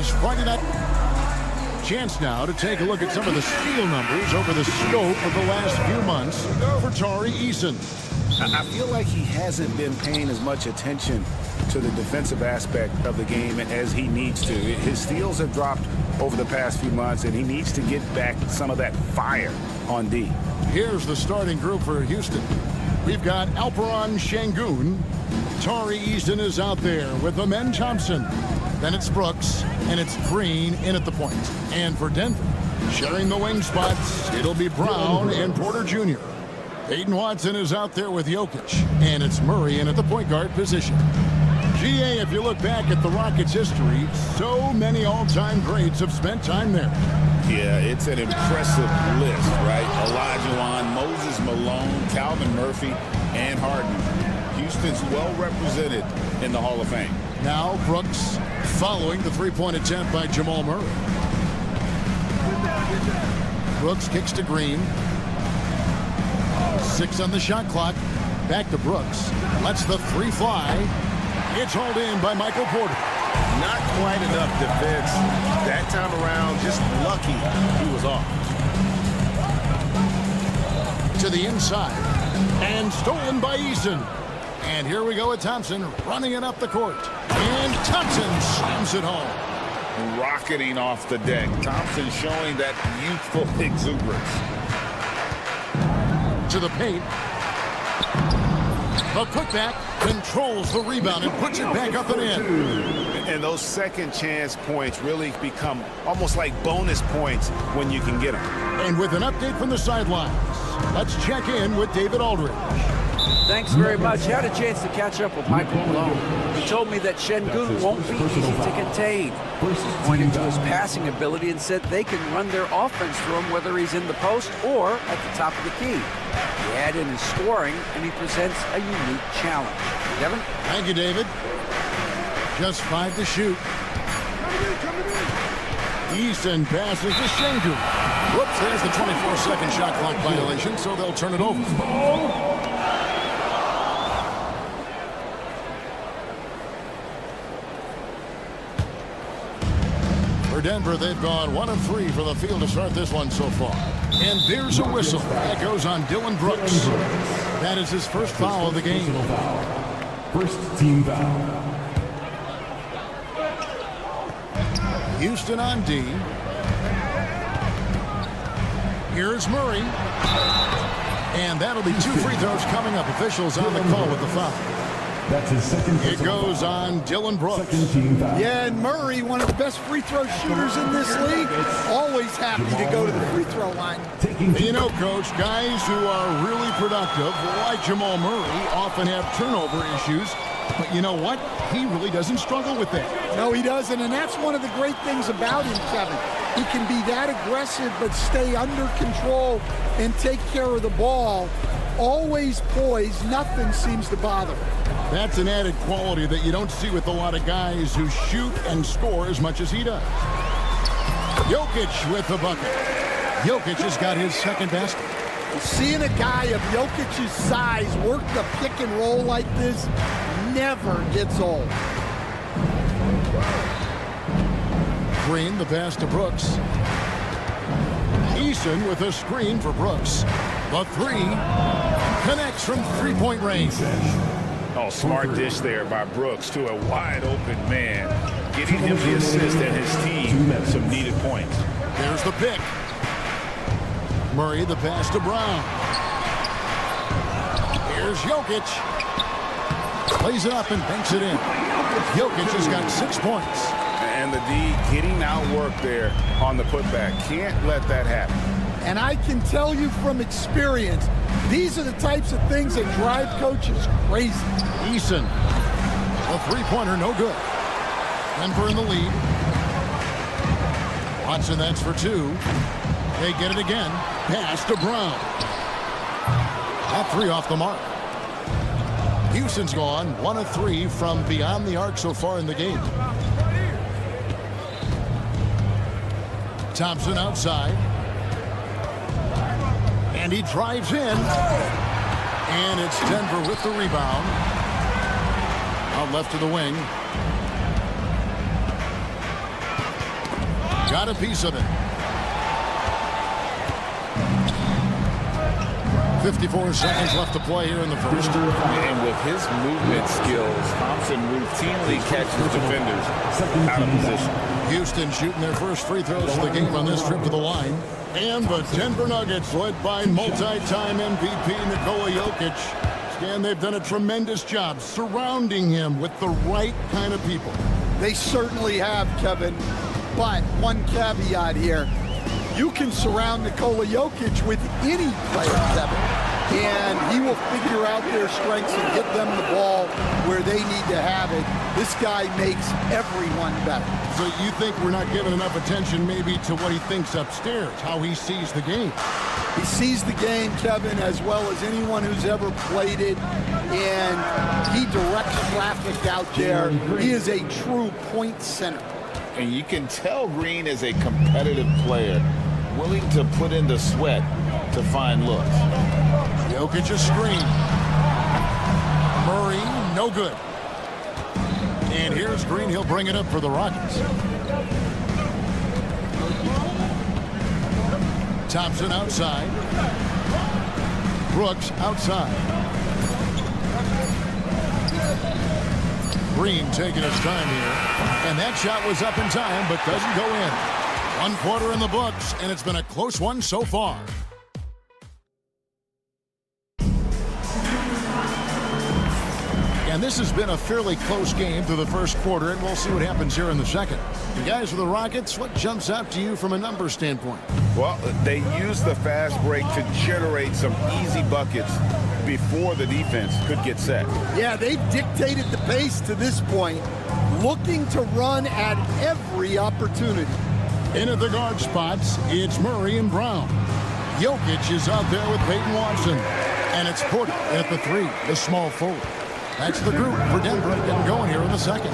this Friday night. Chance now to take a look at some of the steal numbers over the scope of the last few months for Tari Eason. I feel like he hasn't been paying as much attention to the defensive aspect of the game as he needs to. His steals have dropped over the past few months, and he needs to get back some of that fire on D. Here's the starting group for Houston. We've got Alperon Şengün. Tari Eason is out there with Amen Thompson. Then it's Brooks, and it's Green in at the point. And for Denver, sharing the wing spots, it'll be Brown and Porter Jr. Peyton Watson is out there with Jokic, and it's Murray in at the point guard position. GA, if you look back at the Rockets' history, so many all-time greats have spent time there. Yeah, it's an impressive list, right? Olajuwon, Moses Malone, Calvin Murphy, and Harden. Houston's well represented in the Hall of Fame. Now Brooks following the three-point attempt by Jamal Murray. Brooks kicks to Green. 6 on the shot clock. Back to Brooks. Lets the three fly. It's hauled in by Michael Porter. Not quite enough defense that time around. Just lucky he was off. To the inside. And stolen by Eason. And here we go with Thompson running it up the court. And Thompson slams it home. Rocketing off the deck. Thompson showing that youthful exuberance. To the paint. The putback controls the rebound and puts it back up and in. And those second chance points really become almost like bonus points when you can get them. And with an update from the sidelines, let's check in with David Aldridge. Thanks very much. Had a chance to catch up with Michael Malone. He told me that Şengün won't be easy to contain. Pointed to his passing ability and said they can run their offense through him whether he's in the post or at the top of the key. He add in his scoring, and he presents a unique challenge. Devin? Thank you, David. Just 5 to shoot. Eason passes to Şengün. Whoops, there's the 24-second shot clock violation, so they'll turn it over. For Denver, they've gone 1 of 3 for the field to start this one so far. And there's a whistle. That goes on Dillon Brooks. That is his first foul of the game. First team foul. Houston on D. Here's Murray. And that'll be 2 free throws coming up. Officials on the call with the foul. That's his second. It goes on Dillon Brooks. Second team foul. Yeah, and Murray, one of the best free throw shooters in this league, always happy to go to the free throw line. You know, Coach, guys who are really productive, like Jamal Murray, often have turnover issues. But you know what? He really doesn't struggle with that. No, he doesn't, and that's one of the great things about him, Kevin. He can be that aggressive but stay under control and take care of the ball. Always poised, nothing seems to bother him. That's an added quality that you don't see with a lot of guys who shoot and score as much as he does. Jokic with the bucket. Jokic has got his second basket. Seeing a guy of Jokic's size work the pick and roll like this never gets old. Green, the pass to Brooks. Eason with a screen for Brooks. The three connects from three-point range. Oh, smart dish there by Brooks to a wide-open man, getting him the assist and his team some needed points. There's the pick. Murray, the pass to Brown. Here's Jokic. Plays it up and banks it in. Jokic has got 6 points. And the D getting outworked there on the putback. Can't let that happen. And I can tell you from experience, these are the types of things that drive coaches crazy. Eason, a three-pointer, no good. Denver in the lead. Watson, that's for 2. They get it again. Pass to Brown. That 3 off the mark. Houston's gone 1 of 3 from beyond the arc so far in the game. Thompson outside. And he drives in. And it's Denver with the rebound. Out left to the wing. Got a piece of it. 54 seconds left to play here in the first. And with his movement skills, Thompson routinely catches defenders out of position. Houston shooting their first free throws of the game on this trip to the line. And the Denver Nuggets, led by multi-time MVP Nikola Jokic. And they've done a tremendous job surrounding him with the right kind of people. They certainly have, Kevin. But one caveat here. You can surround Nikola Jokic with any player, Kevin, and he will figure out their strengths and get them the ball where they need to have it. This guy makes everyone better. So you think we're not giving enough attention maybe to what he thinks upstairs, how he sees the game? He sees the game, Kevin, as well as anyone who's ever played it, and he directs traffic out there. He is a true point center. And you can tell Green is a competitive player, willing to put in the sweat to find looks. Jokic a screen. Murray, no good. And here's Green. He'll bring it up for the Rockets. Thompson outside. Brooks outside. Green taking his time here. And that shot was up in time, but doesn't go in. 1 quarter in the books, and it's been a close one so far. And this has been a fairly close game through the first quarter, and we'll see what happens here in the second. The guys of the Rockets, what jumps out to you from a numbers standpoint? Well, they use the fast break to generate some easy buckets before the defense could get set. Yeah, they've dictated the pace to this point, looking to run at every opportunity. In at the guard spots, it's Murray and Brown. Jokic is out there with Peyton Watson. And it's Porter at the 3, the small forward. That's the group for Denver getting going here in the second.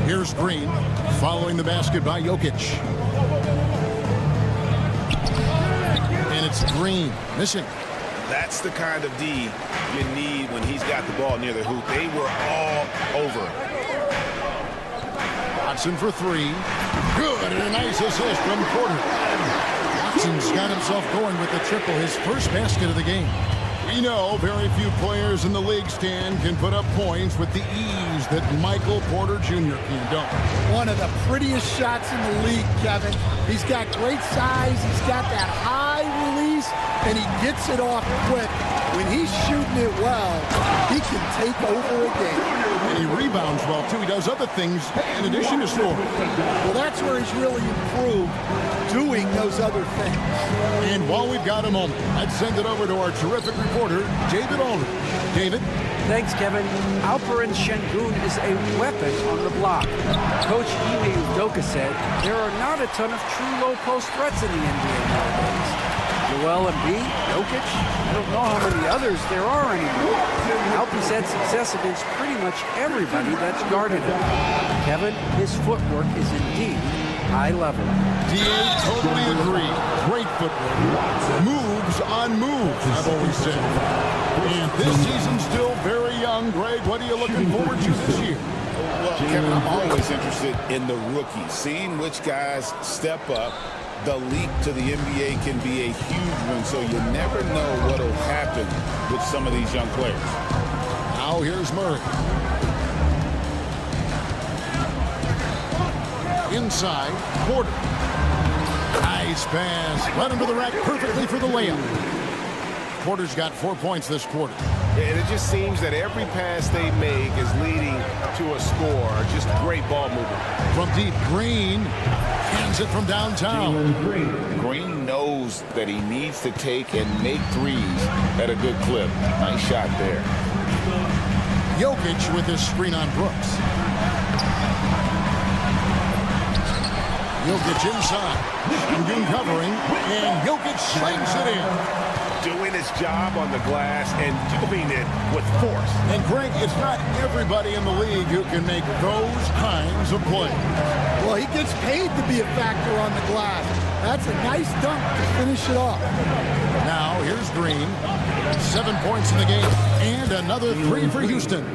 Here's Green following the basket by Jokic. And it's Green missing. That's the kind of D you need when he's got the ball near the hoop. They were all over it. Watson for 3. Good, and a nice assist from Porter. Watson's got himself going with the triple, his first basket of the game. We know very few players in the league, Stan, can put up points with the ease that Michael Porter Jr. can, don't. One of the prettiest shots in the league, Kevin. He's got great size, he's got that high release, and he gets it off quick. When he's shooting it well, he can take over a game. And he rebounds well, too. He does other things in addition to scoring. Well, that's where he's really improved, doing those other things. And while we've got a moment, I'd send it over to our terrific reporter, David Aldridge. David? Thanks, Kevin. Alperen Şengün is a weapon on the block. Coach Ime Udoka said there are not a ton of true low-post threats in the NBA nowadays. Joel Embiid, Jokic, I don't know how many others there are anymore. Alp's had success against pretty much everybody that's guarded him. Kevin, his footwork is indeed high level. DA, totally agree. Great footwork. Moves on moves, I've always said. And this season's still very young. Greg, what are you looking forward to this year? Well, Kevin, I'm always interested in the rookies, seeing which guys step up. The leap to the NBA can be a huge one, so you never know what will happen with some of these young players. Now here's Murray. Inside, Porter. Nice pass. Led him to the rack perfectly for the layup. Porter's got 4 points this quarter. And it just seems that every pass they make is leading to a score. Just great ball movement. From deep, Green hands it from downtown. Green knows that he needs to take and make threes at a good clip. Nice shot there. Jokic with his screen on Brooks. Jokic inside. Şengün covering, and Jokic slings it in. Doing his job on the glass and doing it with force. And Greg, it's not everybody in the league who can make those kinds of plays. Well, he gets paid to be a factor on the glass. That's a nice dunk to finish it off. Now, here's Green. 7 points in the game, and another 3 for Houston.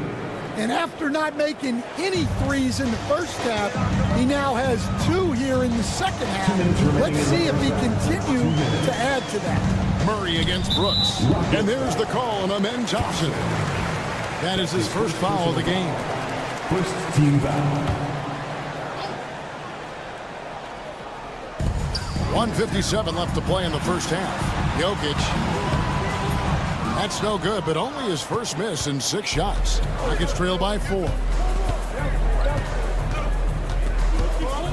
And after not making any threes in the first half, he now has 2 here in the second half. Let's see if he continues to add to that. Murray against Brooks. And there's the call on Amen Thompson. That is his first foul of the game. First team foul. 1:57 left to play in the first half. Jokic. That's no good, but only his first miss in 6 shots. Rockets trail by 4.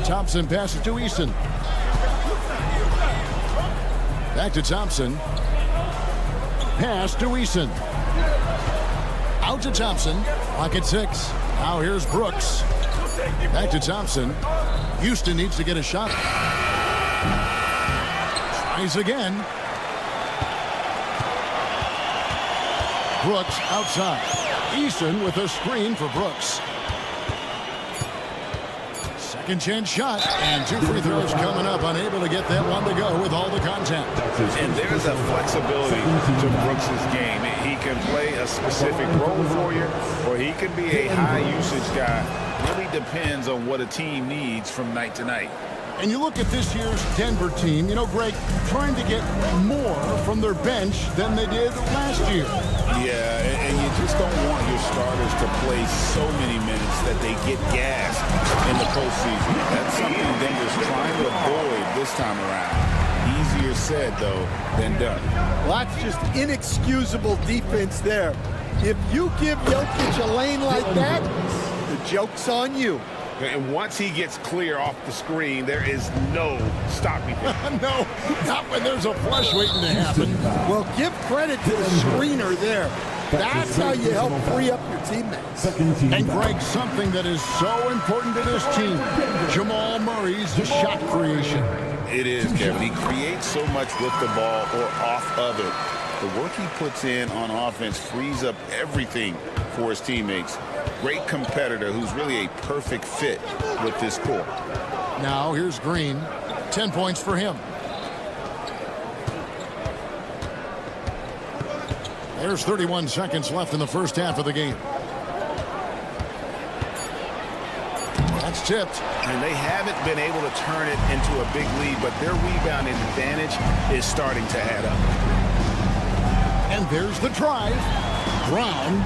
Thompson passes to Easton. Back to Thompson. Pass to Easton. Out to Thompson. Pocket 6. Now here's Brooks. Back to Thompson. Houston needs to get a shot. Tries again. Brooks outside. Easton with a screen for Brooks. Second chance shot, and 2 free throws coming up. Unable to get that one to go with all the contact. And there's a flexibility to Brooks's game. He can play a specific role for you, or he can be a high-usage guy. Really depends on what a team needs from night to night. And you look at this year's Denver team, you know, Greg, trying to get more from their bench than they did last year. Yeah, and you just don't want your starters to play so many minutes that they get gassed in the postseason. That's something Denver's trying to avoid this time around. Easier said, though, than done. Well, that's just inexcusable defense there. If you give Jokic a lane like that, the joke's on you. And once he gets clear off the screen, there is no stopping him. No, not when there's a flush waiting to happen. Well, give credit to the screener there. That's how you help free up your teammates. Second team And foul. Greg, something that is so important to this team, Jamal Murray's shot creation. It is, Kevin. He creates so much with the ball or off of it. The work he puts in on offense frees up everything for his teammates. Great competitor who's really a perfect fit with this core. Now here's Green. 10 points for him. There's 31 seconds left in the first half of the game. That's tipped. And they haven't been able to turn it into a big lead, but their rebounding advantage is starting to add up. And there's the drive. Brown.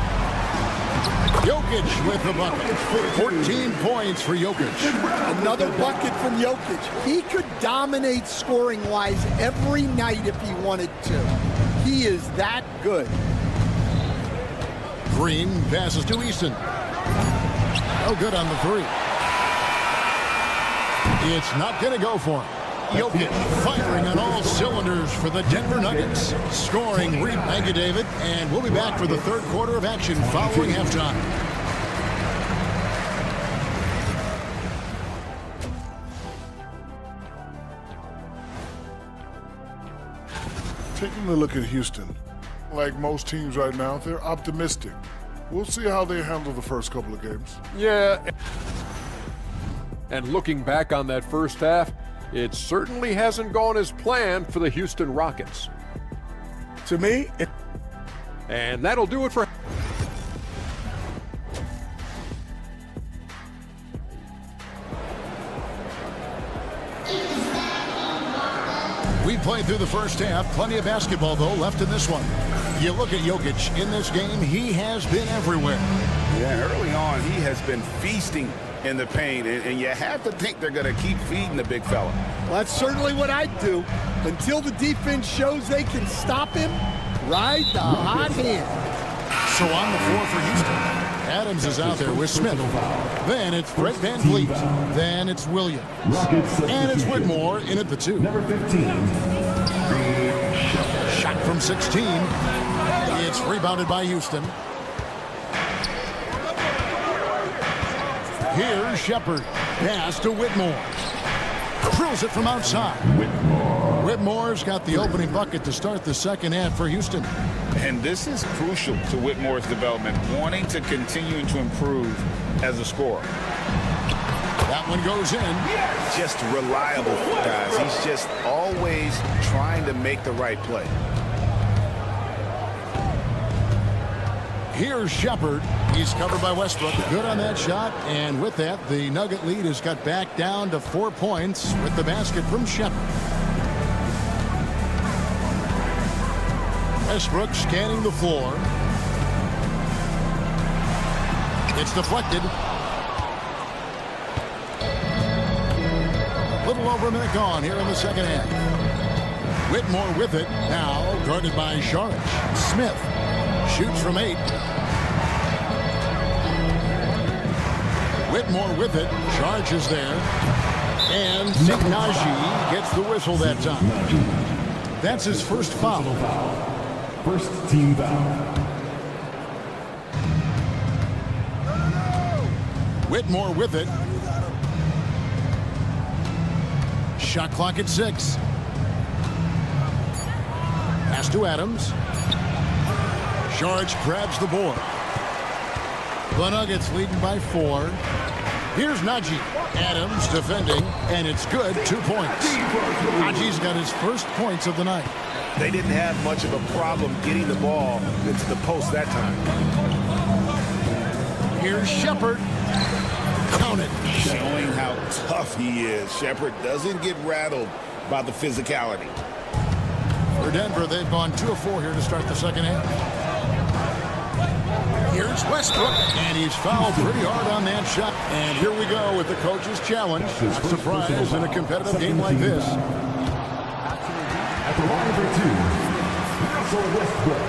Jokic with the bucket. 14 points for Jokic. Another bucket from Jokic. He could dominate scoring-wise every night if he wanted to. He is that good. Green passes to Easton. No good on the 3. It's not going to go for him. Jokic firing on all cylinders for the Denver Nuggets. Scoring, thank you, David. And we'll be back for the third quarter of action following halftime. Taking a look at Houston, like most teams right now, they're optimistic. We'll see how they handle the first couple of games. Yeah. And looking back on that first half, it certainly hasn't gone as planned for the Houston Rockets. To me, And that'll do it for... We played through the first half. Plenty of basketball, though, left in this one. You look at Jokic in this game, he has been everywhere. Yeah, early on, he has been feasting in the paint, and you have to think they're going to keep feeding the big fella. Well, that's certainly what I'd do. Until the defense shows they can stop him, ride the hot hand. So on the floor for Houston, Adams is out there with Smith. Then it's Brett Van Vliet. Then it's Williams. And it's Whitmore in at the 2. Number 15. Shot from 16. It's rebounded by Houston. Here's Shepard. Pass to Whitmore. Drills it from outside. Whitmore's got the opening bucket to start the second half for Houston. And this is crucial to Whitmore's development, wanting to continue to improve as a scorer. That one goes in. Just reliable, guys. He's just always trying to make the right play. Here's Shepard. He's covered by Westbrook. Good on that shot. And with that, the Nugget lead has got back down to 4 points with the basket from Shepard. Westbrook scanning the floor. It's deflected. A little over a minute gone here in the second half. Whitmore with it. Now guarded by Sharge. Smith shoots from 8. Whitmore with it. Sharge is there. And Najee gets the whistle that time. That's his first foul. First team foul. Whitmore with it. Shot clock at 6. Pass to Adams. Sharge grabs the board. The Nuggets leading by 4. Here's Najee. Adams defending, and it's good. 2 points. Najee's got his first points of the night. They didn't have much of a problem getting the ball into the post that time. Here's Shepard. Count it. Showing how tough he is. Shepard doesn't get rattled by the physicality. For Denver, they've gone 2 of 4 here to start the second half. Here's Westbrook, and he's fouled pretty hard on that shot. And here we go with the coach's challenge. Not surprised in a competitive game like this. At the line for 2, Russell Westbrook.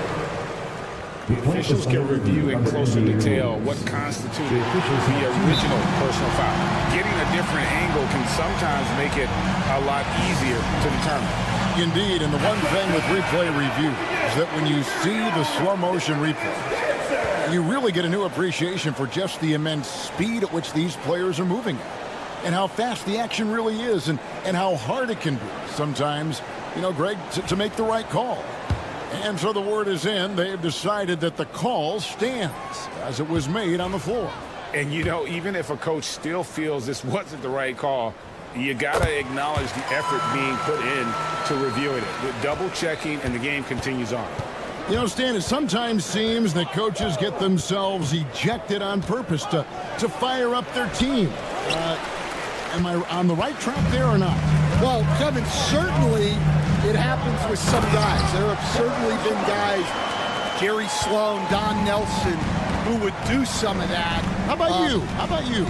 The officials can review in closer detail what constituted the original personal foul. Getting a different angle can sometimes make it a lot easier to determine. Indeed, and the one thing with replay review is that when you see the slow motion replay, you really get a new appreciation for just the immense speed at which these players are moving at, and how fast the action really is, and how hard it can be sometimes, you know, Greg, to make the right call. And so the word is in. They've decided that the call stands as it was made on the floor. And, you know, even if a coach still feels this wasn't the right call, you got to acknowledge the effort being put in to reviewing it. With double checking, and the game continues on. You know, Stan, it sometimes seems that coaches get themselves ejected on purpose to fire up their team. Am I on the right track there or not? Well, Kevin, certainly it happens with some guys. There have certainly been guys, Jerry Sloan, Don Nelson, who would do some of that. How about you? How about you?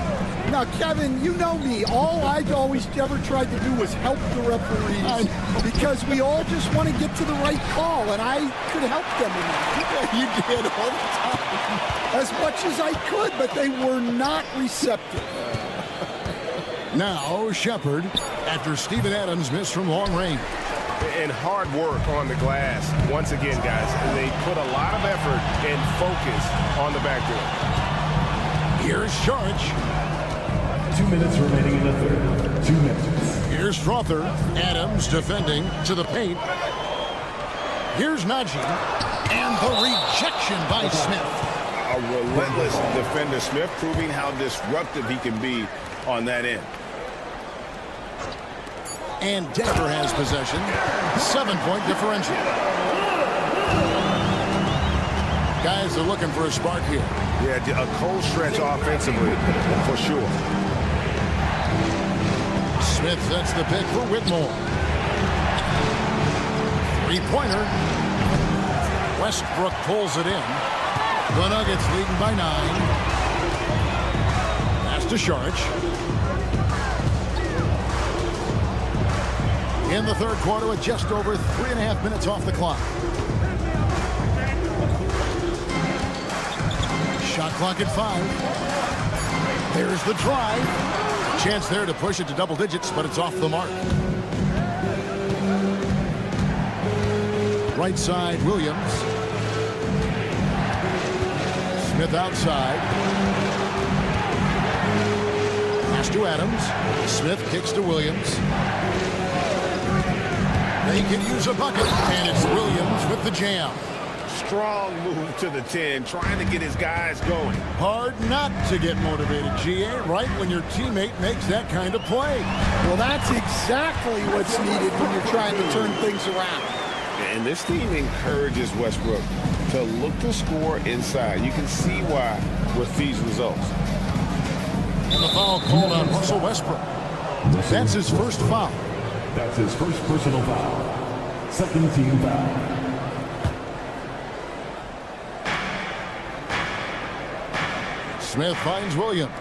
Now, Kevin, you know me. All I've always ever tried to do was help the referees because we all just want to get to the right call, and I could help them in that. You did all the time. As much as I could, but they were not receptive. Now, Shepard, after Steven Adams missed from long range. And hard work on the glass. Once again, guys, they put a lot of effort and focus on the backdoor. Here's Sharge. 2 minutes remaining in the third. 2 minutes. Here's Strother. Adams defending to the paint. Here's Najee. And the rejection by Smith. A relentless defender. Smith proving how disruptive he can be on that end. And Denver has possession. 7-point differential. Guys are looking for a spark here. Yeah, a cold stretch offensively, for sure. Smith sets the pick for Whitmore. 3-pointer. Westbrook pulls it in. The Nuggets leading by 9. Pass to Sharge. In the third quarter with just over 3.5 minutes off the clock. Shot clock at 5. There's the drive. Chance there to push it to double digits, but it's off the mark. Right side, Williams. Smith outside. Pass to Adams. Smith kicks to Williams. They can use a bucket, and it's Williams with the jam. Strong move to the 10, trying to get his guys going. Hard not to get motivated, GA, right when your teammate makes that kind of play. Well, that's exactly what's needed when you're trying to turn things around. And this team encourages Westbrook to look to score inside. You can see why with these results. And the foul called on Russell Westbrook. That's his first foul. That's his first personal foul. Second team foul. Smith finds Williams.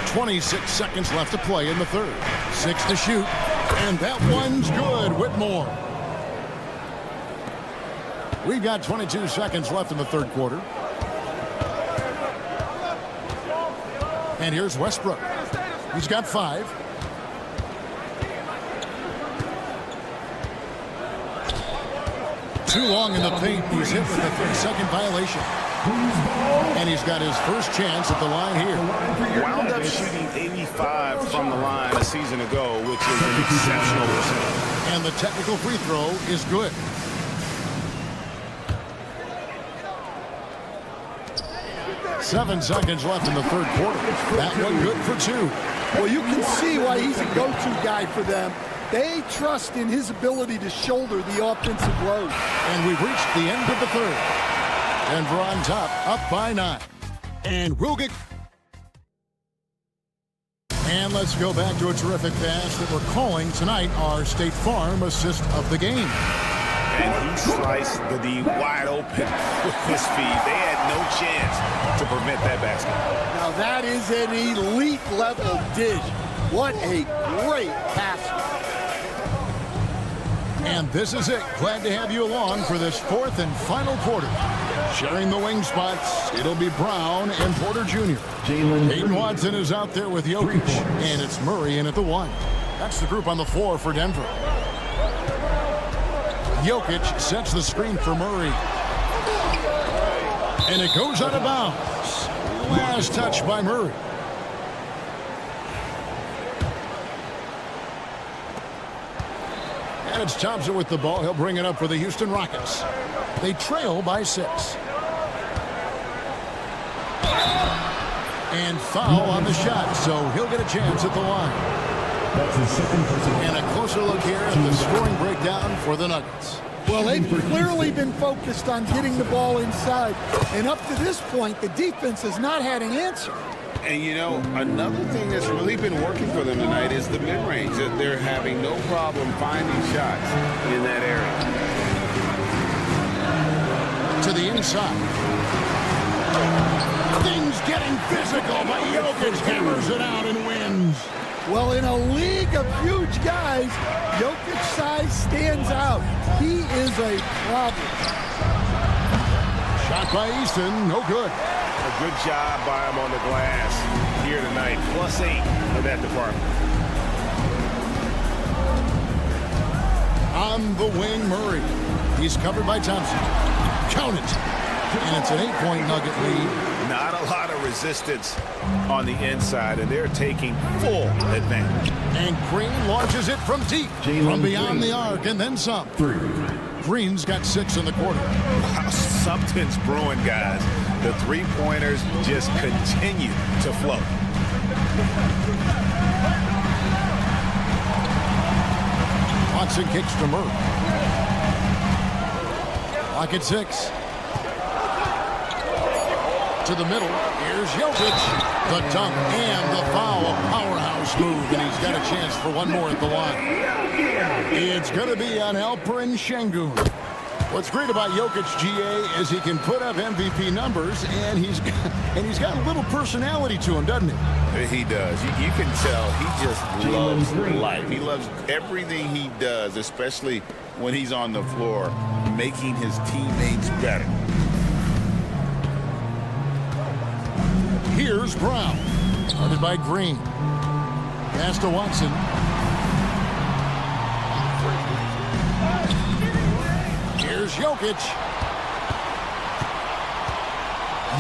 26 seconds left to play in the third. 6 to shoot. And that one's good. Whitmore. We've got 22 seconds left in the third quarter. And here's Westbrook. He's got 5. Too long in the paint. He's hit with a 3-second violation. And he's got his first chance at the line here. Wound up shooting 85 from the line a season ago, which is an exceptional percentage. And the technical free throw is good. Seven seconds left in the third quarter. That one good for 2. Well, you can see why he's a go-to guy for them. They trust in his ability to shoulder the offensive load. And we've reached the end of the third. Denver on top, up by 9. And we'll get... And let's go back to a terrific pass that we're calling tonight our State Farm assist of the game. And he sliced the D wide open with his feed. They had no chance to prevent that basket. Now that is an elite level dish. What a great pass. And this is it. Glad to have you along for this fourth and final quarter. Sharing the wing spots, it'll be Brown and Porter Jr. Hayden Watson is out there with Jokic, and it's Murray in at the 1. That's the group on the floor for Denver. Jokic sets the screen for Murray. And it goes out of bounds. Last touch by Murray. And it's Thompson with the ball. He'll bring it up for the Houston Rockets. They trail by 6. And foul on the shot, so he'll get a chance at the line. That's his second personal. And a closer look here at the scoring breakdown for the Nuggets. Well, they've clearly been focused on getting the ball inside. And up to this point, the defense has not had an answer. And, you know, another thing that's really been working for them tonight is the mid-range. They're having no problem finding shots in that area. To the inside. Things getting physical, but Jokic hammers it out and wins. Well, in a league of huge guys, Jokic's size stands out. He is a problem. Shot by Easton, no good. A good job by him on the glass here tonight. +8 in that department. On the wing, Murray. He's covered by Thompson. Count it. And it's an 8-point Nugget lead. Not a lot of resistance on the inside, and they're taking full advantage. And Green launches it from deep, from beyond the arc, and then some. 3. Green's got 6 in the quarter. Wow, something's brewing, guys. The three-pointers just continue to flow. Watson kicks to Murray. Clock at 6. To the middle. Here's Jokic. The dunk and the foul. A powerhouse move, and he's got a chance for one more at the line. It's going to be on Alperen Şengün. What's great about Jokic, GA, is he can put up MVP numbers, and he's got a little personality to him, doesn't he? He does. You can tell he just loves life. He loves everything he does, especially when he's on the floor, making his teammates better. Here's Brown. Started by Green. Pass to Watson. Here's Jokic.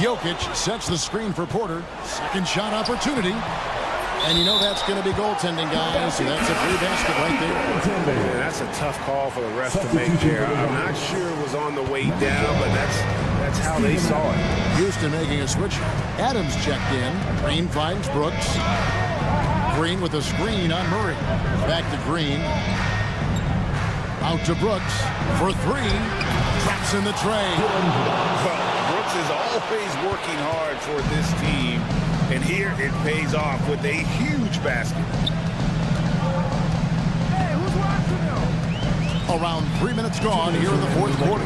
Jokic sets the screen for Porter. Second shot opportunity. And you know that's going to be goaltending, guys. So that's a free basket right there. Yeah, that's a tough call for the refs to make there. I'm not sure it was on the way down, but that's how they saw it. Houston making a switch. Adams checked in. Green finds Brooks. Green with a screen on Murray. Back to Green. Out to Brooks for three. Traps in the tray. Well, Brooks is always working hard for this team, and here it pays off with a huge basket. Around 3 minutes gone here in the fourth quarter.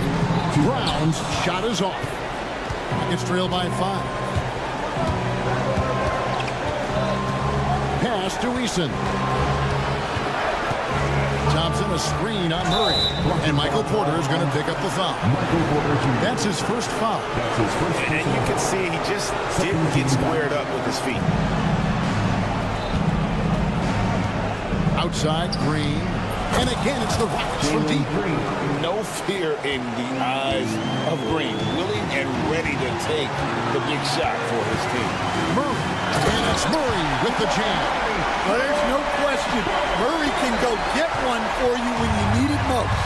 Brown's shot is off. It's trailed by 5. Pass to Eason. Thompson a screen on Murray. And Michael Porter is going to pick up the foul. That's his first foul. And you can see he just didn't get squared up with his feet. Outside, Green. And again, it's the Rockets from deep. No fear in the eyes of Green. Willing and ready to take the big shot for his team. Murray. And it's Murray with the jam. Well, there's no question. Murray can go get one for you when you need it most.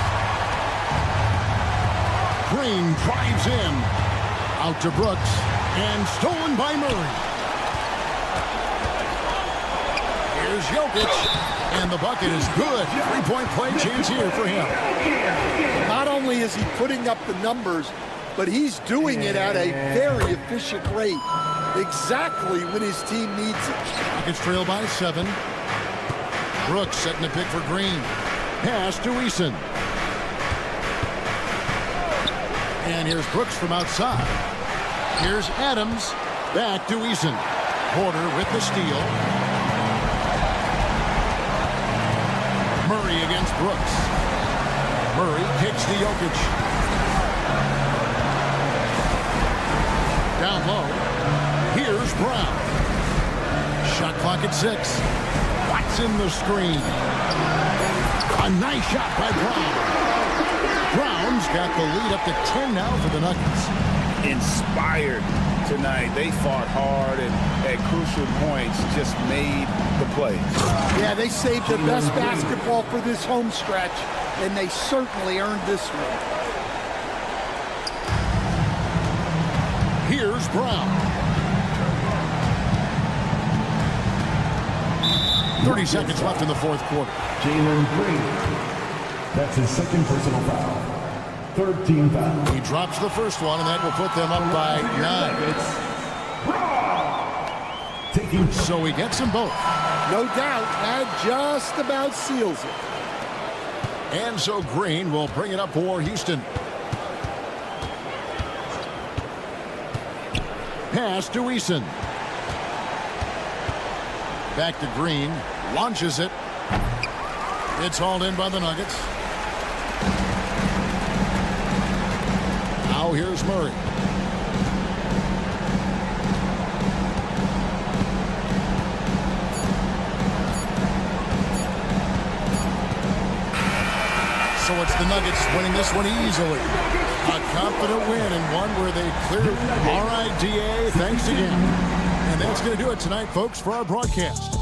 Green drives in. Out to Brooks. And stolen by Murray. Here's Jokic. And the bucket is good. 3-point play chance here for him. Not only is he putting up the numbers, but he's doing it at a very efficient rate. Exactly when his team needs it. Rockets trail by 7. Brooks setting the pick for Green. Pass to Eason. And here's Brooks from outside. Here's Adams. Back to Eason. Porter with the steal. Murray against Brooks. Murray kicks to Jokic. Down low. Here's Brown. Shot clock at 6. Watson the screen. A nice shot by Brown. Brown's got the lead up to 10 now for the Nuggets. Inspired tonight. They fought hard and at crucial points just made the plays. Yeah, they saved the best basketball for this home stretch, and they certainly earned this one. Here's Brown. 30 seconds left in the fourth quarter. Jalen Green. That's his second personal foul. Third team foul. He drops the first one, and that will put them up by 9. So he gets them both. No doubt, that just about seals it. And so Green will bring it up for Houston. Pass to Eason. Back to Green. Launches it. It's hauled in by the Nuggets. Now here's Murray. So it's the Nuggets winning this one easily. A confident win and one where they cleared RIDA. Thanks again. And that's going to do it tonight, folks, for our broadcast.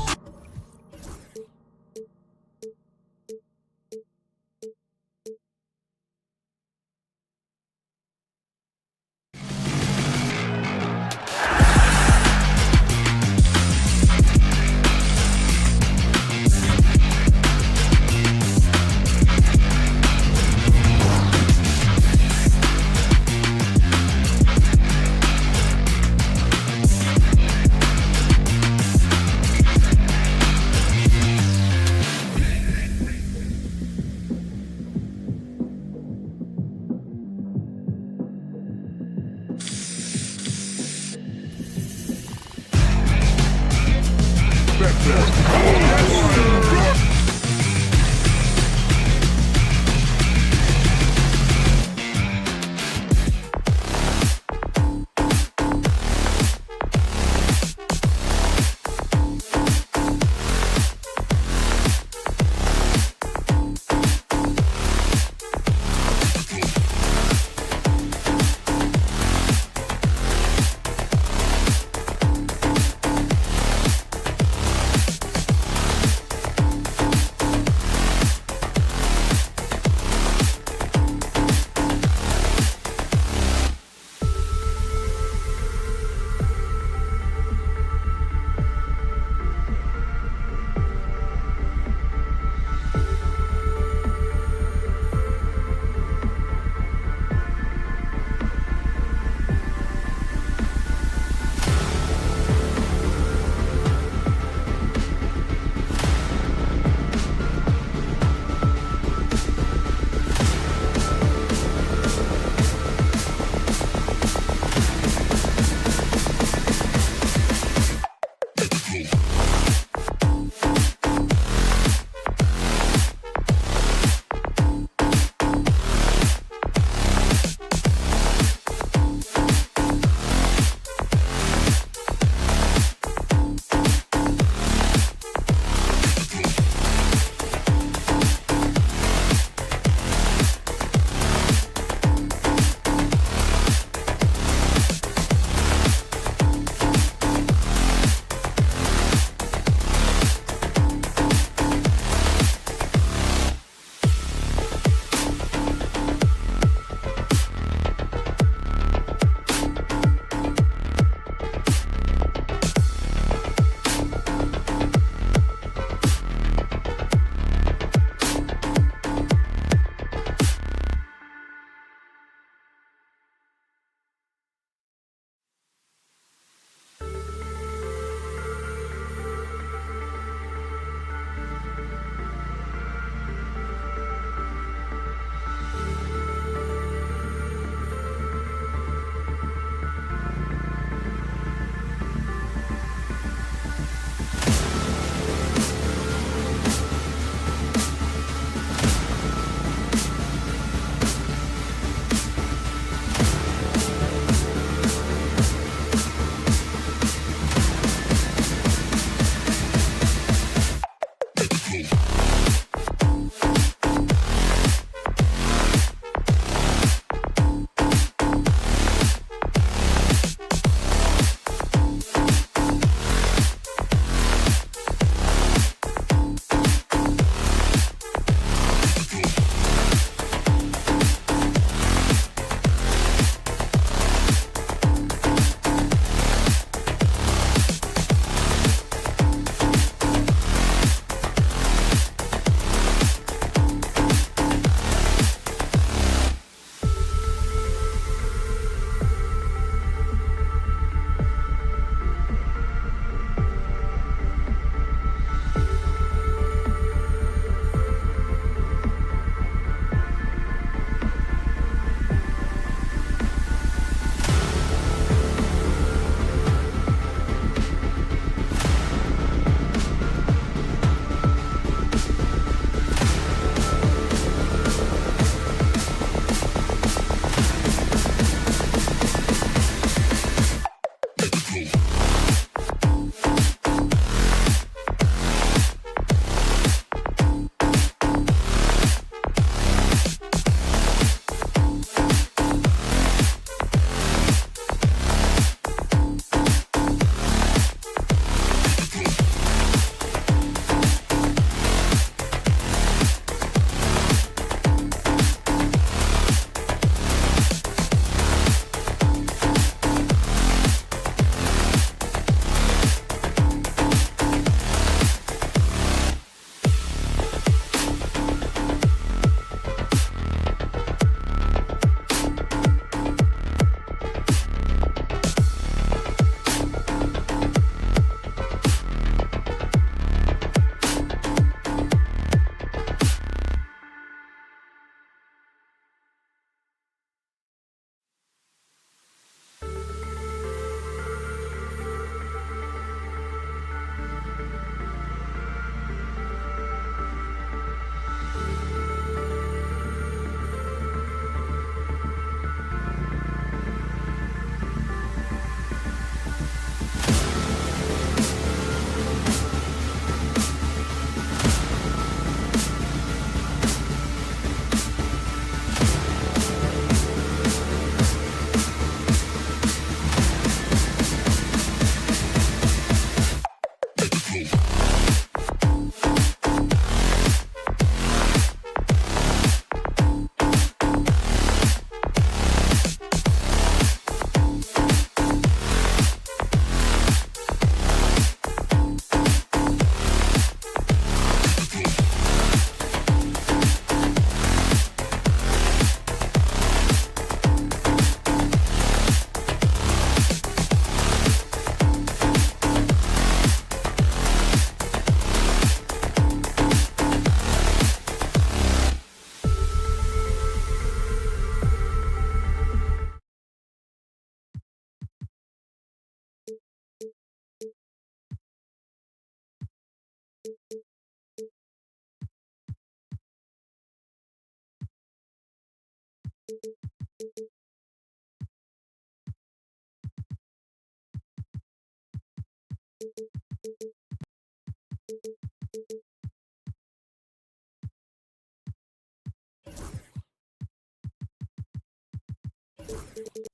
Thanks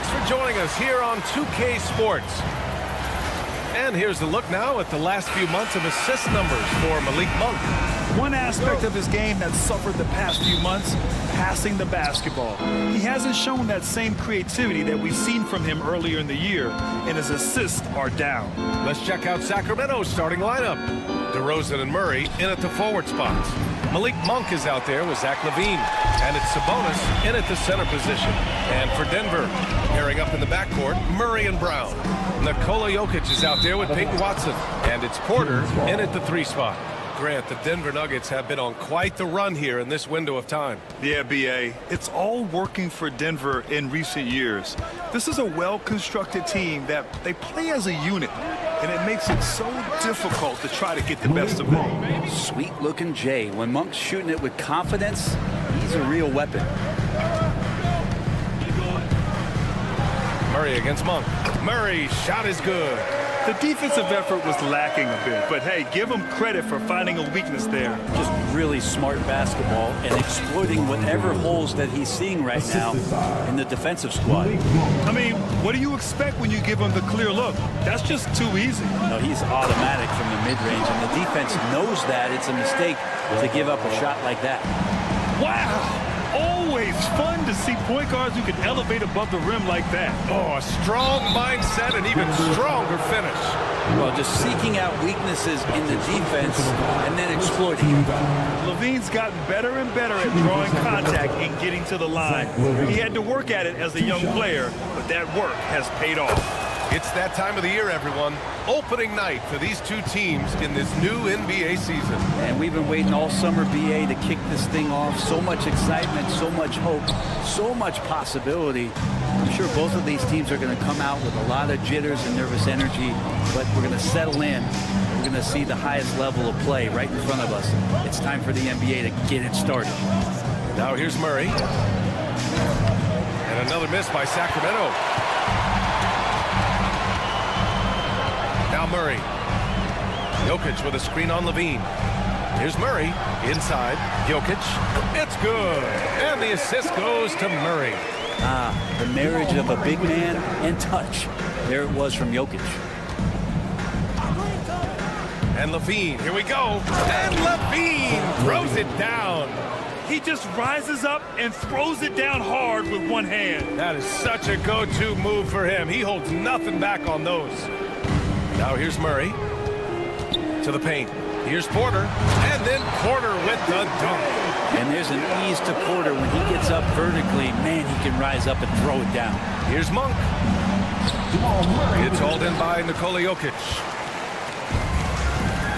for joining us here on 2K Sports. And here's the look now at the last few months of assist numbers for Malik Monk. One aspect of his game that suffered the past few months, passing the basketball. He hasn't shown that same creativity that we've seen from him earlier in the year, and his assists are down. Let's check out Sacramento's starting lineup. DeRozan and Murray in at the forward spots. Malik Monk is out there with Zach LaVine. And it's Sabonis in at the center position. And for Denver, pairing up in the backcourt, Murray and Brown. Nikola Jokic is out there with Peyton Watson. And it's Porter in at the 3 spot. Grant, the Denver Nuggets have been on quite the run here in this window of time. Yeah, B.A., it's all working for Denver in recent years. This is a well-constructed team that they play as a unit, and it makes it so difficult to try to get the best of them. Sweet-looking Jay. When Monk's shooting it with confidence, he's a real weapon. Murray against Monk. Murray's shot is good. The defensive effort was lacking a bit, but hey, give him credit for finding a weakness there. Just really smart basketball and exploiting whatever holes that he's seeing right now in the defensive squad. I mean, what do you expect when you give him the clear look? That's just too easy. No, he's automatic from the mid-range, and the defense knows that it's a mistake to give up a shot like that. Wow! Always fun to see point guards who can elevate above the rim like that. Oh, a strong mindset and even stronger finish. Well, just seeking out weaknesses in the defense and then exploiting them. LaVine's gotten better and better at drawing contact and getting to the line. He had to work at it as a young player, but that work has paid off. It's that time of the year, everyone. Opening night for these two teams in this new NBA season. And we've been waiting all summer, BA, to kick this thing off. So much excitement, so much hope, so much possibility. I'm sure both of these teams are going to come out with a lot of jitters and nervous energy, but we're going to settle in. We're going to see the highest level of play right in front of us. It's time for the NBA to get it started. Now here's Murray. And another miss by Sacramento. Now Murray. Jokic with a screen on LaVine. Here's Murray. Inside. Jokic. It's good. And the assist goes to Murray. The marriage of a big man and touch. There it was from Jokic. And LaVine. Here we go. And LaVine throws it down. He just rises up and throws it down hard with one hand. That is such a go-to move for him. He holds nothing back on those. Now here's Murray to the paint. Here's Porter, and then Porter with the dunk. And there's an ease to Porter when he gets up vertically. Man, he can rise up and throw it down. Here's Monk. It's hauled in by Nikola Jokic.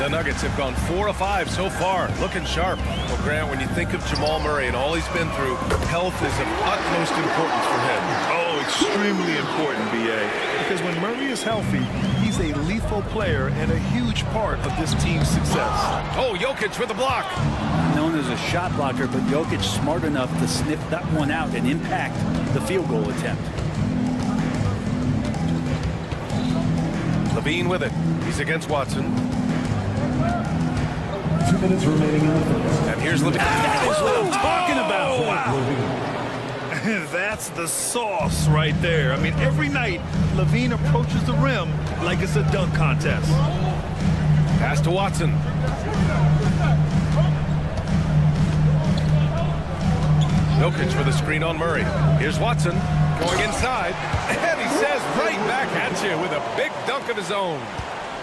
The Nuggets have gone 4 of 5 so far, looking sharp. Well, Grant, when you think of Jamal Murray and all he's been through, health is of utmost importance for him. Oh, extremely important, B.A. Because when Murray is healthy, he's a lethal player and a huge part of this team's success. Oh, Jokic with a block. Known as a shot blocker, but Jokic smart enough to sniff that one out and impact the field goal attempt. LaVine with it. He's against Watson. 2 minutes remaining in the first. And here's LaVine. That is what I'm talking about. Wow. That's the sauce right there. I mean, every night, LaVine approaches the rim like it's a dunk contest. Pass to Watson. Jokic with a screen on Murray. Here's Watson going inside. And he says right back at you with a big dunk of his own.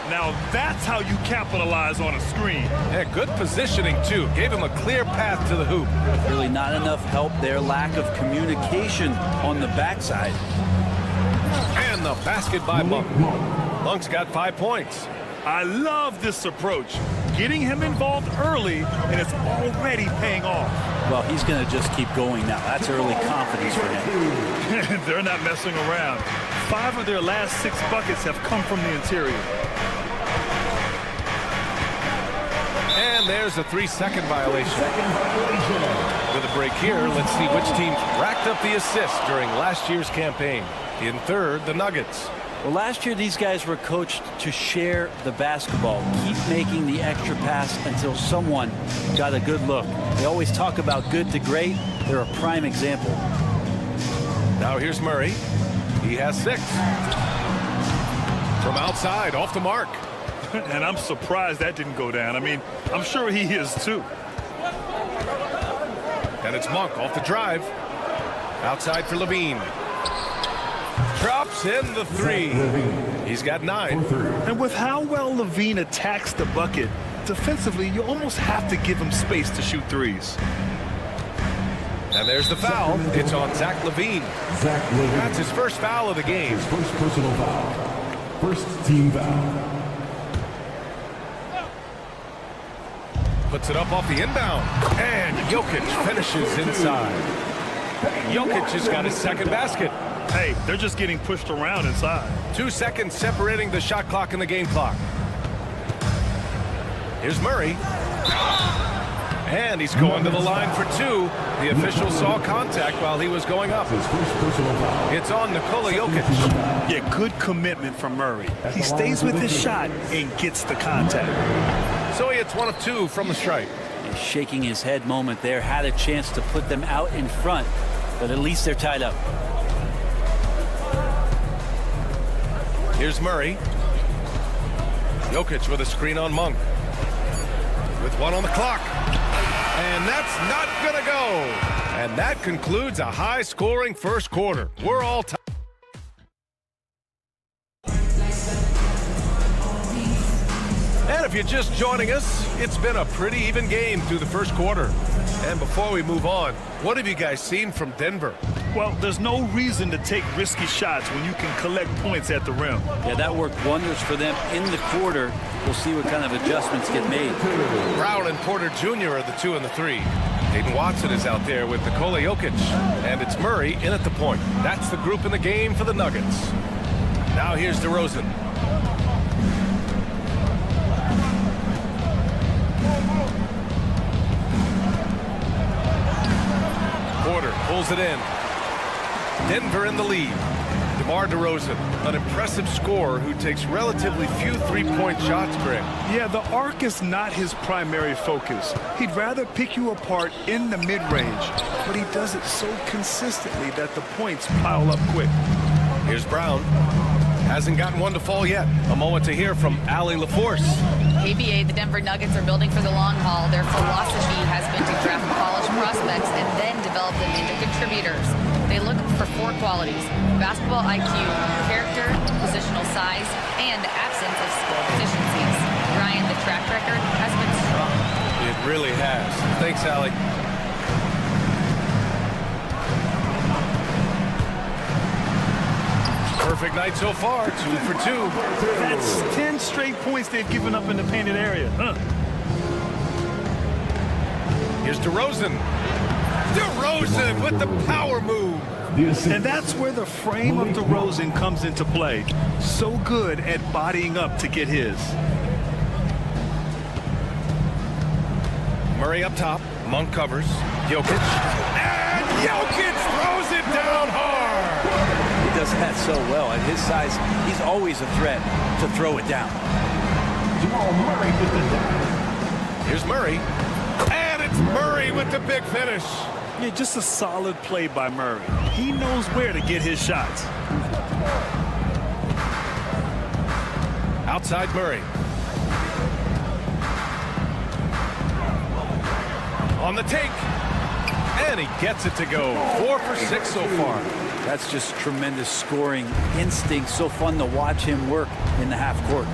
Now that's how you capitalize on a screen. Yeah, good positioning, too. Gave him a clear path to the hoop. Really not enough help there. Lack of communication on the backside. And the basket by Monk. Monk's got 5 points. I love this approach. Getting him involved early, and it's already paying off. Well, he's going to just keep going now. That's early confidence for him. They're not messing around. 5 of their last 6 buckets have come from the interior. And there's a 3-second violation. With a break here, let's see which team racked up the assists during last year's campaign. In third, the Nuggets. Well, last year these guys were coached to share the basketball, keep making the extra pass until someone got a good look. They always talk about good to great. They're a prime example. Now here's Murray. He has 6. From outside, off the mark. And I'm surprised that didn't go down. I mean, I'm sure he is too. And it's Monk off the drive. Outside for Levine. Drops in the 3. He's got 9. And with how well Levine attacks the bucket, defensively, you almost have to give him space to shoot threes. And there's the foul. It's on Zach Levine. That's his first foul of the game. His first personal foul. First team foul. Puts it up off the inbound. And Jokic finishes inside. Jokic has got his second basket. Hey, they're just getting pushed around inside. 2 seconds separating the shot clock and the game clock. Here's Murray. And he's going to the line for 2. The official saw contact while he was going up. It's on Nikola Jokic. Yeah, good commitment from Murray. He stays with his shot and gets the contact. So he hits 1 of 2 from the stripe. He's shaking his head moment there. Had a chance to put them out in front, but at least they're tied up. Here's Murray. Jokic with a screen on Monk. With 1 on the clock. And that's not going to go. And that concludes a high-scoring first quarter. We're all tied. And if you're just joining us, it's been a pretty even game through the first quarter. And before we move on, what have you guys seen from Denver? Well, there's no reason to take risky shots when you can collect points at the rim. Yeah, that worked wonders for them in the quarter. We'll see what kind of adjustments get made. Brown and Porter Jr. are the 2 and the 3. Hayden Watson is out there with Nikola Jokic. And it's Murray in at the point. That's the group in the game for the Nuggets. Now here's DeRozan. Porter pulls it in. Denver in the lead. DeMar DeRozan, an impressive scorer who takes relatively few three-point shots, Greg. Yeah, the arc is not his primary focus. He'd rather pick you apart in the mid-range, but he does it so consistently that the points pile up quick. Here's Brown. Hasn't gotten one to fall yet. A moment to hear from Allie LaForce. ABA, the Denver Nuggets are building for the long haul. Their philosophy has been to draft college prospects and then develop them into contributors. They look for 4 qualities: basketball IQ, character, positional size, and absence of skill deficiencies. Ryan, the track record has been strong. It really has. Thanks, Allie. Perfect night so far, 2 for 2. That's 10 straight points they've given up in the painted area. Here's DeRozan. DeRozan with the power move. And that's where the frame of DeRozan comes into play. So good at bodying up to get his. Murray up top. Monk covers. Jokic. And Jokic throws it down hard. He does that so well. At his size, he's always a threat to throw it down. Here's Murray. And it's Murray with the big finish. Yeah, just a solid play by Murray. He knows where to get his shots. Outside Murray. On the take. And he gets it to go. 4 for 6 so far. That's just tremendous scoring instinct. So fun to watch him work in the half court.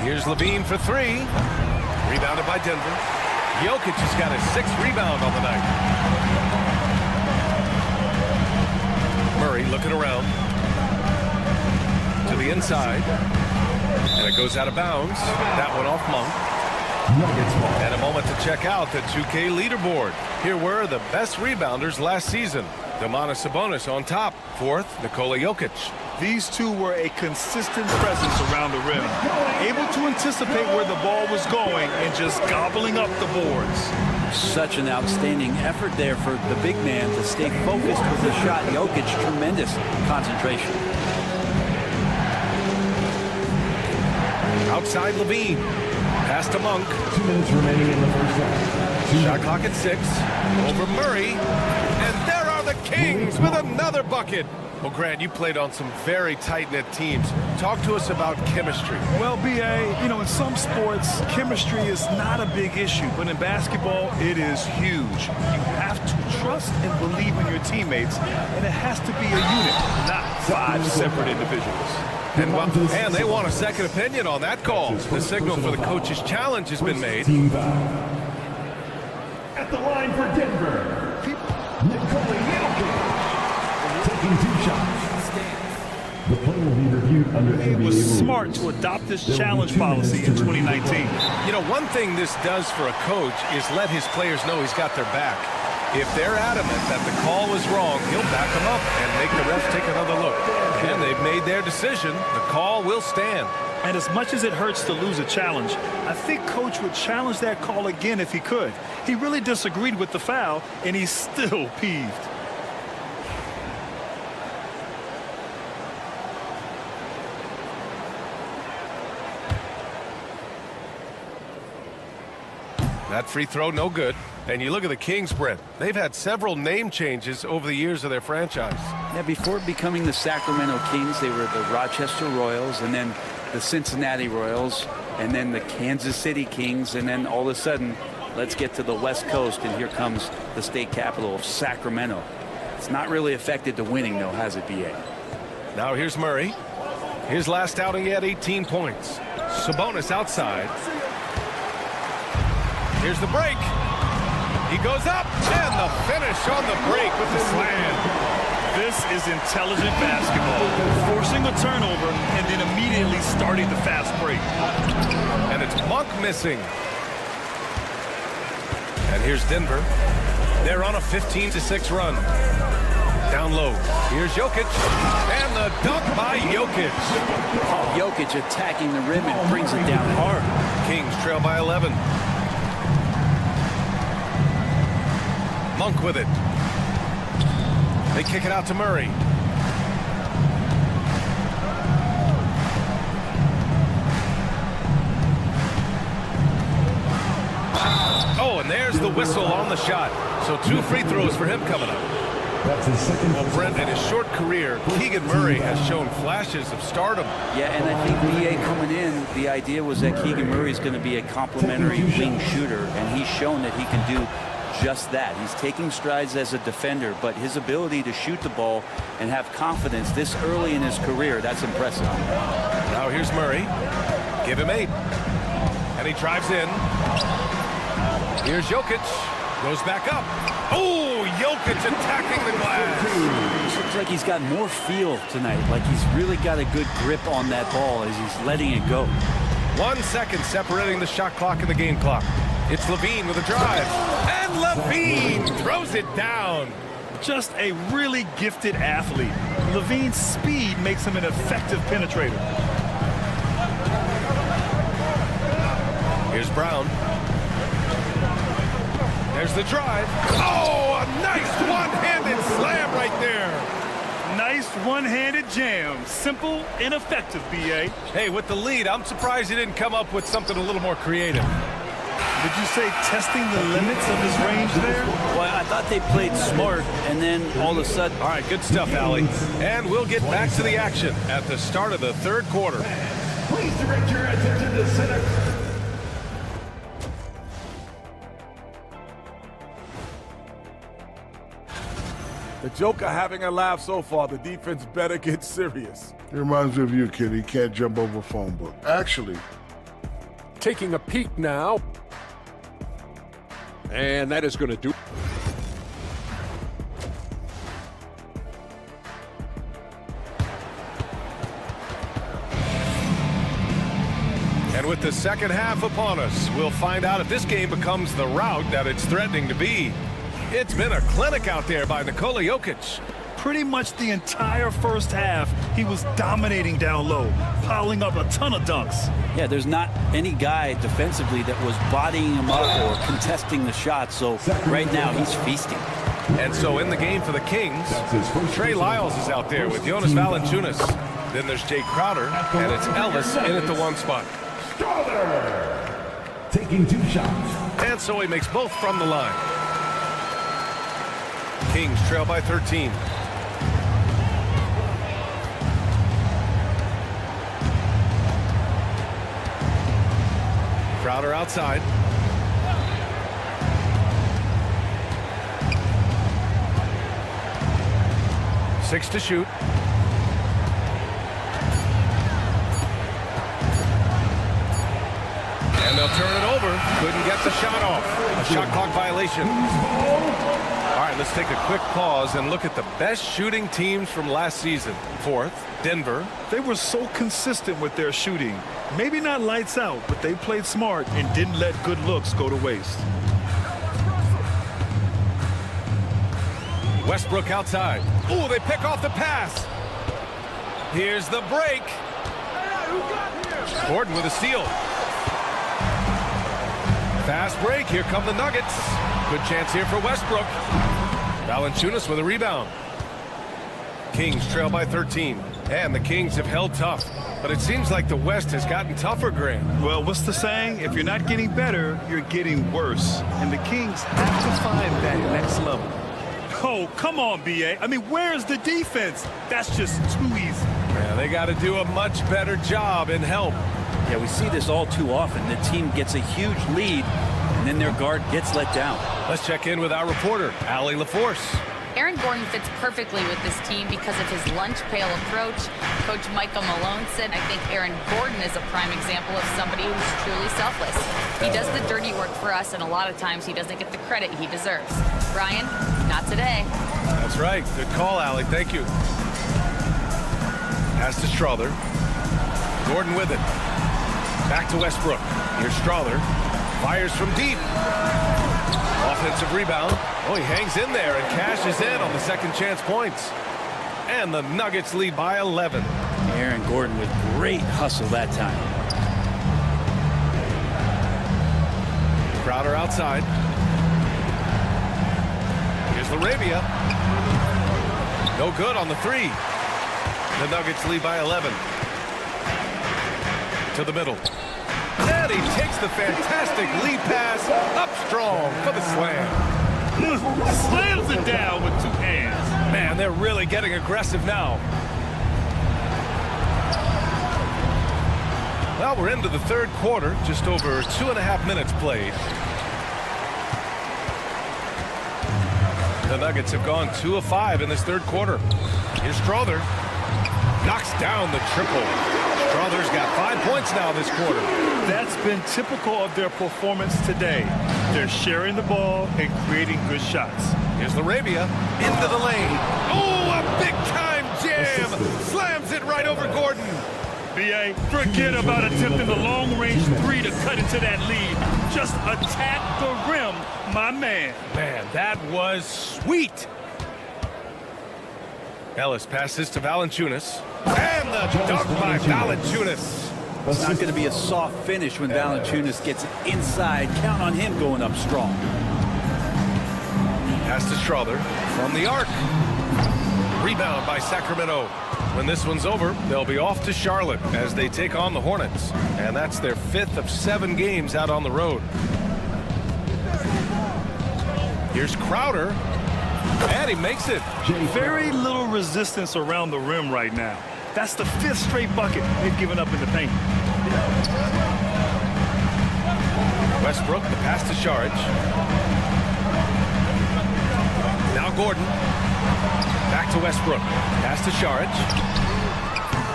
Here's Levine for 3. Rebounded by Denver. Jokic has got his 6th rebound on the night. Murray looking around. To the inside. And it goes out of bounds. That one off Monk. And a moment to check out the 2K leaderboard. Here were the best rebounders last season. Domantas Sabonis on top. 4th, Nikola Jokic. These two were a consistent presence around the rim, able to anticipate where the ball was going and just gobbling up the boards. Such an outstanding effort there for the big man to stay focused with the shot. Jokic, tremendous concentration. Outside Levine. Pass to Monk. 2 minutes remaining in the first half. Shot clock at 6. Over Murray. And there are the Kings with another bucket. Well, Grant, you played on some very tight-knit teams. Talk to us about chemistry. Well, B.A., you know, in some sports, chemistry is not a big issue, but in basketball, it is huge. You have to trust and believe in your teammates, and it has to be a unit, not 5 separate individuals. And they want a second opinion on that call. The signal for the coach's challenge has been made. Team foul. At the line for Denver, Nikola Jokic. Taking 2 shots. The play will be reviewed under NBA It was rules. smart to adopt this challenge policy in 2019. You know, one thing this does for a coach is let his players know he's got their back. If they're adamant that the call was wrong, he'll back them up and make the refs take another look. And they've made their decision. The call will stand. And as much as it hurts to lose a challenge, I think Coach would challenge that call again if he could. He really disagreed with the foul, and he's still peeved. That free throw, no good. And you look at the Kings, Brent. They've had several name changes over the years of their franchise. Yeah, before becoming the Sacramento Kings, they were the Rochester Royals, and then the Cincinnati Royals, and then the Kansas City Kings, and then all of a sudden, let's get to the West Coast, and here comes the state capital of Sacramento. It's not really affected the winning, though, has it, B.A.? Now here's Murray. His last outing, he had 18 points. Sabonis outside. Here's the break. He goes up, and the finish on the break with the slam. This is intelligent basketball, forcing a turnover and then immediately starting the fast break. And it's Monk missing. And here's Denver. They're on a 15-6 run. Down low. Here's Jokic. And the dunk by Jokic. Oh, Jokic attacking the rim and brings it down hard. Kings trail by 11. Monk with it. They kick it out to Murray. Oh, and there's the whistle on the shot. So 2 free throws for him coming up. That's his second. Well, Brent, in his short career, Keegan Murray has shown flashes of stardom. Yeah, and I think B.A. coming in, the idea was that Keegan Murray is going to be a complimentary wing shooter, and he's shown that he can do just that. He's taking strides as a defender, but his ability to shoot the ball and have confidence this early in his career, that's impressive. Now here's Murray. Give him 8. And he drives in. Here's Jokic. Goes back up. Oh, Jokic attacking the glass. Looks like he's got more feel tonight, like he's really got a good grip on that ball as he's letting it go. 1 second separating the shot clock and the game clock. It's Levine with a drive. And Levine throws it down. Just a really gifted athlete. Levine's speed makes him an effective penetrator. Here's Brown. There's the drive. Oh, a nice one-handed slam right there. Nice one-handed jam. Simple and effective, B.A. Hey, with the lead, I'm surprised he didn't come up with something a little more creative. Did you say testing the limits of his range there? Well, I thought they played smart, and then all of a sudden... All right, good stuff, Allie. And we'll get back to the action at the start of the third quarter. Please direct your attention to center. The Joker having a laugh so far. The defense better get serious. It reminds me of you, kid. He can't jump over a phone book. Actually, Taking a peek now. And that is going to do. And with the second half upon us, we'll find out if this game becomes the rout that it's threatening to be. It's been a clinic out there by Nikola Jokic. Pretty much the entire first half, he was dominating down low, piling up a ton of dunks. Yeah, there's not any guy defensively that was bodying him up or contesting the shot, so right now he's feasting. And so in the game for the Kings, Trey Lyles is out there with Jonas Valanciunas. Then there's Jay Crowder, and it's Ellis in at the 1 spot. Taking 2 shots. And so he makes both from the line. Kings trail by 13. Crowder outside. Six to shoot. And they'll turn it over. Couldn't get the shot off. A shot clock violation. All right, let's take a quick pause and look at the best shooting teams from last season. Fourth, Denver. They were so consistent with their shooting. Maybe not lights out, but they played smart and didn't let good looks go to waste. Westbrook outside. Ooh, they pick off the pass. Here's the break. Gordon with a steal. Fast break. Here come the Nuggets. Good chance here for Westbrook. Valanciunas with a rebound. Kings trail by 13. And the Kings have held tough. But it seems like the West has gotten tougher, Graham. Well, what's the saying? If you're not getting better, you're getting worse. And the Kings have to find that next level. Oh, come on, B.A. I mean, where's the defense? That's just too easy. Yeah, they got to do a much better job in help. Yeah, we see this all too often. The team gets a huge lead, and then their guard gets let down. Let's check in with our reporter, Allie LaForce. Aaron Gordon fits perfectly with this team because of his lunch pail approach. Coach Michael Malone said, I think Aaron Gordon is a prime example of somebody who's truly selfless. He does the dirty work for us, and a lot of times he doesn't get the credit he deserves. Brian, not today. That's right. Good call, Allie. Thank you. Pass to Strother. Gordon with it. Back to Westbrook. Here's Strother. Fires from deep. Offensive rebound. Oh, he hangs in there and cashes in on the second chance points. And the Nuggets lead by 11. Aaron Gordon with great hustle that time. Crowder outside. Here's Laravia. No good on the three. The Nuggets lead by 11. To the middle. And he takes the fantastic lead pass up strong for the slam. Slams it down with 2 hands. Man, they're really getting aggressive now. Well, we're into the third quarter, just over 2.5 minutes played. The Nuggets have gone 2 of 5 in this third quarter. Here's Strother. Knocks down the triple. Strother's got 5 points now this quarter. That's been typical of their performance today. They're sharing the ball and creating good shots. Here's Laravia into the lane. Oh, a big-time jam. Slams it right over Gordon. B.A., forget about attempting the long-range 3 to cut into that lead. Just attack the rim, my man. Man, that was sweet. Ellis passes to Valanciunas. And the dunk by Valanciunas. It's not going to be a soft finish when Valanciunas gets inside. Count on him going up strong. Pass to Strother from the arc. Rebound by Sacramento. When this one's over, they'll be off to Charlotte as they take on the Hornets. And that's their 5th of 7 games out on the road. Here's Crowder. And he makes it. Very little resistance around the rim right now. That's the 5th straight bucket they've given up in the paint. Westbrook, the pass to Saric. Now Gordon. Back to Westbrook. Pass to Saric.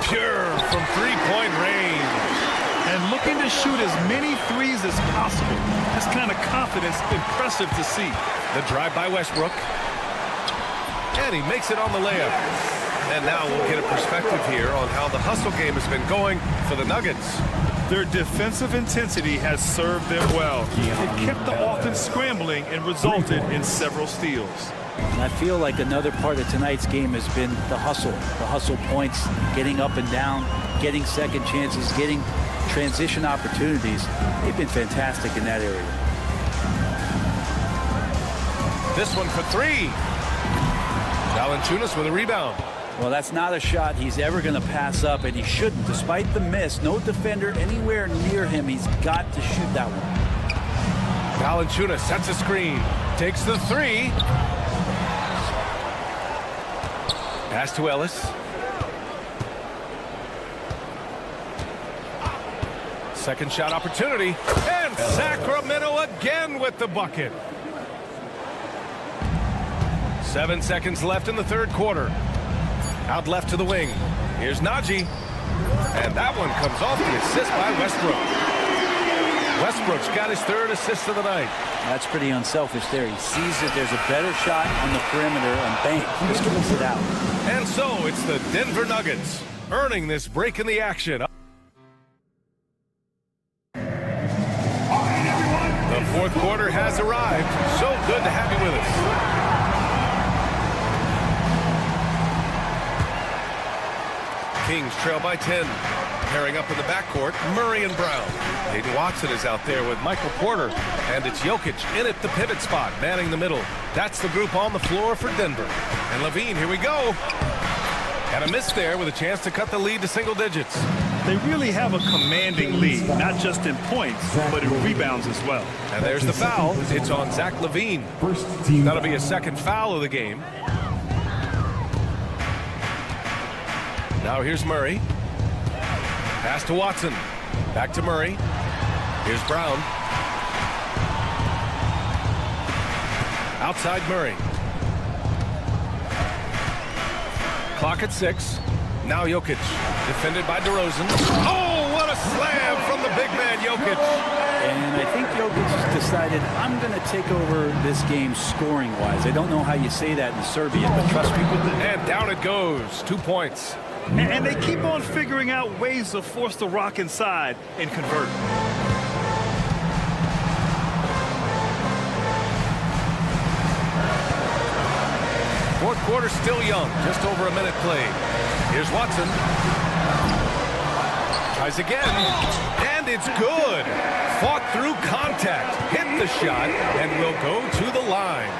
Pure from three-point range. And looking to shoot as many threes as possible. This kind of confidence, impressive to see. The drive by Westbrook. And he makes it on the layup. And now we'll get a perspective here on how the hustle game has been going for the Nuggets. Their defensive intensity has served them well. It kept the offense scrambling and resulted in several steals. And I feel like another part of tonight's game has been the hustle points, getting up and down, getting second chances, getting transition opportunities. They've been fantastic in that area. This one for three. Valanciunas with a rebound. Well, that's not a shot he's ever going to pass up, and he shouldn't. Despite the miss, no defender anywhere near him. He's got to shoot that one. Valanciunas sets a screen, takes the three. Pass to Ellis. Second shot opportunity, and Sacramento again with the bucket. 7 seconds left in the third quarter. Out left to the wing. Here's Najee. And that one comes off the assist by Westbrook. Westbrook's got his third assist of the night. That's pretty unselfish there. He sees that there's a better shot on the perimeter, and bang, just kicks it out. And so it's the Denver Nuggets earning this break in the action. The fourth quarter has arrived. So good to have you with us. Kings trail by 10. Pairing up in the backcourt, Murray and Brown. Hayden Watson is out there with Michael Porter. And it's Jokic in at the pivot spot, manning the middle. That's the group on the floor for Denver. And Levine, here we go. And a miss there with a chance to cut the lead to single digits. They really have a commanding lead, not just in points, but in rebounds as well. And there's the foul. It's on Zach Levine. That'll be a second foul of the game. Now here's Murray. Pass to Watson. Back to Murray. Here's Brown. Outside Murray. Clock at 6. Now Jokic. Defended by DeRozan. Oh, what a slam from the big man Jokic. And I think Jokic has decided, I'm going to take over this game scoring-wise. I don't know how you say that in Serbian, but trust me. And down it goes. 2 points. And they keep on figuring out ways to force the rock inside and convert. Fourth quarter still young. Just over a minute played. Here's Watson. Tries again. And it's good. Fought through contact. Hit the shot and will go to the line.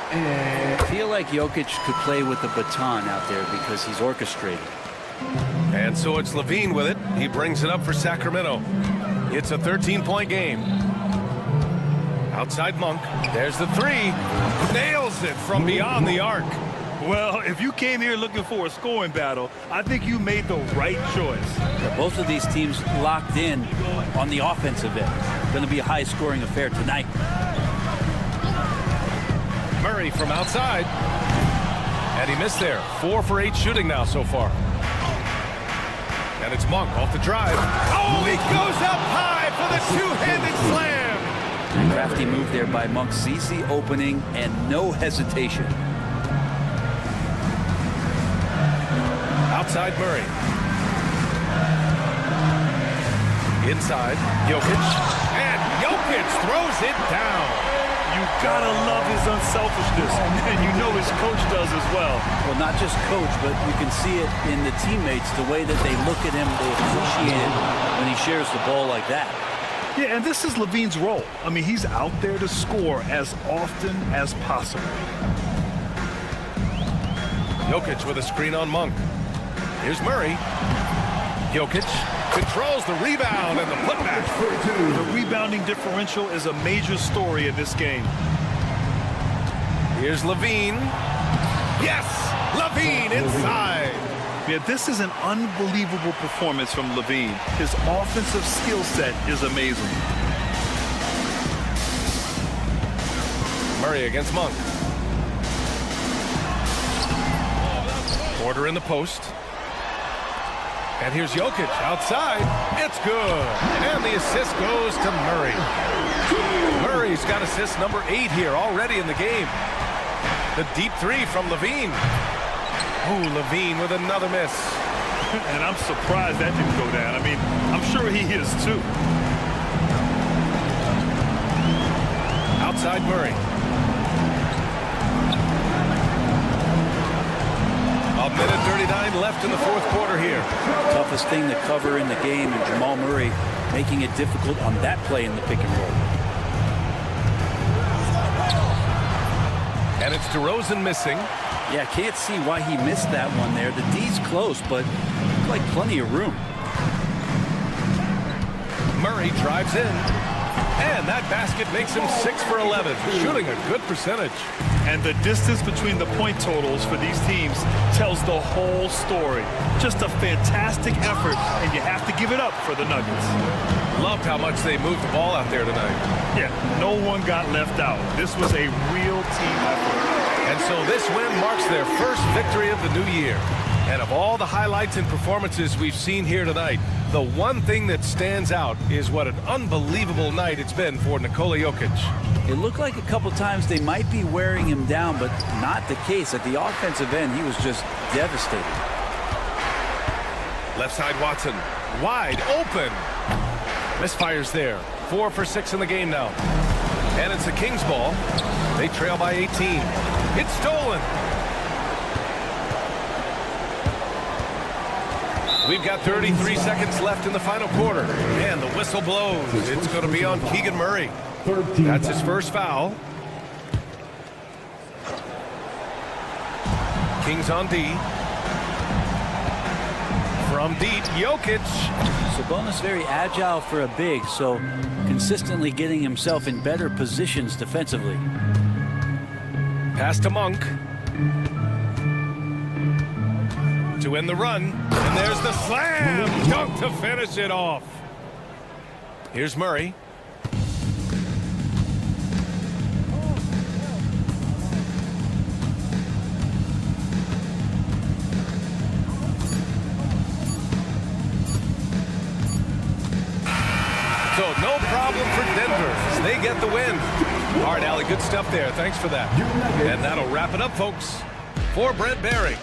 I feel like Jokic could play with the baton out there because he's orchestrated. And so it's Levine with it. He brings it up for Sacramento. It's a 13-point game. Outside Monk. There's the three. Nails it from beyond the arc. Well, if you came here looking for a scoring battle, I think you made the right choice. Both of these teams locked in on the offensive end. Going to be a high-scoring affair tonight. Murray from outside. And he missed there. 4 for 8 shooting now so far. And it's Monk off the drive. Oh, he goes up high for the two-handed slam. Crafty move there by Monk. Sees the opening and no hesitation. Outside Murray. Inside, Jokic. And Jokic throws it down. You gotta love his unselfishness, and you know his coach does as well. Well, not just coach, but you can see it in the teammates, the way that they look at him, they appreciate it when he shares the ball like that. Yeah, and this is Levine's role. I mean, he's out there to score as often as possible. Jokic with a screen on Monk. Here's Murray. Jokic controls the rebound and the putback. The rebounding differential is a major story in this game. Here's Levine. Yes! Levine inside. Yeah, this is an unbelievable performance from Levine. His offensive skill set is amazing. Murray against Monk. Porter in the post. And here's Jokic outside. It's good. And the assist goes to Murray. Murray's got assist number 8 here already in the game. The deep three from Levine. Ooh, Levine with another miss. And I'm surprised that didn't go down. I mean, I'm sure he is too. Outside Murray. A minute 39 left in the fourth quarter here. Toughest thing to cover in the game, and Jamal Murray making it difficult on that play in the pick and roll. And it's DeRozan missing. Yeah, can't see why he missed that one there. The D's close, but looked like plenty of room. Murray drives in. And that basket makes him 6 for 11, shooting a good percentage. And the distance between the point totals for these teams tells the whole story. Just a fantastic effort, and you have to give it up for the Nuggets. Loved how much they moved the ball out there tonight. Yeah, no one got left out. This was a real team effort. And so this win marks their first victory of the new year. And of all the highlights and performances we've seen here tonight, the one thing that stands out is what an unbelievable night it's been for Nikola Jokic. It looked like a couple times they might be wearing him down, but not the case. At the offensive end, he was just devastated. Left side Watson, wide open. Misfires there. 4 for 6 in the game now. And it's the Kings ball. They trail by 18. It's stolen. We've got 33 seconds left in the final quarter. And the whistle blows. It's going to be on Keegan Murray. That's his first foul. Kings on D. From deep, Jokic. Sabonis very agile for a big, so consistently getting himself in better positions defensively. Pass to Monk. To end the run. And there's the slam dunk to finish it off. Here's Murray. So no problem for Denver. They get the win. All right, Allie, good stuff there. Thanks for that. And that'll wrap it up, folks. For Brent Barry.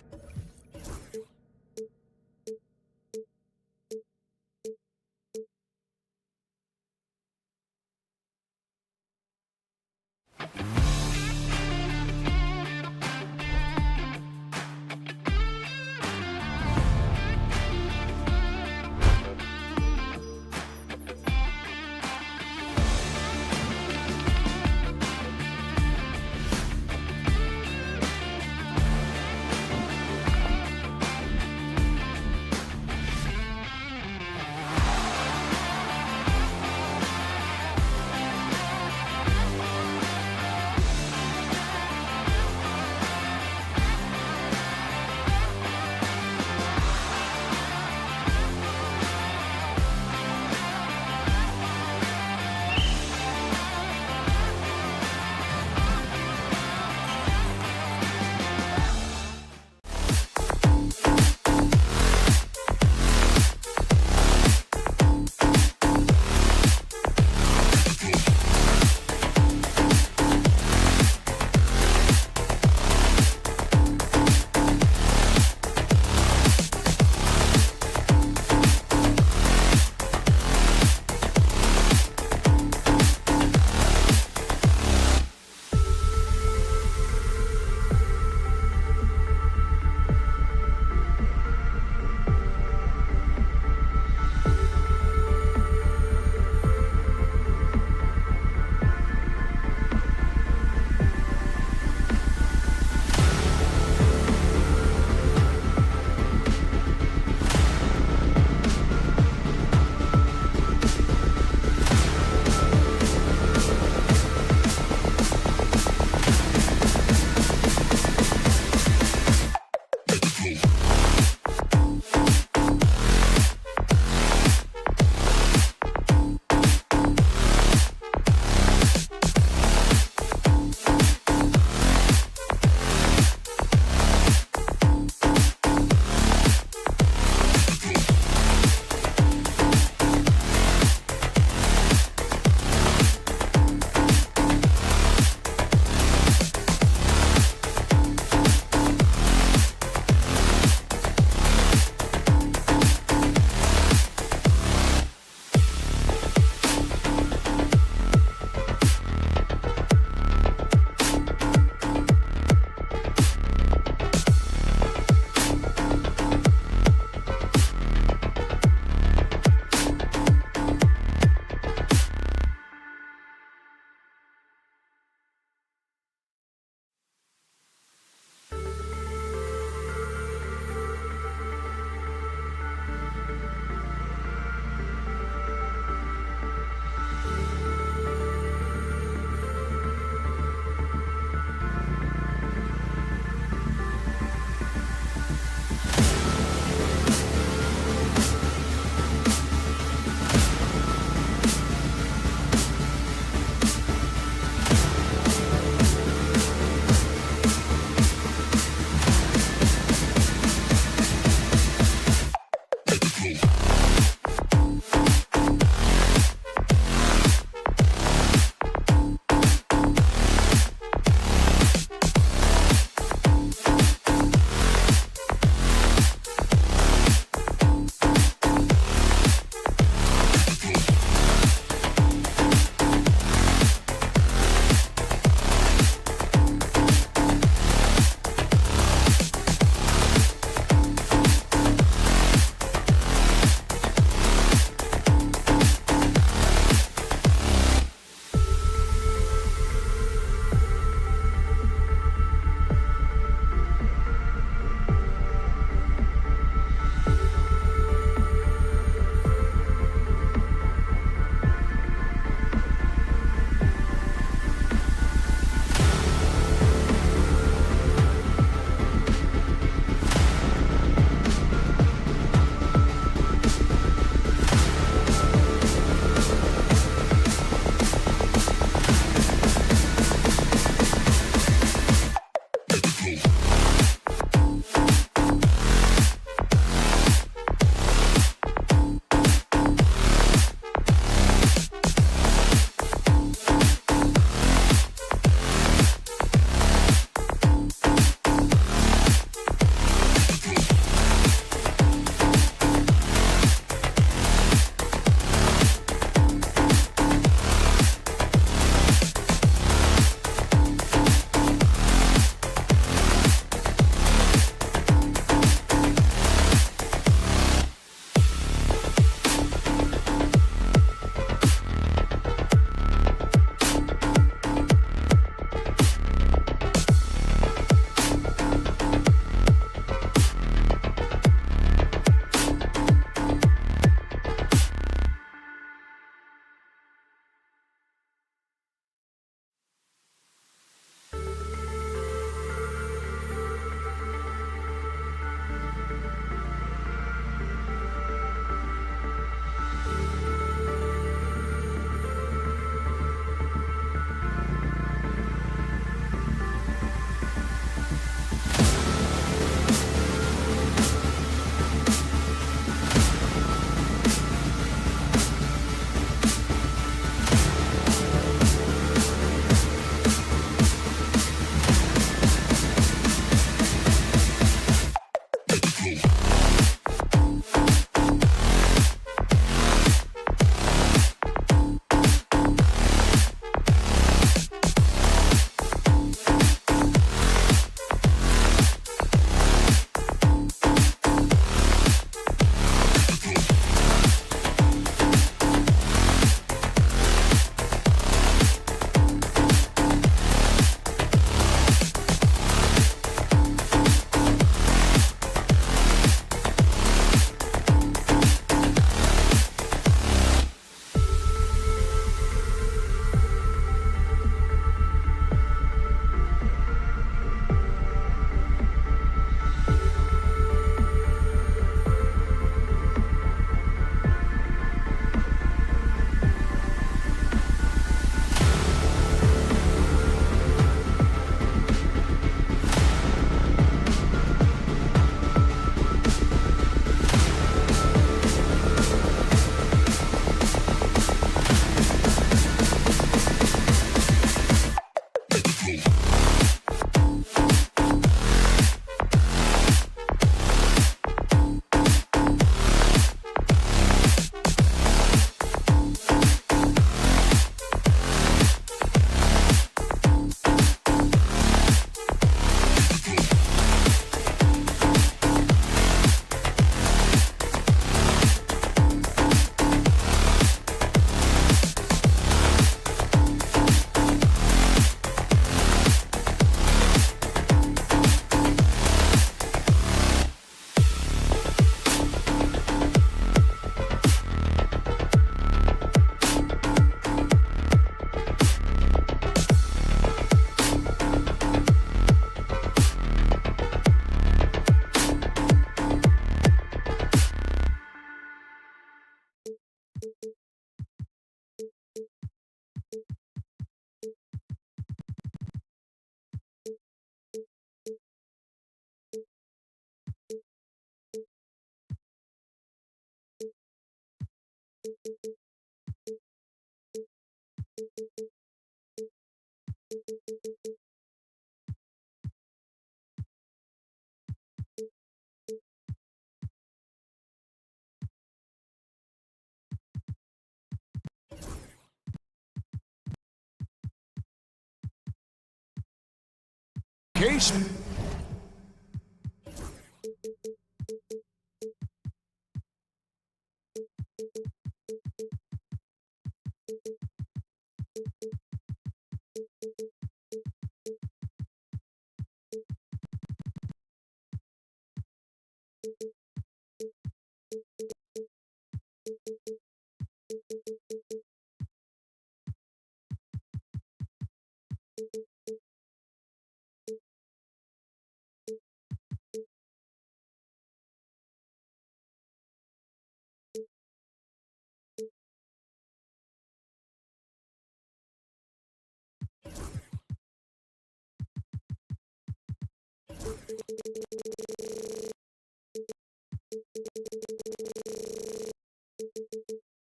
Case.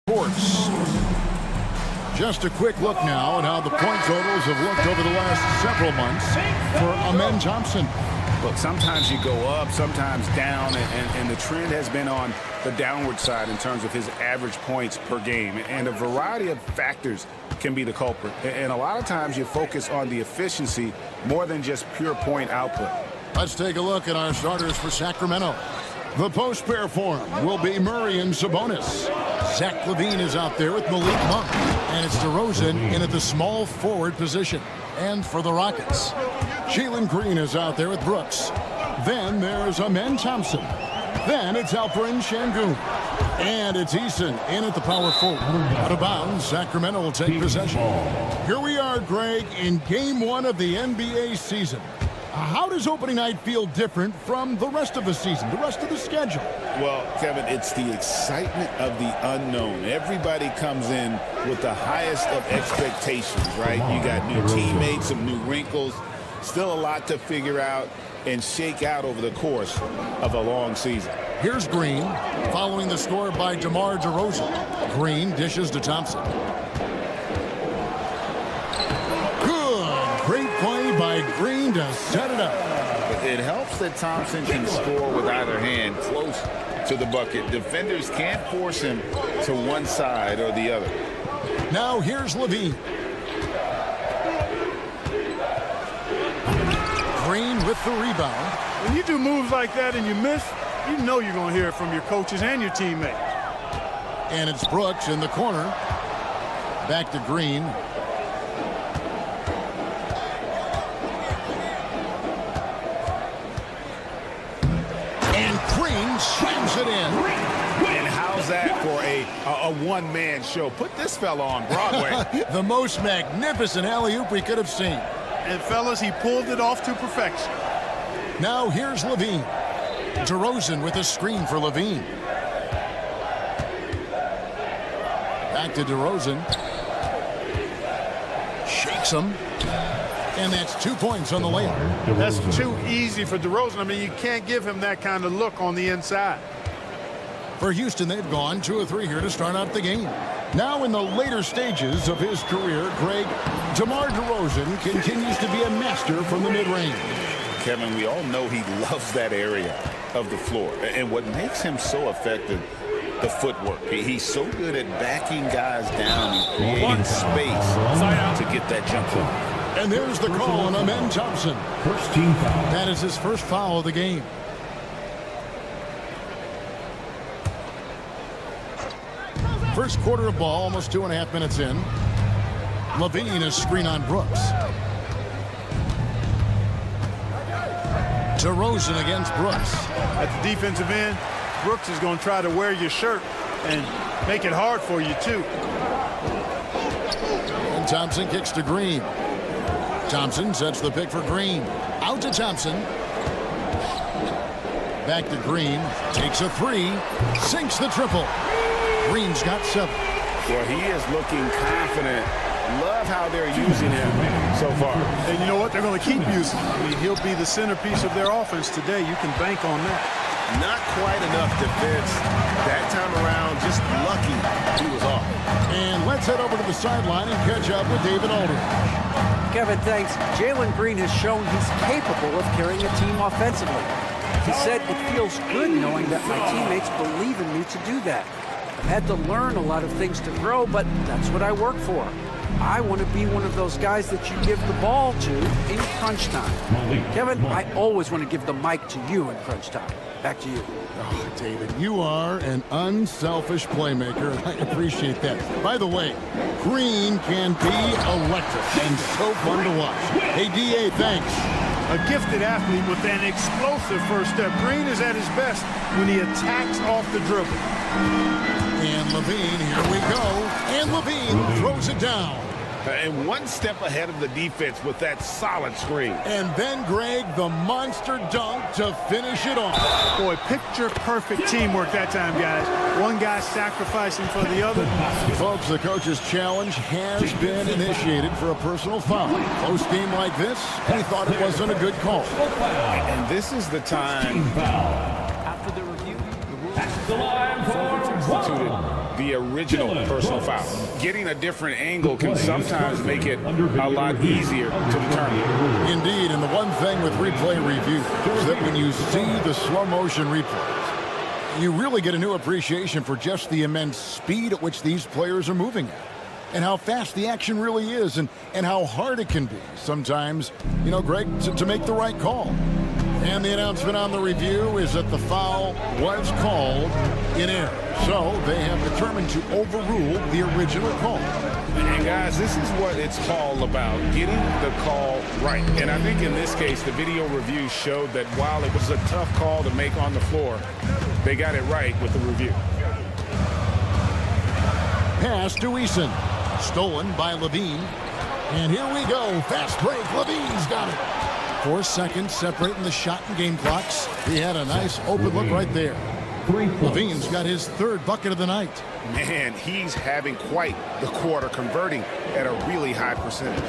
Sports. Just a quick look now at how the point totals have looked over the last several months for Amen Thompson. Look, sometimes you go up, sometimes down, and the trend has been on the downward side in terms of his average points per game. And a variety of factors can be the culprit. And a lot of times you focus on the efficiency more than just pure point output. Let's take a look at our starters for Sacramento. The post pair for him will be Murray and Sabonis. Zach LaVine is out there with Malik Monk. And it's DeRozan in at the small forward position. And for the Rockets, Jalen Green is out there with Brooks. Then there's Amen Thompson. Then it's Alperen Şengün. And it's Eason in at the power forward. Out of bounds, Sacramento will take possession. Here we are, Greg, in game one of the NBA season. How does opening night feel different from the rest of the season, the rest of the schedule? Well, Kevin, it's the excitement of the unknown. Everybody comes in with the highest of expectations, right? You got new teammates, some new wrinkles, still a lot to figure out and shake out over the course of a long season. Here's Green, following the score by DeMar DeRozan. Green dishes to Thompson. Great play by Green to set it up. It helps that Thompson can score with either hand close to the bucket. Defenders can't force him to one side or the other. Now here's LaVine. Green with the rebound. When you do moves like that and you miss, you know you're going to hear it from your coaches and your teammates. And it's Brooks in the corner. Back to Green. Slams it in. And how's that for a one-man show? Put this fella on Broadway. The most magnificent alley-oop we could have seen. And, fellas, he pulled it off to perfection. Now here's LaVine. DeRozan with a screen for LaVine. Back to DeRozan. Shakes him. And that's 2 points on the layup. That's too easy for DeRozan. I mean, you can't give him that kind of look on the inside. For Houston, they've gone 2 of 3 here to start out the game. Now in the later stages of his career, Greg, DeMar DeRozan continues to be a master from the mid-range. Kevin, we all know he loves that area of the floor. And what makes him so effective, the footwork. He's so good at backing guys down and creating space to get that jump shot. And there's the call on Amen Thompson. First team foul. That is his first foul of the game. First quarter of ball, almost 2.5 minutes in. LaVine is screen on Brooks. DeRozan against Brooks. At the defensive end, Brooks is going to try to wear your shirt and make it hard for you, too. And Thompson kicks to Green. Thompson sets the pick for Green. Out to Thompson. Back to Green. Takes a 3. Sinks the triple. Green's got 7. Well, he is looking confident. Love how they're using him so far. And you know what? They're going to keep using him. I mean, he'll be the centerpiece of their offense today. You can bank on that. Not quite enough defense that time around. Just lucky he was off. And let's head over to the sideline and catch up with David Aldridge. Kevin, thanks. Jalen Green has shown he's capable of carrying a team offensively. He said, "It feels good knowing that my teammates believe in me to do that. I've had to learn a lot of things to grow, but that's what I work for. I want to be one of those guys that you give the ball to in crunch time." Kevin, I always want to give the mic to you in crunch time. Back to you. Oh, David, you are an unselfish playmaker. I appreciate that. By the way, Green can be electric and so fun to watch. Hey, D.A., thanks. A gifted athlete with an explosive first step. Green is at his best when he attacks off the dribble. And Levine, here we go. And Levine throws it down. And one step ahead of the defense with that solid screen. And then, Greg, the monster dunk to finish it off. Boy, picture-perfect teamwork that time, guys. One guy sacrificing for the other. Folks, the coach's challenge has been initiated for a personal foul. Close game like this, he thought it wasn't a good call. And this is the time After the review, substituted the original personal foul. Getting a different angle can sometimes make it a lot easier to determine. Indeed, and the one thing with replay review is that when you see the slow motion replays, you really get a new appreciation for just the immense speed at which these players are moving at, and how fast the action really is, and how hard it can be sometimes, you know, Greg, to make the right call. And the announcement on the review is that the foul was called in error. So they have determined to overrule the original call. And guys, this is what it's all about, getting the call right. And I think in this case, the video review showed that while it was a tough call to make on the floor, they got it right with the review. Pass to Eason. Stolen by Levine. And here we go. Fast break. Levine's got it. 4 seconds separating the shot and game clocks. He had a nice open look right there. Levine's got his third bucket of the night. Man, he's having quite the quarter, converting at a really high percentage.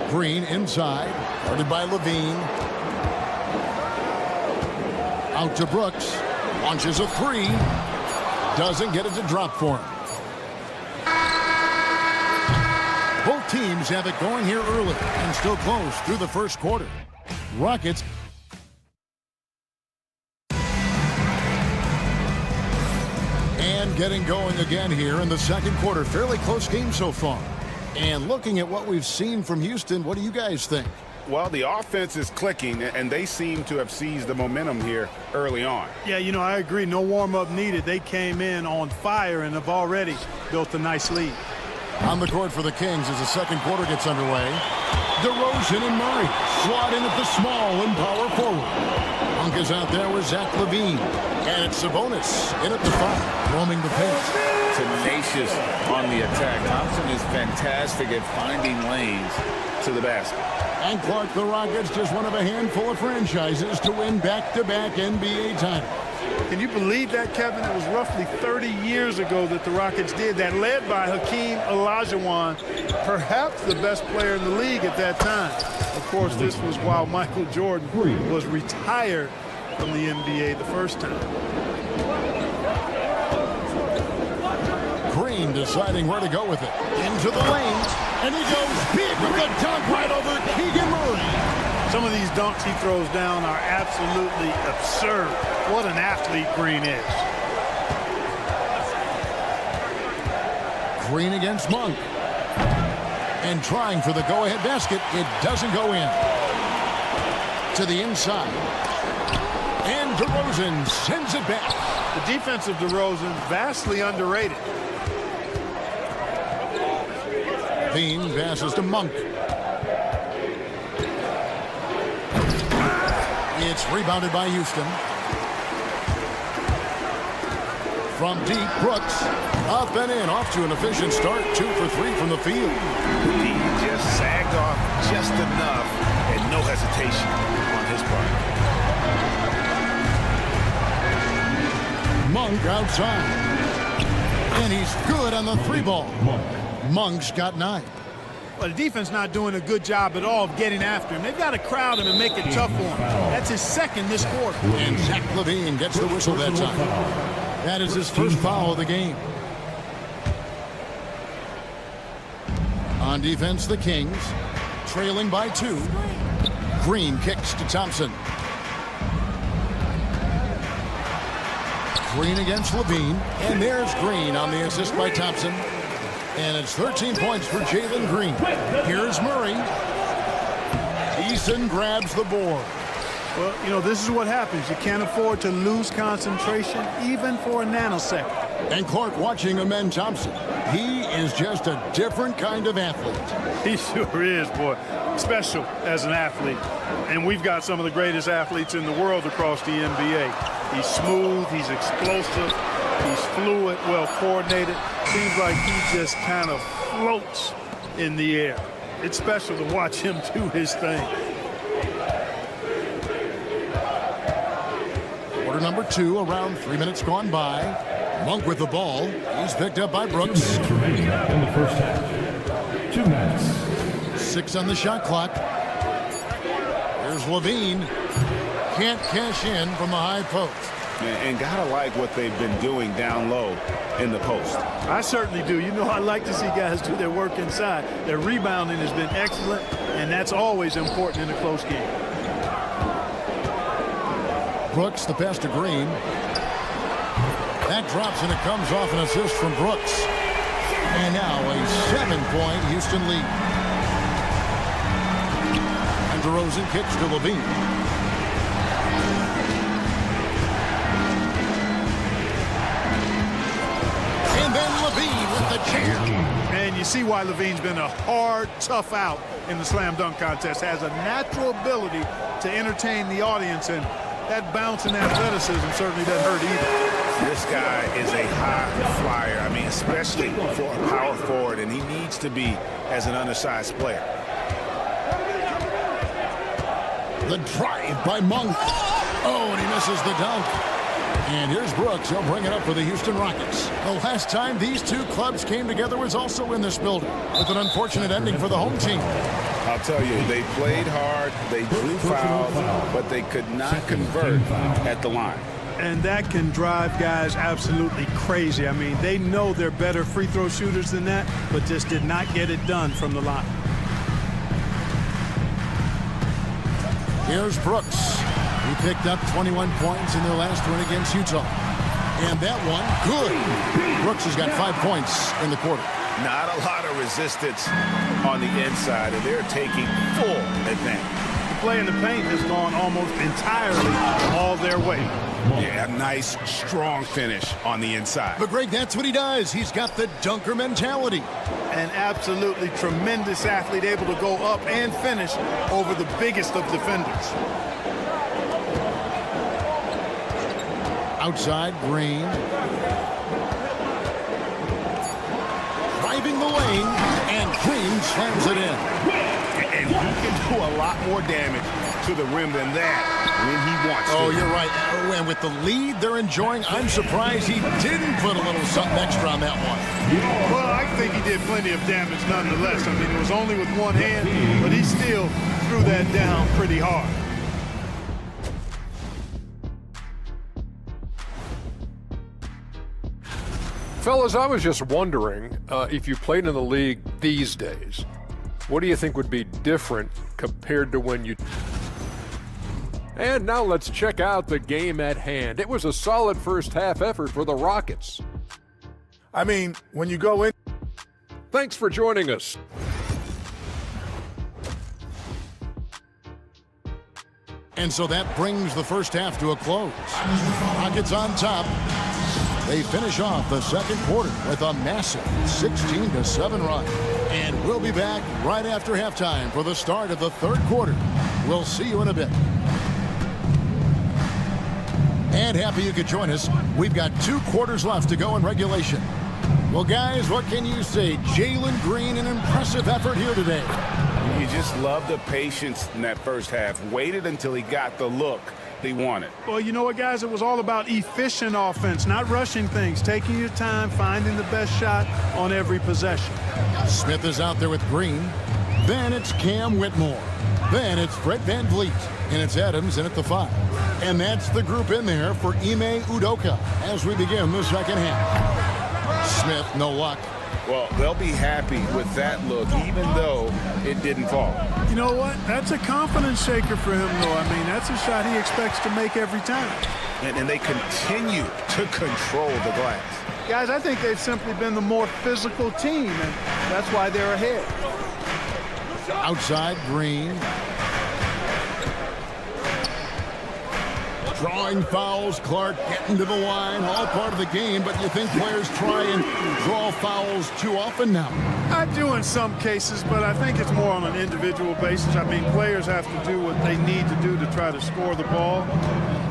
Green inside, guarded by Levine. Out to Brooks. Launches a three. Doesn't get it to drop for him. Both teams have it going here early and still close through the first quarter. Rockets and getting going again here in the second quarter. Fairly close game so far. And looking at what we've seen from Houston, what do you guys think? Well, the offense is clicking, and they seem to have seized the momentum here early on. Yeah, you know, I agree. No warm-up needed. They came in on fire and have already built a nice lead. On the court for the Kings as the second quarter gets underway. DeRozan and Murray slot in at the small and power forward. Monk is out there with Zach LaVine. And it's Sabonis in at the 5, roaming the paint. Tenacious on the attack. Thompson is fantastic at finding lanes to the basket. And Clark, the Rockets, just one of a handful of franchises to win back-to-back NBA titles. Can you believe that, Kevin? It was roughly 30 years ago that the Rockets did that, led by Hakeem Olajuwon, perhaps the best player in the league at that time. Of course, this was while Michael Jordan was retired from the NBA the first time. Green deciding where to go with it. Into the lane, and he goes big with the dunk right over Keegan Murray. Some of these dunks he throws down are absolutely absurd. What an athlete Green is. Green against Monk. And trying for the go-ahead basket. It doesn't go in. To the inside. And DeRozan sends it back. The defense of DeRozan vastly underrated. Levine passes to Monk. It's rebounded by Houston. From deep, Brooks. Up and in, off to an efficient start. 2 for 3 from the field. He just sagged off just enough, and no hesitation on his part. Monk outside. And he's good on the 3 ball. Monk's got 9. Well, the defense not doing a good job at all of getting after him. They've got to crowd him and make it tough for him. That's his second this quarter. And Zach LaVine gets the whistle that time. That is his first foul of the game. On defense, the Kings, trailing by 2. Green kicks to Thompson. Green against LaVine. And there's Green on the assist by Thompson. And it's 13 points for Jalen Green. Here's Murray. Eason grabs the board. Well, you know, this is what happens. You can't afford to lose concentration even for a nanosecond. And Clark watching Amen Thompson. He is just a different kind of athlete. He sure is, boy. Special as an athlete. And we've got some of the greatest athletes in the world across the NBA. He's smooth, he's explosive, he's fluid, well coordinated. Seems like he just kind of floats in the air. It's special to watch him do his thing. Quarter number 2, around 3 minutes gone by. Monk with the ball. He's picked up by Brooks. 2 minutes remaining in the first half. 2 minutes. 6 on the shot clock. Here's LaVine. Can't cash in from the high post. And gotta like what they've been doing down low in the post. I certainly do. You know, I like to see guys do their work inside. Their rebounding has been excellent, and that's always important in a close game. Brooks, the pass to Green. That drops, and it comes off an assist from Brooks. And now a 7-point Houston lead. And DeRozan kicks to LaVine. And then LaVine with the jam. And you see why LaVine's been a hard, tough out in the slam dunk contest. Has a natural ability to entertain the audience, and that bounce and athleticism certainly doesn't hurt either. This guy is a high flyer. I mean, especially for a power forward, and he needs to be as an undersized player. The drive by Monk. Oh, and he misses the dunk. And here's Brooks. He'll bring it up for the Houston Rockets. The last time these two clubs came together was also in this building, with an unfortunate ending for the home team. I'll tell you, they played hard, they drew fouls, but they could not convert at the line. And that can drive guys absolutely crazy. I mean, they know they're better free throw shooters than that, but just did not get it done from the line. Here's Brooks. He picked up 21 points in their last win against Utah. And that one, good. Brooks has got 5 points in the quarter. Not a lot of resistance on the inside, and they're taking full advantage. The play in the paint has gone almost entirely all their way. Yeah, a nice, strong finish on the inside. But Greg, that's what he does. He's got the dunker mentality. An absolutely tremendous athlete, able to go up and finish over the biggest of defenders. Outside, Green. Driving the lane, and Green slams it in. And he can do a lot more damage to the rim than that when he wants to. Oh, you're right. Oh, and with the lead they're enjoying, I'm surprised he didn't put a little something extra on that one. Well, I think he did plenty of damage nonetheless. I mean, it was only with one hand, but he still threw that down pretty hard. Fellas, I was just wondering if you played in the league these days, what do you think would be different compared to when you... And now let's check out the game at hand. It was a solid first half effort for the Rockets. I mean, when you go in... Thanks for joining us. And so that brings the first half to a close. Rockets on top. They finish off the second quarter with a massive 16-7 run. And we'll be back right after halftime for the start of the third quarter. We'll see you in a bit. And happy you could join us. We've got 2 quarters left to go in regulation. Well, guys, what can you say? Jalen Green, an impressive effort here today. You just love the patience in that first half. Waited until he got the look he wanted. Well, you know what, guys? It was all about efficient offense, not rushing things, taking your time, finding the best shot on every possession. Smith is out there with Green. Then it's Cam Whitmore. Then it's Fred VanVleet. And it's Adams in at the 5. And that's the group in there for Ime Udoka as we begin the second half. Smith, no luck. Well, they'll be happy with that look, even though it didn't fall. You know what? That's a confidence shaker for him, though. I mean, that's a shot he expects to make every time. And they continue to control the glass. Guys, I think they've simply been the more physical team, and that's why they're ahead. Outside, Green. Drawing fouls, Clark getting to the line, all part of the game, but you think players try and draw fouls too often now? I do in some cases, but I think it's more on an individual basis. I mean, players have to do what they need to do to try to score the ball,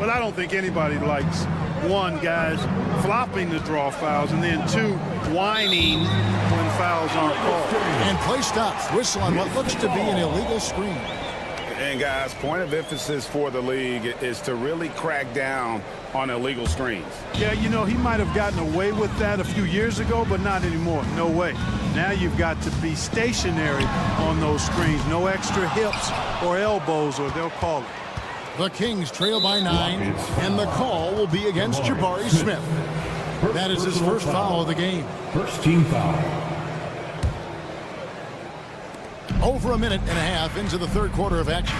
but I don't think anybody likes, one, guys flopping to draw fouls, and then two, whining when fouls aren't called. And play stops, whistle on what looks to be an illegal screen. And guys, point of emphasis for the league is to really crack down on illegal screens. Yeah, you know, he might have gotten away with that a few years ago, but not anymore. No way. Now you've got to be stationary on those screens. No extra hips or elbows, or they'll call it. The Kings trail by 9, and the call will be against Jabari Smith. That is his first foul of the game. First team foul. Over a minute and a half into the third quarter of action.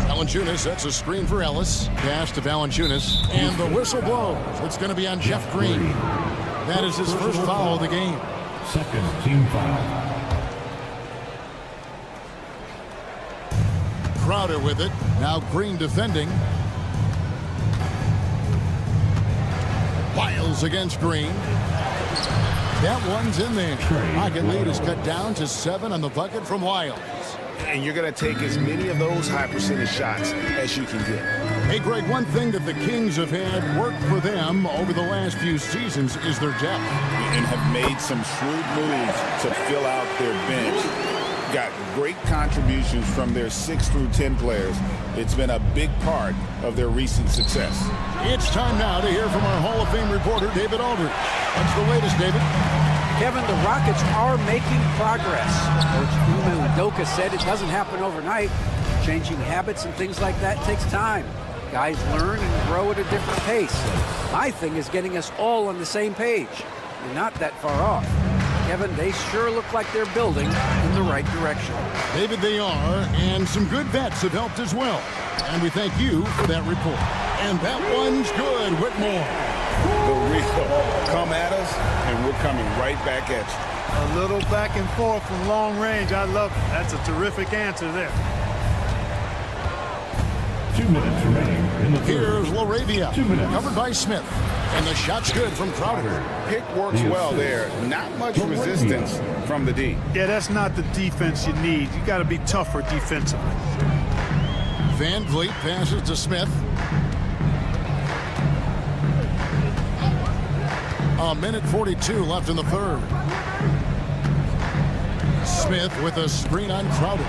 Valanciunas sets a screen for Ellis. Pass to Valanciunas, and the whistle blows. It's going to be on Jeff Green. That is his first foul of the game. Second team foul. Crowder with it. Now Green defending. Wiles against Green. That one's in there. Rocket lead is cut down to 7 on the bucket from Wiles. And you're going to take as many of those high percentage shots as you can get. Hey, Greg, one thing that the Kings have had work for them over the last few seasons is their depth. And have made some shrewd moves to fill out their bench. Got great contributions from their 6 through 10 players. It's been a big part of their recent success. It's time now to hear from our Hall of Fame reporter, David Aldridge. What's the latest, David? Kevin, the Rockets are making progress. Coach Ime Udoka said it doesn't happen overnight. Changing habits and things like that takes time. Guys learn and grow at a different pace. My thing is getting us all on the same page. We're not that far off. Kevin, they sure look like they're building in the right direction. David, they are, and some good vets have helped as well. And we thank you for that report. And that one's good, Whitmore. The real come at us, and we're coming right back at you. A little back and forth from long range. I love it. That's a terrific answer there. 2 minutes remaining in the third. Here's LaRavia, 2 minutes. covered by Smith. And the shot's good from Crowder. Pick works well there. Not much resistance from the D. Yeah, that's not the defense you need. You got to be tougher defensively. VanVleet passes to Smith. A minute 42 left in the third. Smith with a screen on Crowder.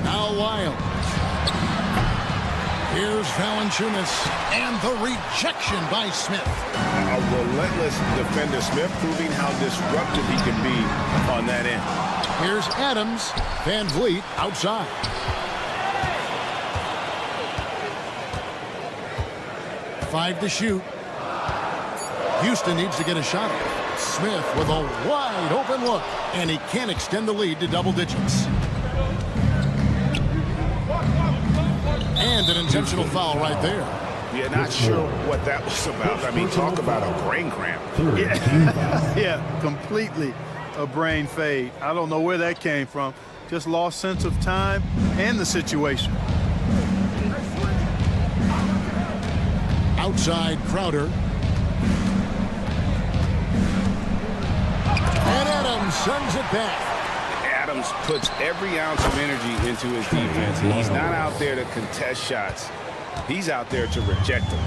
Now Wiles. Here's Valanciunas, and the rejection by Smith. A relentless defender. Smith proving how disruptive he can be on that end. Here's Adams. VanVleet outside. Five to shoot. Houston needs to get a shot. Smith with a wide open look, and he can't extend the lead to double digits. And an intentional foul right there. Yeah, not sure what that was about. I mean, talk about a brain cramp. Yeah, yeah, completely a brain fade. I don't know where that came from. Just lost sense of time and the situation. Outside Crowder. And Adams sends it back. Adams puts every ounce of energy into his defense. He's not out there to contest shots. He's out there to reject them.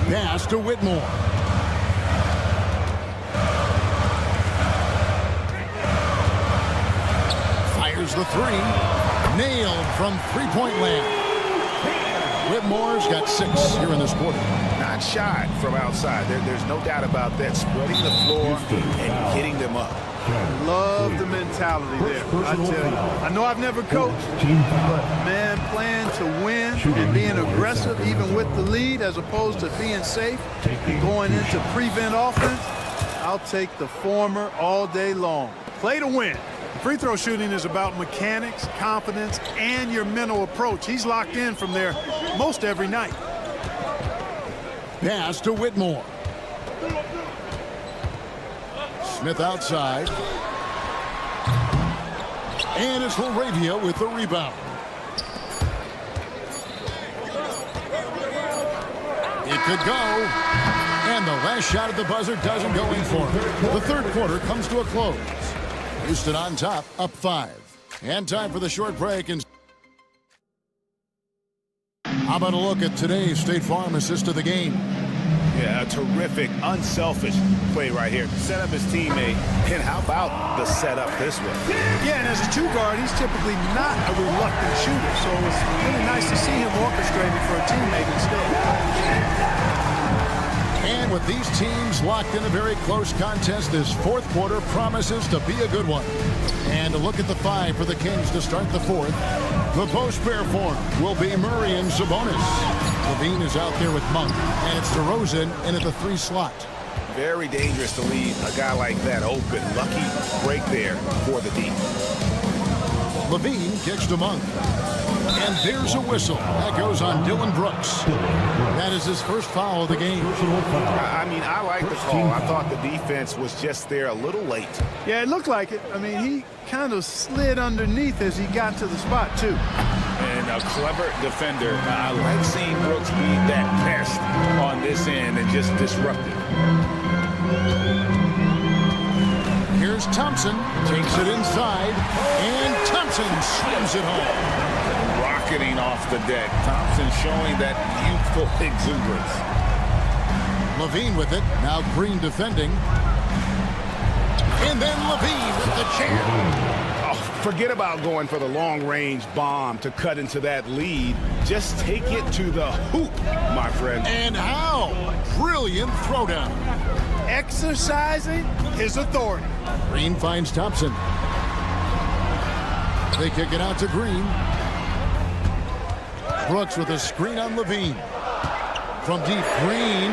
Pass to Whitmore. the three. Nailed from three-point land. Whitmore's got 6 here in this quarter. Not shy from outside. There's no doubt about that. Spreading the floor and getting them up. Love the mentality there. I tell you, I know I've never coached, but man, playing to win and being aggressive, even with the lead, as opposed to being safe and going into prevent offense, I'll take the former all day long. Play to win. Free throw shooting is about mechanics, confidence, and your mental approach. He's locked in from there most every night. Pass to Whitmore. Smith outside. And it's Laravia with the rebound. It could go. And the last shot at the buzzer doesn't go in for him. The third quarter comes to a close. Houston on top, up 5. And time for the short break. And how about a look at today's State Farm assist of the game? Yeah, a terrific, unselfish play right here. Set up his teammate. And how about the setup this way? Yeah, and as a 2 guard, he's typically not a reluctant shooter. So it's really nice to see him orchestrating for a teammate instead. And with these teams locked in a very close contest, this fourth quarter promises to be a good one. And a look at the 5 for the Kings to start the fourth. The post pair form will be Murray and Sabonis. Levine is out there with Monk, and it's DeRozan in at the 3 slot. Very dangerous to leave a guy like that open. Lucky break there for the D. Levine kicks to Monk. And there's a whistle. That goes on Dylan Brooks. That is his first foul of the game. I mean, I like the call. I thought the defense was just there a little late. Yeah, it looked like it. I mean, he kind of slid underneath as he got to the spot, too. And a clever defender. I like seeing Brooks be that pest on this end and just disrupt it. Here's Thompson. Takes it inside. And Thompson slams it home. Rocketing off the deck. Thompson showing that youthful exuberance. Levine with it. Now Green defending. And then Levine with the jam. Oh, forget about going for the long-range bomb to cut into that lead. Just take it to the hoop, my friend. And how? Brilliant throwdown. Exercising his authority. Green finds Thompson. They kick it out to Green. Brooks with a screen on Levine. From deep, Green.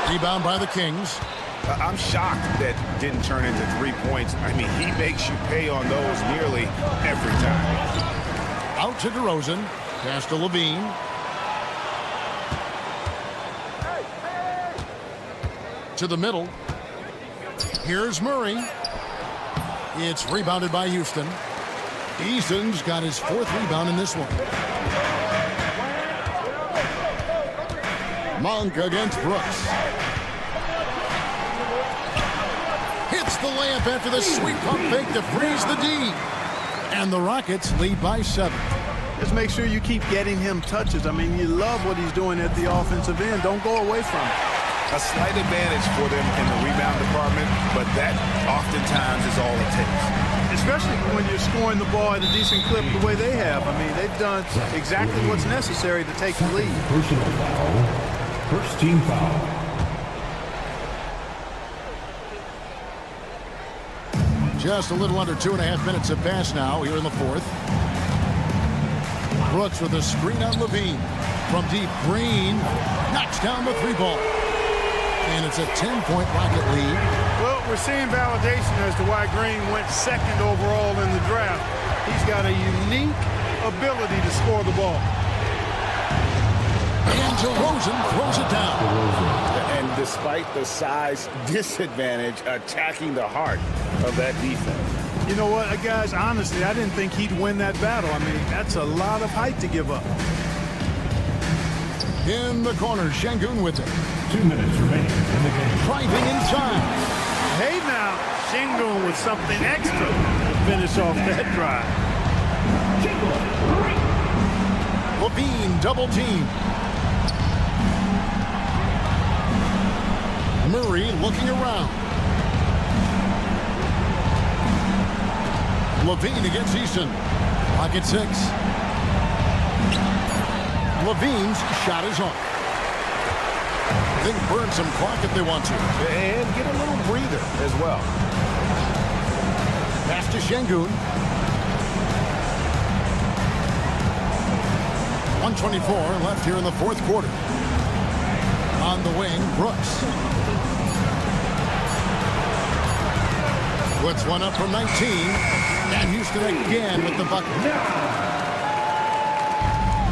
Rebound by the Kings. I'm shocked that didn't turn into 3 points. I mean, he makes you pay on those nearly every time. Out to DeRozan. Pass to Levine. To the middle. Here's Murray. It's rebounded by Houston. Eason's got his 4th rebound in this one. Monk against Brooks. Hits the layup after the sweet pump fake to freeze the D. And the Rockets lead by 7. Just make sure you keep getting him touches. I mean, you love what he's doing at the offensive end. Don't go away from it. A slight advantage for them in the rebound department, but that oftentimes is all it takes. Especially when you're scoring the ball at a decent clip the way they have. I mean, they've done exactly what's necessary to take the lead. Personal foul. First team foul. Just a little under 2.5 minutes have passed now here in the fourth. Brooks with a screen on Levine. From deep, Green knocks down the 3-ball. And it's a 10-point Rocket lead. Well, we're seeing validation as to why Green went 2nd overall in the draft. He's got a unique ability to score the ball. And DeRozan throws it down. And despite the size disadvantage, attacking the heart of that defense. You know what, guys, honestly, I didn't think he'd win that battle. I mean, that's a lot of height to give up. In the corner, Şengün with it. 2 minutes remaining in the game. Driving inside. Hey now, Şengün with something extra to finish off that drive. Levine double team. Murray looking around. Levine against Easton. Clock at 6. Levine's shot is on. They can burn some clock if they want to. And get a little breather as well. Pass to Şengün. 1:24 left here in the fourth quarter. On the wing, Brooks. Puts one up from 19. And Houston again with the bucket.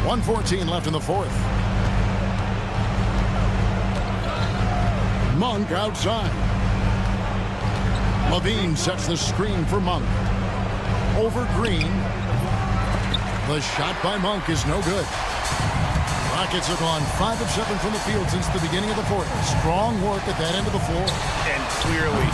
1:14 left in the fourth. Monk outside. Levine sets the screen for Monk. Over Green. The shot by Monk is no good. Rockets have gone 5 of 7 from the field since the beginning of the fourth. Strong work at that end of the floor. And clearly,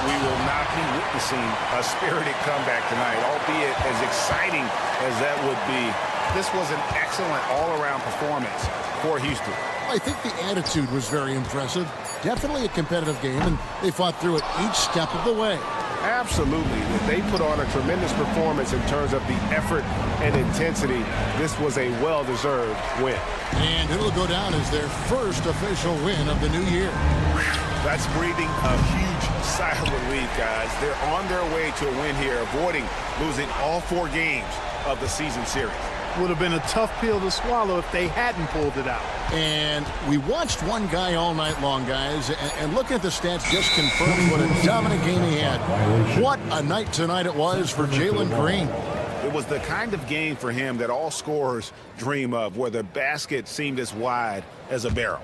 we will not be witnessing a spirited comeback tonight, albeit as exciting as that would be. This was an excellent all-around performance for Houston. I think the attitude was very impressive. Definitely a competitive game, and they fought through it each step of the way. Absolutely. They put on a tremendous performance in terms of the effort and intensity. This was a well-deserved win. And it'll go down as their first official win of the new year. That's breathing a huge sigh of relief, guys. They're on their way to a win here, avoiding losing all 4 games of the season series. Would have been a tough pill to swallow if they hadn't pulled it out. And we watched one guy all night long, guys, and looking at the stats just confirms what a dominant game he had. What a night tonight it was for Jalen Green. It was the kind of game for him that all scorers dream of, where the basket seemed as wide as a barrel.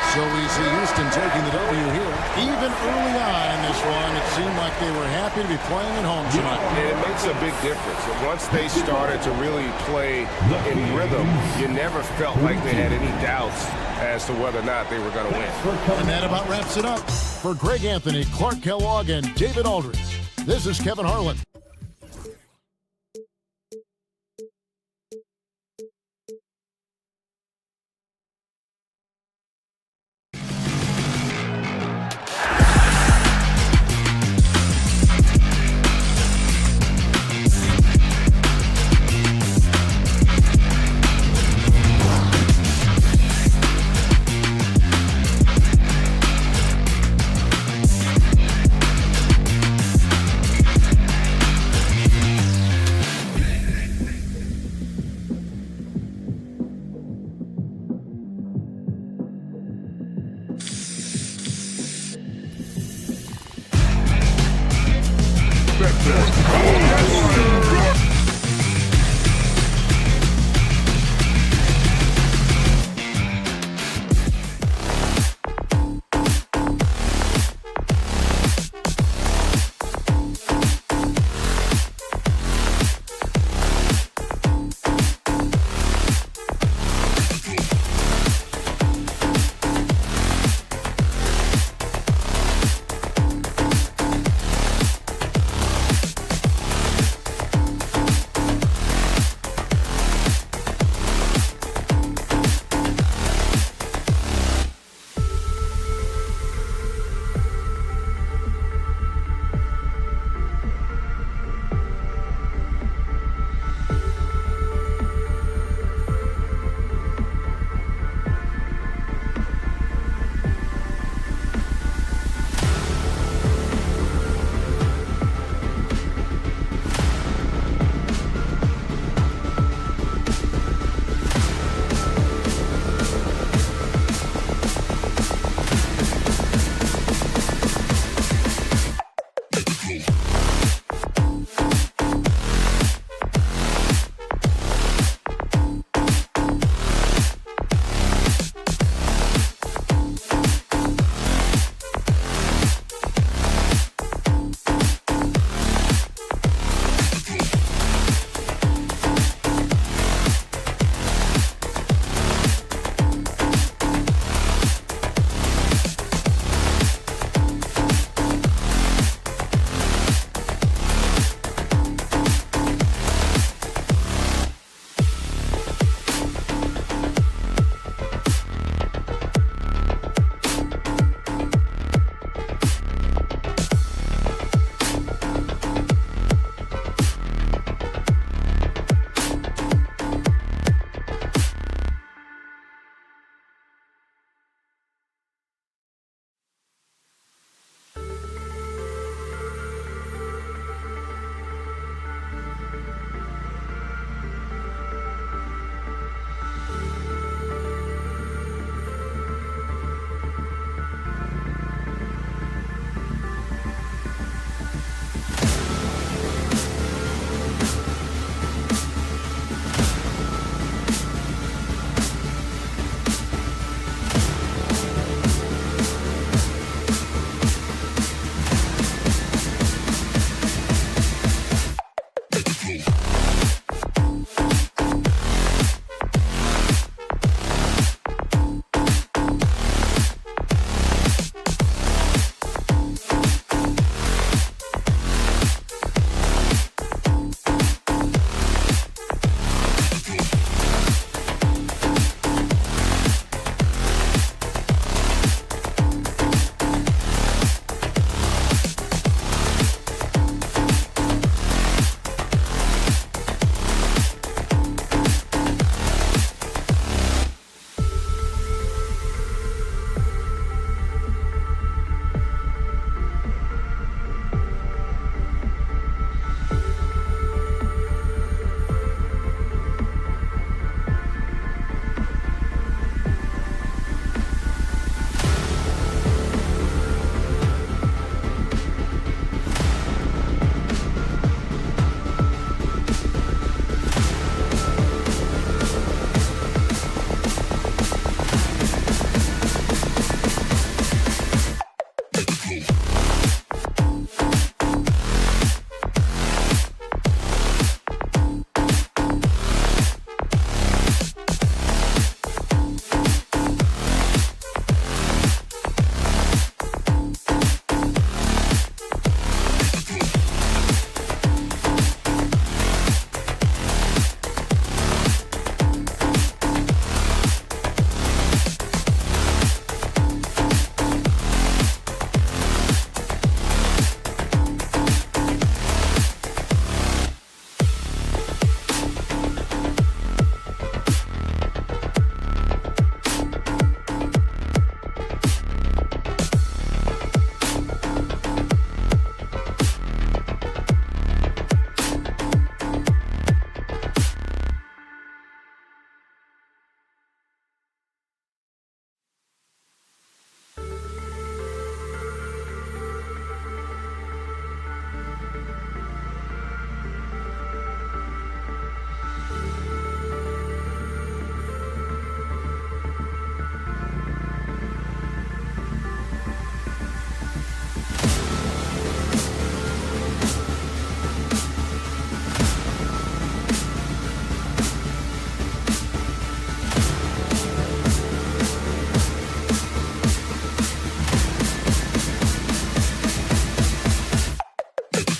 So we see Houston taking the W here. Even early on in this one, it seemed like they were happy to be playing at home tonight. And it makes a big difference. Once they started to really play in rhythm, you never felt like they had any doubts as to whether or not they were going to win. And that about wraps it up. For Greg Anthony, Clark Kellogg, and David Aldridge, this is Kevin Harlan.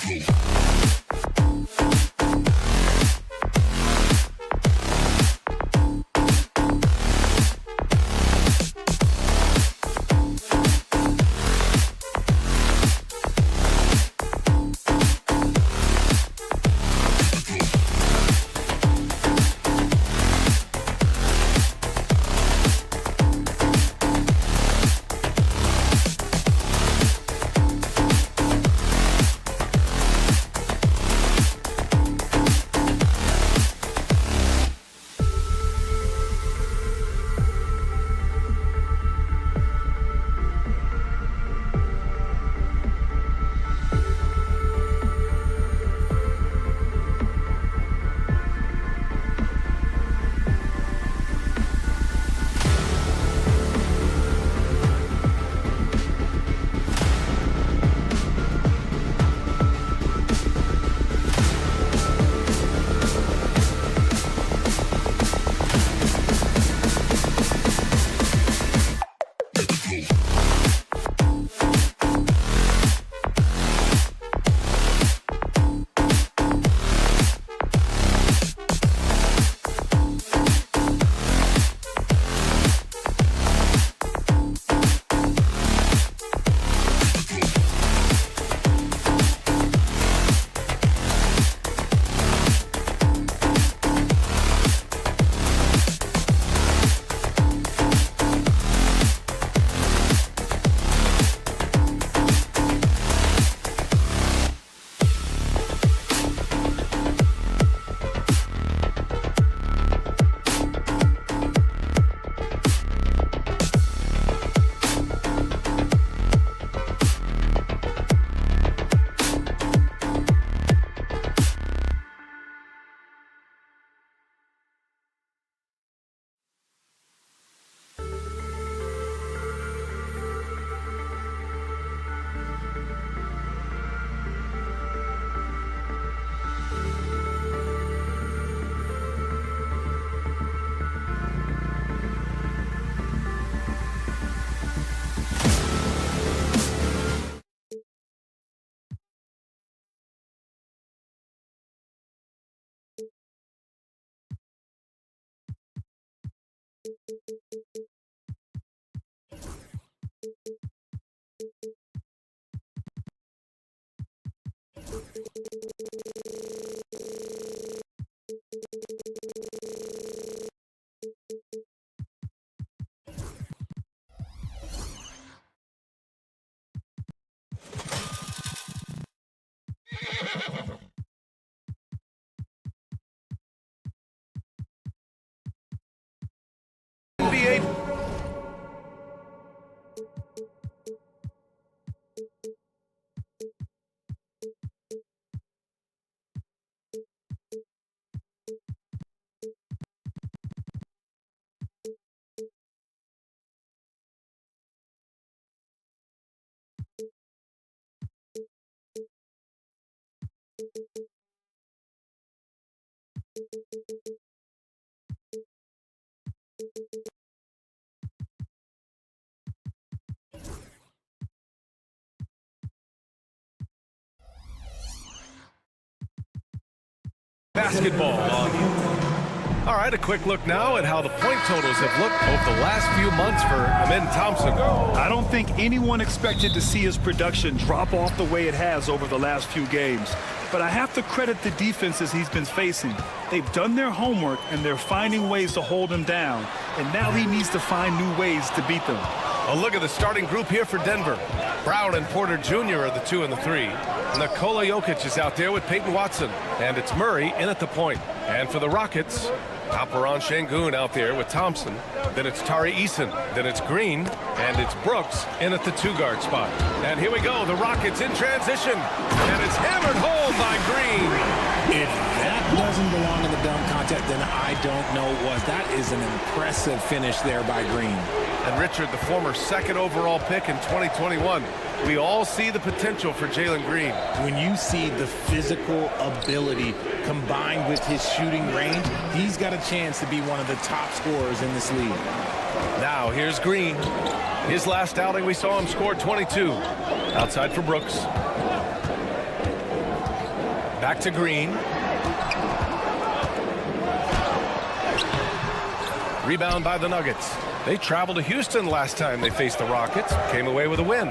NBA. Basketball on you. All right, a quick look now at how the point totals have looked over the last few months for Amin Thompson. I don't think anyone expected to see his production drop off the way it has over the last few games. But I have to credit the defenses he's been facing. They've done their homework, and they're finding ways to hold him down. And now he needs to find new ways to beat them. A look at the starting group here for Denver. Brown and Porter Jr. are the 2 and the 3. Nikola Jokic is out there with Peyton Watson. And it's Murray in at the point. And for the Rockets, Alperen Şengün out there with Thompson. Then it's Tari Eason. Then it's Green. And it's Brooks in at the 2-guard spot. And here we go, the Rockets in transition. And it's hammered home by Green. If that doesn't belong in the dunk contest, then I don't know what. That is an impressive finish there by Green. And Richard, the former 2nd overall pick in 2021. We all see the potential for Jalen Green. When you see the physical ability combined with his shooting range, he's got a chance to be one of the top scorers in this league. Now here's Green. His last outing, we saw him score 22. Outside for Brooks. Back to Green. Rebound by the Nuggets. They traveled to Houston last time they faced the Rockets. Came away with a win.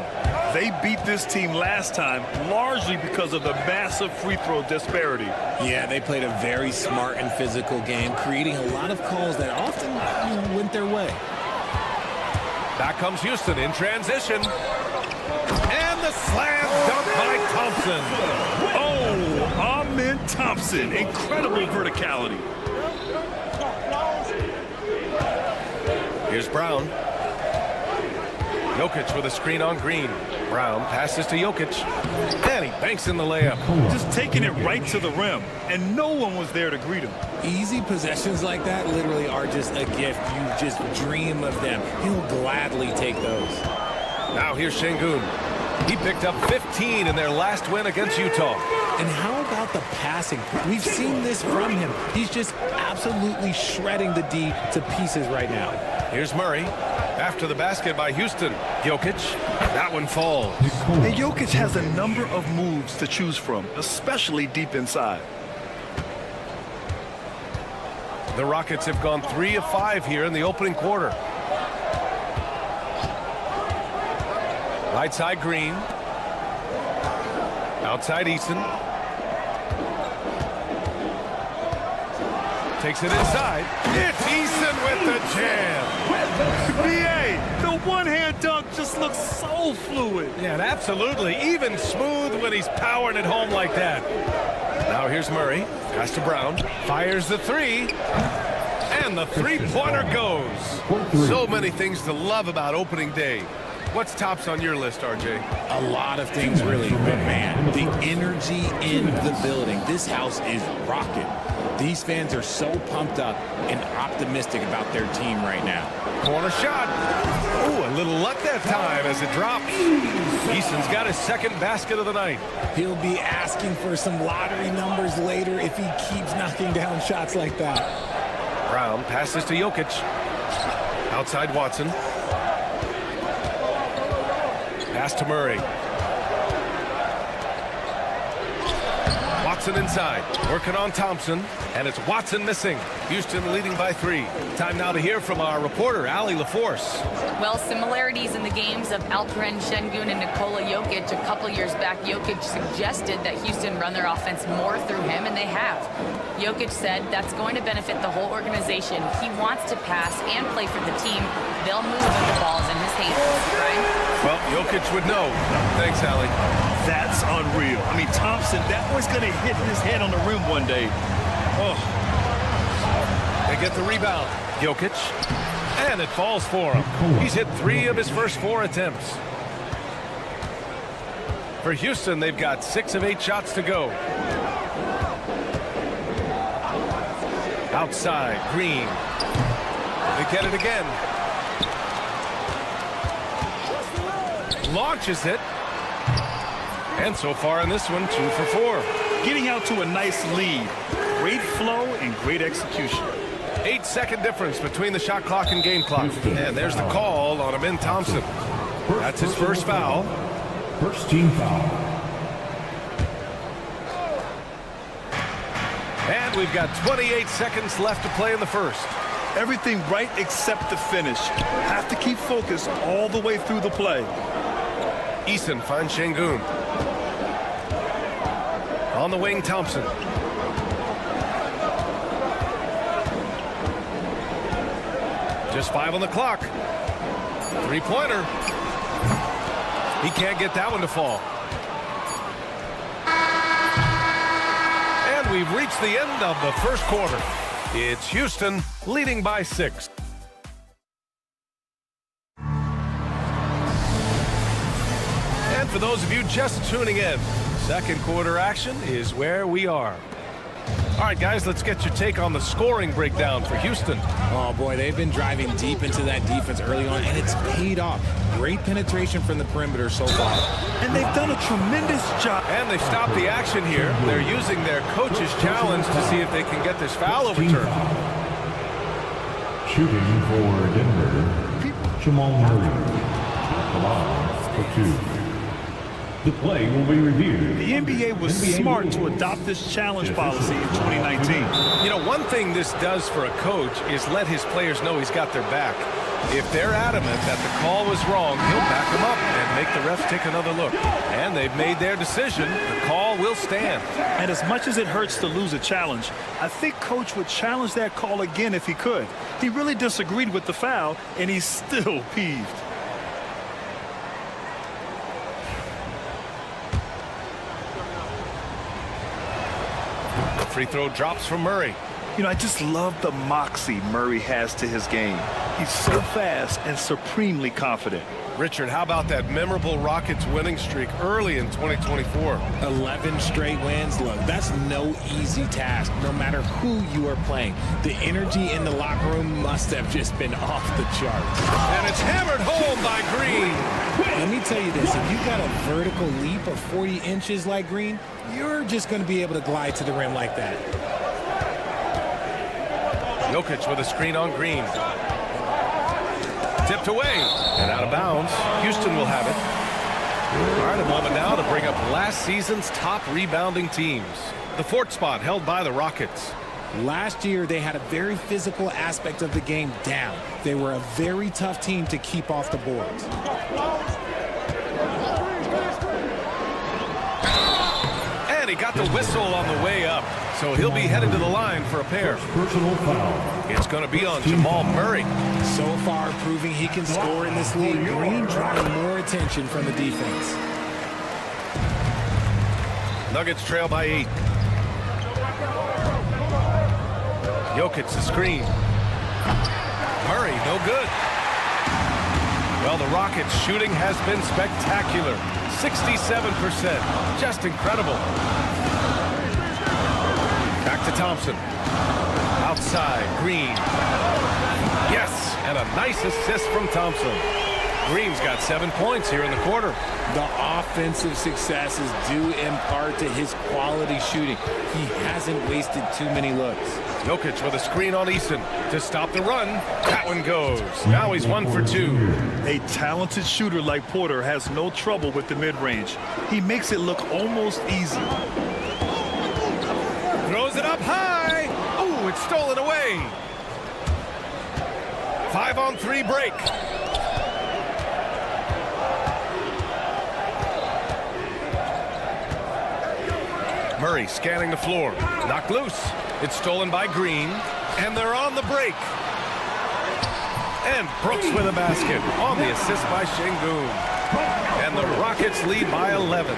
They beat this team last time largely because of the massive free throw disparity. Yeah, they played a very smart and physical game, creating a lot of calls that often went their way. Back comes Houston in transition. And the slam dunk by Thompson. Oh, Amen Thompson. Incredible verticality. Here's Brown. Jokic with a screen on Green. Brown passes to Jokic. And he banks in the layup. Just taking it right to the rim. And no one was there to greet him. Easy possessions like that literally are just a gift. You just dream of them. He'll gladly take those. Now here's Şengün. He picked up 15 in their last win against Utah. And how about the passing? We've seen this from him. He's just absolutely shredding the D to pieces right now. Here's Murray. After the basket by Houston. Jokic. That one falls. And Jokic has a number of moves to choose from, especially deep inside. The Rockets have gone 3 of 5 here in the opening quarter. Right side Green. Outside Eason. Takes it inside. It's Eason with the jam. BA, the one-hand dunk just looks so fluid. Yeah, and absolutely. Even smooth when he's powering it home like that. Now here's Murray. Pass to Brown. Fires the three. And the three-pointer goes. So many things to love about opening day. What's tops on your list, RJ? A lot of things, really. But, man, the energy in the building. This house is rocking. These fans are so pumped up and optimistic about their team right now. Corner shot. Ooh, a little luck that time as it drops. Eason's got his second basket of the night. He'll be asking for some lottery numbers later if he keeps knocking down shots like that. Brown passes to Jokic. Outside Watson. Pass to Murray. Watson inside, working on Thompson, and it's Watson missing. Houston leading by 3. Time now to hear from our reporter, Allie LaForce. Well, similarities in the games of Alperen Şengün and Nikola Jokic. A couple years back, Jokic suggested that Houston run their offense more through him, and they have. Jokic said that's going to benefit the whole organization. He wants to pass and play for the team. They'll move when the ball's in his hands. Brian? Well, Jokic would know. Thanks, Allie. That's unreal. I mean, Thompson, that boy's going to hit his head on the rim one day. Oh. They get the rebound. Jokic. And it falls for him. He's hit 3 of his first 4 attempts. For Houston, they've got 6 of 8 shots to go. Outside, Green. They get it again. Launches it. And so far in this one, 2 for 4. Getting out to a nice lead. Great flow and great execution. 8-second difference between the shot clock and game clock. And there's the call on Amen Thompson. That's his first foul. First team foul. And we've got 28 seconds left to play in the first. Everything right except the finish. Have to keep focused all the way through the play. Eason finds Şengün. On the wing, Thompson. Just 5 on the clock. Three-pointer. He can't get that one to fall. And we've reached the end of the first quarter. It's Houston leading by 6. And for those of you just tuning in, second quarter action is where we are. All right, guys, let's get your take on the scoring breakdown for Houston. Oh, boy, they've been driving deep into that defense early on, and it's paid off. Great penetration from the perimeter so far. And they've done a tremendous job. And they've stopped the action here. They're using their coach's challenge to see if they can get this foul overturned. Shooting for Denver, Jamal Murray. Allow for 2. The play will be reviewed. The NBA was smart to adopt this challenge policy in 2019. You know, one thing this does for a coach is let his players know he's got their back. If they're adamant that the call was wrong, he'll back them up and make the refs take another look. And they've made their decision. The call will stand. And as much as it hurts to lose a challenge, I think Coach would challenge that call again if he could. He really disagreed with the foul, and he's still peeved. Free throw drops from Murray. You know, I just love the moxie Murray has to his game. He's so fast and supremely confident. Richard, how about that memorable Rockets winning streak early in 2024? 11 straight wins. Look, that's no easy task, no matter who you are playing. The energy in the locker room must have just been off the charts. And it's hammered home by Green. Let me tell you this, if you got a vertical leap of 40 inches like Green, you're just going to be able to glide to the rim like that. Jokic with a screen on Green. Tipped away and out of bounds. Houston will have it. All right, a moment now to bring up last season's top rebounding teams. The fourth spot held by the Rockets. Last year, they had a very physical aspect of the game down. They were a very tough team to keep off the boards. And he got the whistle on the way up. So he'll be headed to the line for a pair. Personal foul. It's going to be on Jamal Murray. So far, proving he can score in this league. Green drawing more attention from the defense. Nuggets trail by 8. Jokic the screen. Murray, no good. Well, the Rockets' shooting has been spectacular. 67%. Just incredible. Back to Thompson. Outside, Green. Yes, and a nice assist from Thompson. Green's got 7 points here in the quarter. The offensive success is due in part to his quality shooting. He hasn't wasted too many looks. Jokic with a screen on Easton to stop the run. That one goes. Now he's 1 for 2. A talented shooter like Porter has no trouble with the mid-range. He makes it look almost easy. Throws it up high. Oh, it's stolen away. 5-on-3 break. Murray scanning the floor. Knocked loose. It's stolen by Green. And they're on the break. And Brooks with a basket on the assist by Şengün. And the Rockets lead by 11.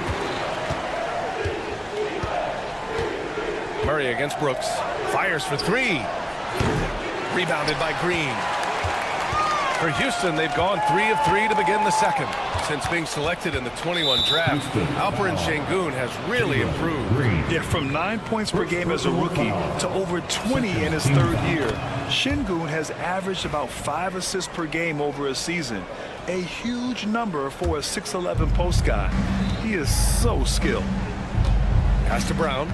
Murray against Brooks. Fires for 3. Rebounded by Green. For Houston, they've gone 3 of 3 to begin the second. Since being selected in the 21 draft, Alperen Şengün has really improved. Yeah, from 9 points per game as a rookie to over 20 in his third year, Şengün has averaged about 5 assists per game over a season. A huge number for a 6'11 post guy. He is so skilled. Pass to Brown.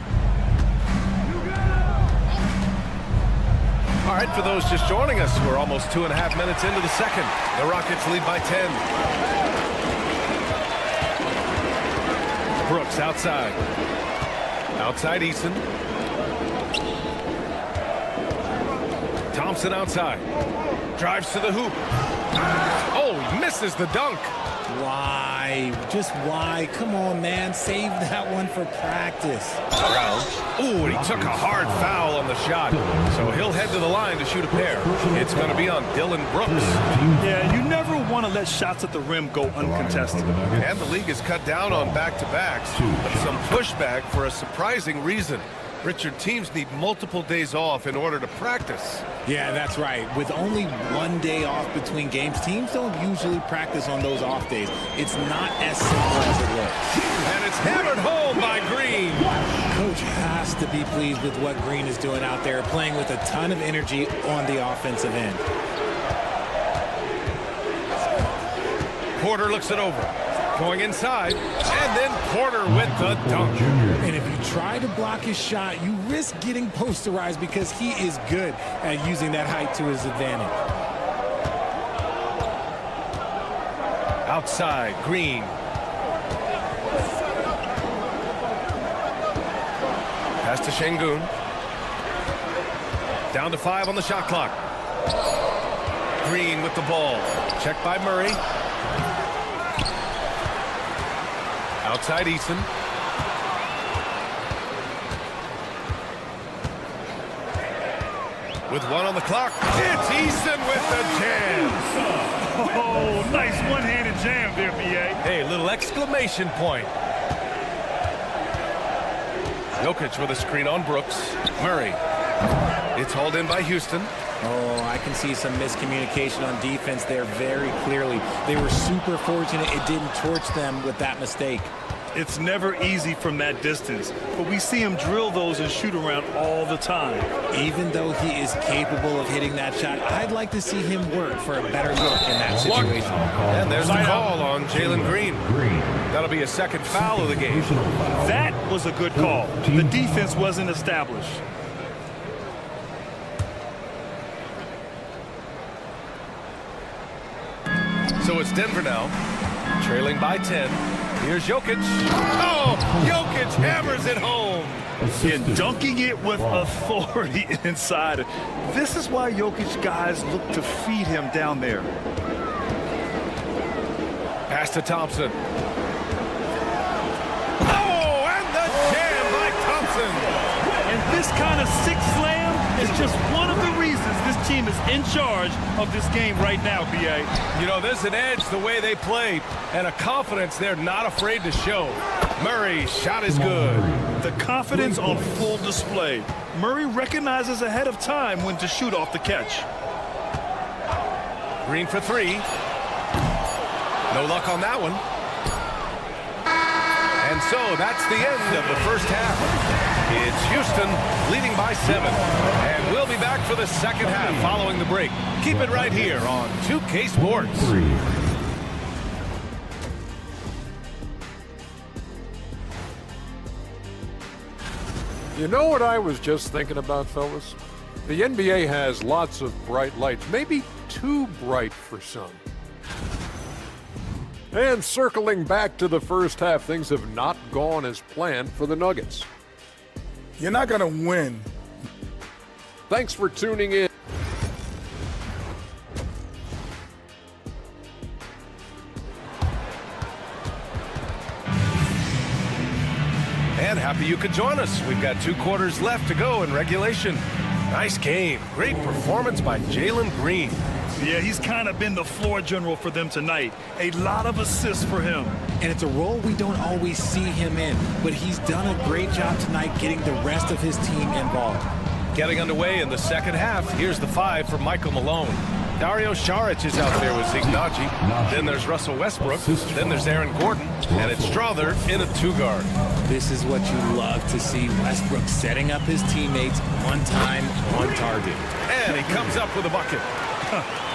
All right, for those just joining us, we're almost 2.5 minutes into the second. The Rockets lead by 10. Brooks outside. Outside Easton. Thompson outside. Drives to the hoop. Oh, he misses the dunk. Why? Just why? Come on, man. Save that one for practice. Brown. Ooh, and he took a hard foul on the shot. So he'll head to the line to shoot a pair. It's going to be on Dylan Brooks. Yeah, you never want to let shots at the rim go uncontested. And the league has cut down on back-to-backs, but some pushback for a surprising reason. Richard, teams need multiple days off in order to practice. Yeah, that's right. With only 1 day off between games, teams don't usually practice on those off days. It's not as simple as it looks. And it's hammered home by Green. Coach has to be pleased with what Green is doing out there, playing with a ton of energy on the offensive end. Porter looks it over. Going inside, and then Porter with the dunk. And if you try to block his shot, you risk getting posterized because he is good at using that height to his advantage. Outside, Green. Pass to Şengün. Down to 5 on the shot clock. Green with the ball. Checked by Murray. Outside Easton. With 1 on the clock. It's Easton with the jam. Oh, nice one-handed jam there, B.A. Hey, little exclamation point. Jokic with a screen on Brooks. Murray. It's hauled in by Houston. Oh, I can see some miscommunication on defense there very clearly. They were super fortunate it didn't torch them with that mistake. It's never easy from that distance, but we see him drill those and shoot around all the time. Even though he is capable of hitting that shot, I'd like to see him work for a better look in that situation. And there's the call on Jalen Green. That'll be a second foul of the game. That was a good call. The defense wasn't established. So it's Denver now, trailing by 10. Here's Jokic. Oh, Jokic hammers it home. And dunking it with authority inside. This is why Jokic guys look to feed him down there. Pass to Thompson. Oh, and the jam by Thompson. And this kind of sick slam is just one of the reasons this team is in charge of this game right now, B.A. You know, there's an edge the way they play and a confidence they're not afraid to show. Murray's shot is good. The confidence on full display. Murray recognizes ahead of time when to shoot off the catch. Green for 3. No luck on that one. And so that's the end of the first half. It's Houston leading by 7. And we'll be back for the second half following the break. Keep it right here on 2K Sports. You know what I was just thinking about, fellas? The NBA has lots of bright lights, maybe too bright for some. And circling back to the first half, things have not gone as planned for the Nuggets. You're not going to win. Thanks for tuning in. And happy you could join us. We've got 2 quarters left to go in regulation. Nice game. Great performance by Jalen Green. Yeah, he's kind of been the floor general for them tonight. A lot of assists for him. And it's a role we don't always see him in, but he's done a great job tonight getting the rest of his team involved. Getting underway in the second half. Here's the 5 for Michael Malone. Dario Saric is out there with Ignaji. Then there's Russell Westbrook. Then there's Aaron Gordon. And it's Strother in a 2-guard. This is what you love to see. Westbrook setting up his teammates on time, on target. And he comes up with a bucket.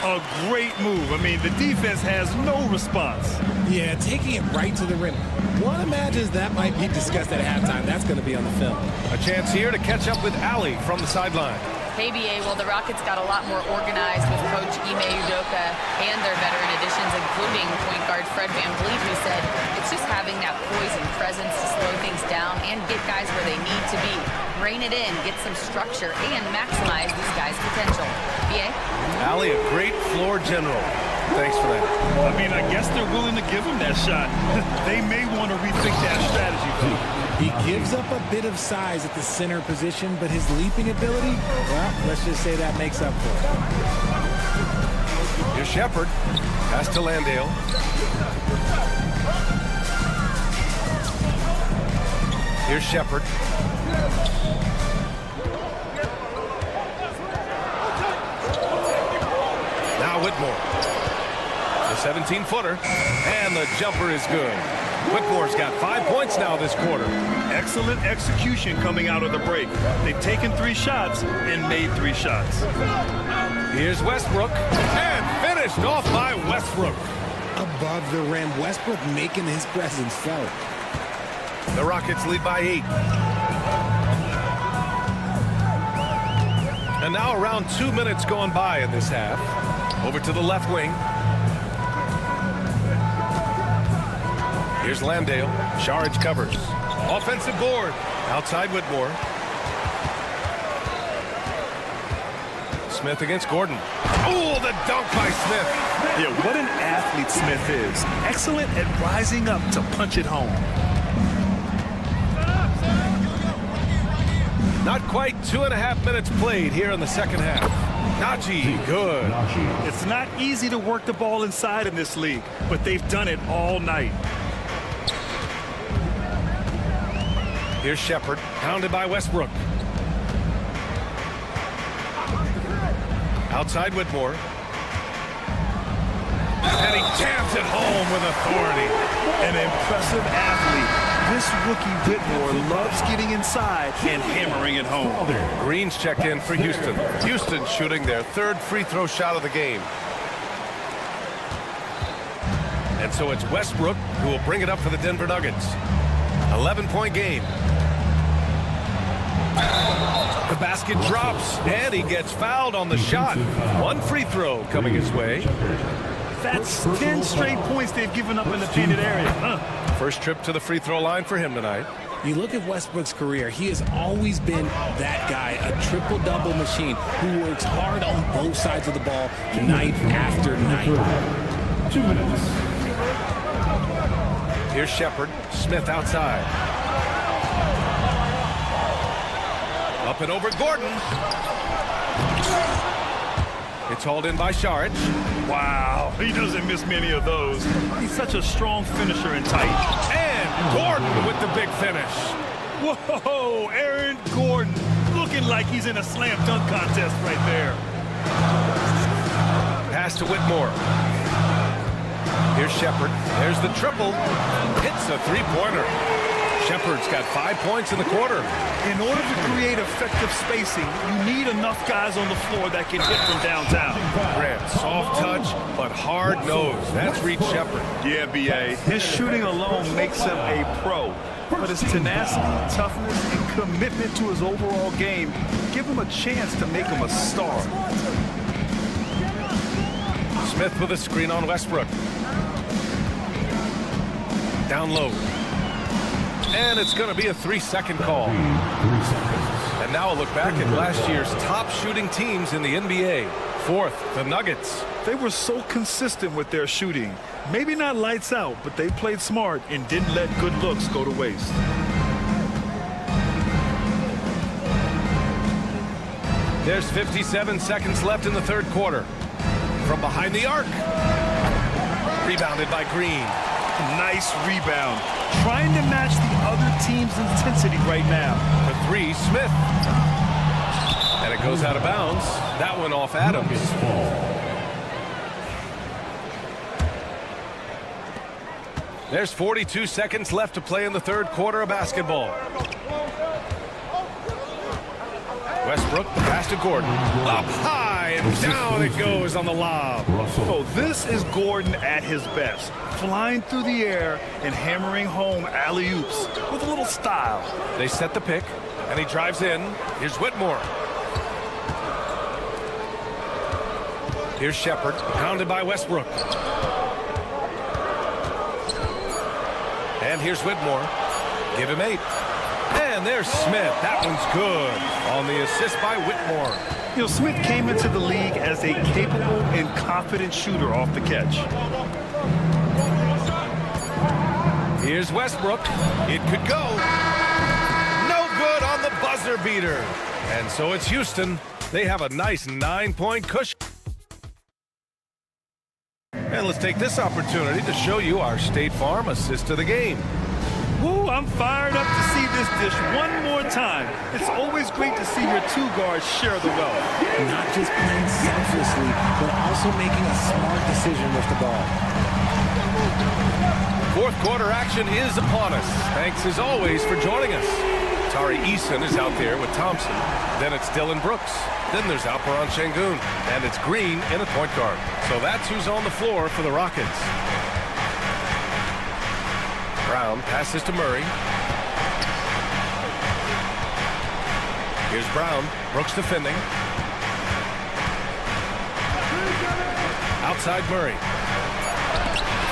A great move. I mean, the defense has no response. Yeah, taking it right to the rim. One imagines that might be discussed at halftime. That's going to be on the film. A chance here to catch up with Ali from the sideline. Hey, BA, well, the Rockets got a lot more organized with Coach Ime Udoka and their veteran additions, including point guard Fred VanVleet, who said it's just having that poise and presence to slow things down and get guys where they need to be. Rein it in, get some structure, and maximize these guys' potential. BA? Ali, a great floor general. Thanks for that. I mean, I guess they're willing to give him that shot. They may want to rethink that strategy, though. He gives up a bit of size at the center position, but his leaping ability, well, let's just say that makes up for it. Here's Shepard. Pass to Landale. Here's Shepard. Now Whitmore. The 17-footer. And the jumper is good. Whitmore's got 5 points now this quarter. Excellent execution coming out of the break. They've taken 3 shots and made 3 shots. Here's Westbrook. And finished off by Westbrook. Above the rim, Westbrook making his presence felt. The Rockets lead by 8. And now around 2 minutes gone by in this half. Over to the left wing. Here's Landale. Saric covers. Offensive board. Outside Whitmore. Smith against Gordon. Oh, the dunk by Smith. Yeah, what an athlete Smith is. Excellent at rising up to punch it home. Not quite 2.5 minutes played here in the second half. Najee, good. It's not easy to work the ball inside in this league, but they've done it all night. Here's Shepard, pounded by Westbrook. Outside Whitmore. And he jams it home with authority. An impressive athlete. This rookie Whitmore loves getting inside and hammering it home. Green's checked in for Houston. Houston shooting their third free throw shot of the game. And so it's Westbrook who will bring it up for the Denver Nuggets. 11-point game. The basket drops, and he gets fouled on the shot. One free throw coming his way. That's 10 straight points they've given up in the painted area. First trip to the free throw line for him tonight. You look at Westbrook's career, he has always been that guy, a triple-double machine who works hard on both sides of the ball night after night. 2 minutes. Here's Shepard. Smith outside. Up and over Gordon. It's hauled in by Saric. Wow, he doesn't miss many of those. He's such a strong finisher and tight. And Gordon with the big finish. Whoa, Aaron Gordon looking like he's in a slam dunk contest right there. Pass to Whitmore. Here's Shepard. There's the triple. Hits a three-pointer. Shepard's got 5 points in the quarter. In order to create effective spacing, you need enough guys on the floor that can hit from downtown. Grant, soft touch, but hard nose. That's Reed Shepard. Yeah, B.A. His shooting alone makes him a pro. But his tenacity, toughness, and commitment to his overall game give him a chance to make him a star. Smith with a screen on Westbrook. Down low. And it's going to be a 3-second call. 3 seconds. And now a look back at last year's top shooting teams in the NBA. Fourth, the Nuggets. They were so consistent with their shooting. Maybe not lights out, but they played smart and didn't let good looks go to waste. There's 57 seconds left in the third quarter. From behind the arc. Rebounded by Green. Nice rebound. Trying to match the other team's intensity right now. For three, Smith. And it goes out of bounds. That one off Adams. There's 42 seconds left to play in the third quarter of basketball. Westbrook, the pass to Gordon. Up high and down it goes on the lob. Oh, this is Gordon at his best. Flying through the air and hammering home alley-oops with a little style. They set the pick, and he drives in. Here's Whitmore. Here's Shepard, pounded by Westbrook. And here's Whitmore. Give him 8. And there's Smith. That one's good on the assist by Whitmore. You know, Smith came into the league as a capable and confident shooter off the catch. Here's Westbrook. It could go. No good on the buzzer beater. And so it's Houston. They have a nice 9-point cushion. And let's take this opportunity to show you our State Farm assist to the game. Woo, I'm fired up to see this dish one more time. It's always great to see your two guards share the wealth. Not just playing selflessly, but also making a smart decision with the ball. Fourth quarter action is upon us. Thanks as always for joining us. Tari Eason is out there with Thompson. Then it's Dylan Brooks. Then there's Alperon Şengün. And it's Green in a point guard. So that's who's on the floor for the Rockets. Brown passes to Murray. Here's Brown. Brooks defending. Outside Murray.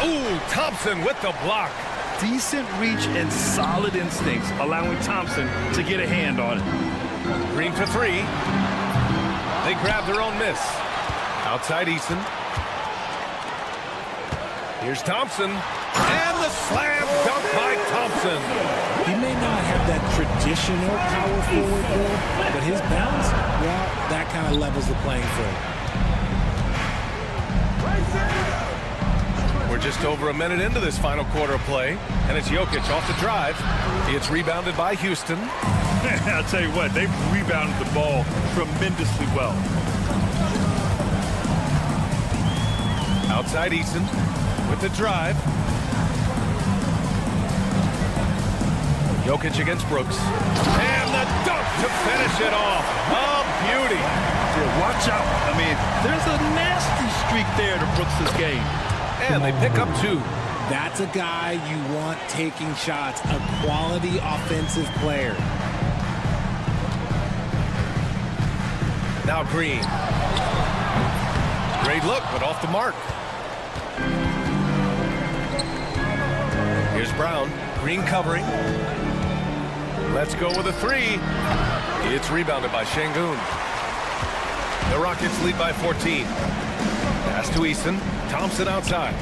Ooh, Thompson with the block. Decent reach and solid instincts, allowing Thompson to get a hand on it. Green for 3. They grab their own miss. Outside Eason. Here's Thompson. And the slam dunk by Thompson. He may not have that traditional power forward build, but his bounce, well, that kind of levels the playing field. We're just over a minute into this final quarter of play, and it's Jokic off the drive. It's rebounded by Houston. I'll tell you what, they've rebounded the ball tremendously well. Outside Eason with the drive. Jokic against Brooks. And the dunk to finish it off. A beauty. Yeah, watch out. I mean, there's a nasty streak there to Brooks' game. And they pick up 2. That's a guy you want taking shots, a quality offensive player. Now Green. Great look, but off the mark. Here's Brown. Green covering. Let's go with a 3. It's rebounded by Şengün. The Rockets lead by 14. Pass to Eason. Thompson outside.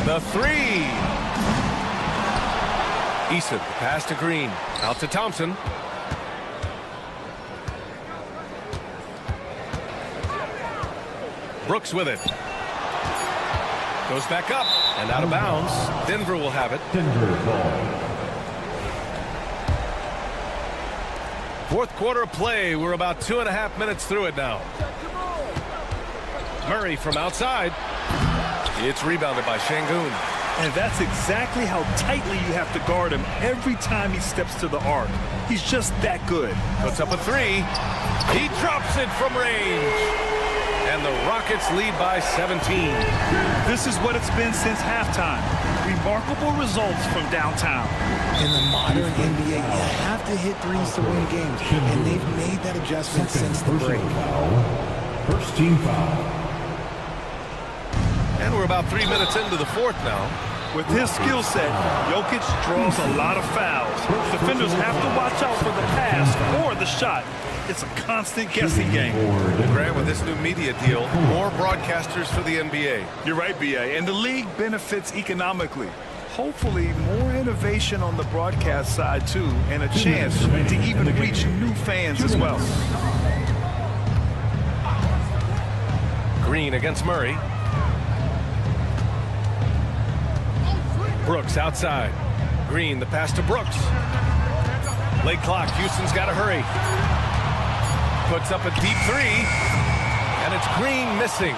The 3. Eason, pass to Green. Out to Thompson. Brooks with it. Goes back up and out of bounds. Denver will have it. Denver ball. Fourth quarter of play. We're about 2.5 minutes through it now. Murray from outside. It's rebounded by Şengün. And that's exactly how tightly you have to guard him every time he steps to the arc. He's just that good. Puts up a 3. He drops it from range. And the Rockets lead by 17. This is what it's been since halftime. Remarkable results from downtown. In the modern NBA, you have to hit threes to win games, and they've made that adjustment since the break. First team foul. And we're about 3 minutes into the fourth now. With his skill set, Jokic draws a lot of fouls. Defenders have to watch out for the pass or the shot. It's a constant guessing game. Grant, with this new media deal, more broadcasters for the NBA. You're right, B.A., and the league benefits economically. Hopefully, more innovation on the broadcast side, too, and a chance to even reach new fans as well. Green against Murray. Brooks outside. Green, the pass to Brooks. Late clock. Houston's got to hurry. Puts up a deep 3. And it's Green missing.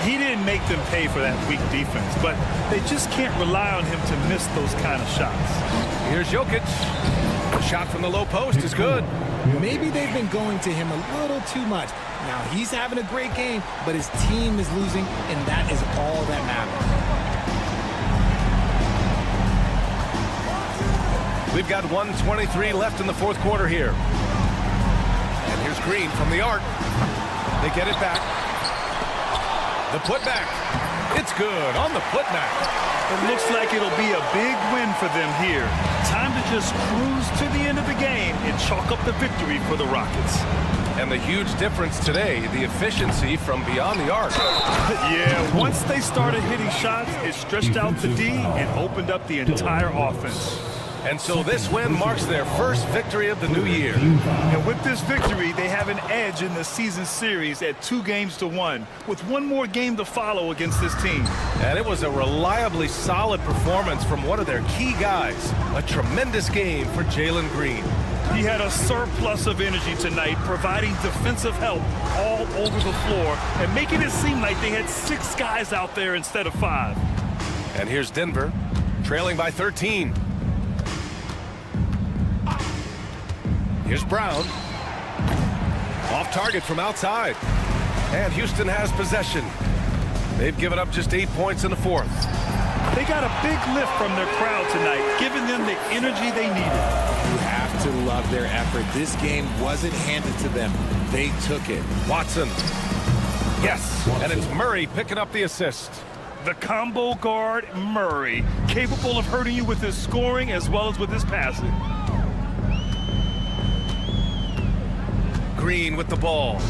He didn't make them pay for that weak defense, but they just can't rely on him to miss those kind of shots. Here's Jokic. The shot from the low post is good. Maybe they've been going to him a little too much. Now, he's having a great game, but his team is losing, and that is all that matters. We've got 1:23 left in the fourth quarter here. And here's Green from the arc. They get it back. The putback. It's good on the putback. It looks like it'll be a big win for them here. Time to just cruise to the end of the game and chalk up the victory for the Rockets. And the huge difference today, the efficiency from beyond the arc. Yeah, once they started hitting shots, it stretched out the D and opened up the entire offense. And so this win marks their first victory of the new year. And with this victory, they have an edge in the season series at 2-1, with one more game to follow against this team. And it was a reliably solid performance from one of their key guys. A tremendous game for Jalen Green. He had a surplus of energy tonight, providing defensive help all over the floor and making it seem like they had 6 guys out there instead of 5. And here's Denver, trailing by 13. Here's Brown. Off target from outside. And Houston has possession. They've given up just 8 points in the fourth. They got a big lift from their crowd tonight, giving them the energy they needed. You have to love their effort. This game wasn't handed to them. They took it. Watson. Yes, and it's Murray picking up the assist. The combo guard, Murray, capable of hurting you with his scoring as well as with his passing. Green with the ball.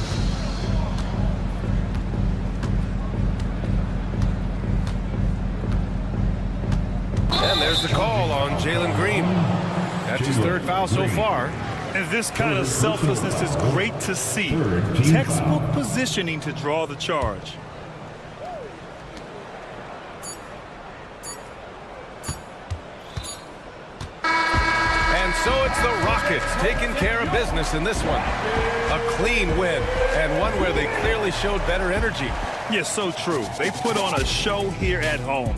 And there's the call on Jalen Green. That's his third foul so far. And this kind of selflessness is great to see. Textbook positioning to draw the charge. And so it's the Rockets taking care of business in this one. A clean win, and one where they clearly showed better energy. Yes, so true. They put on a show here at home.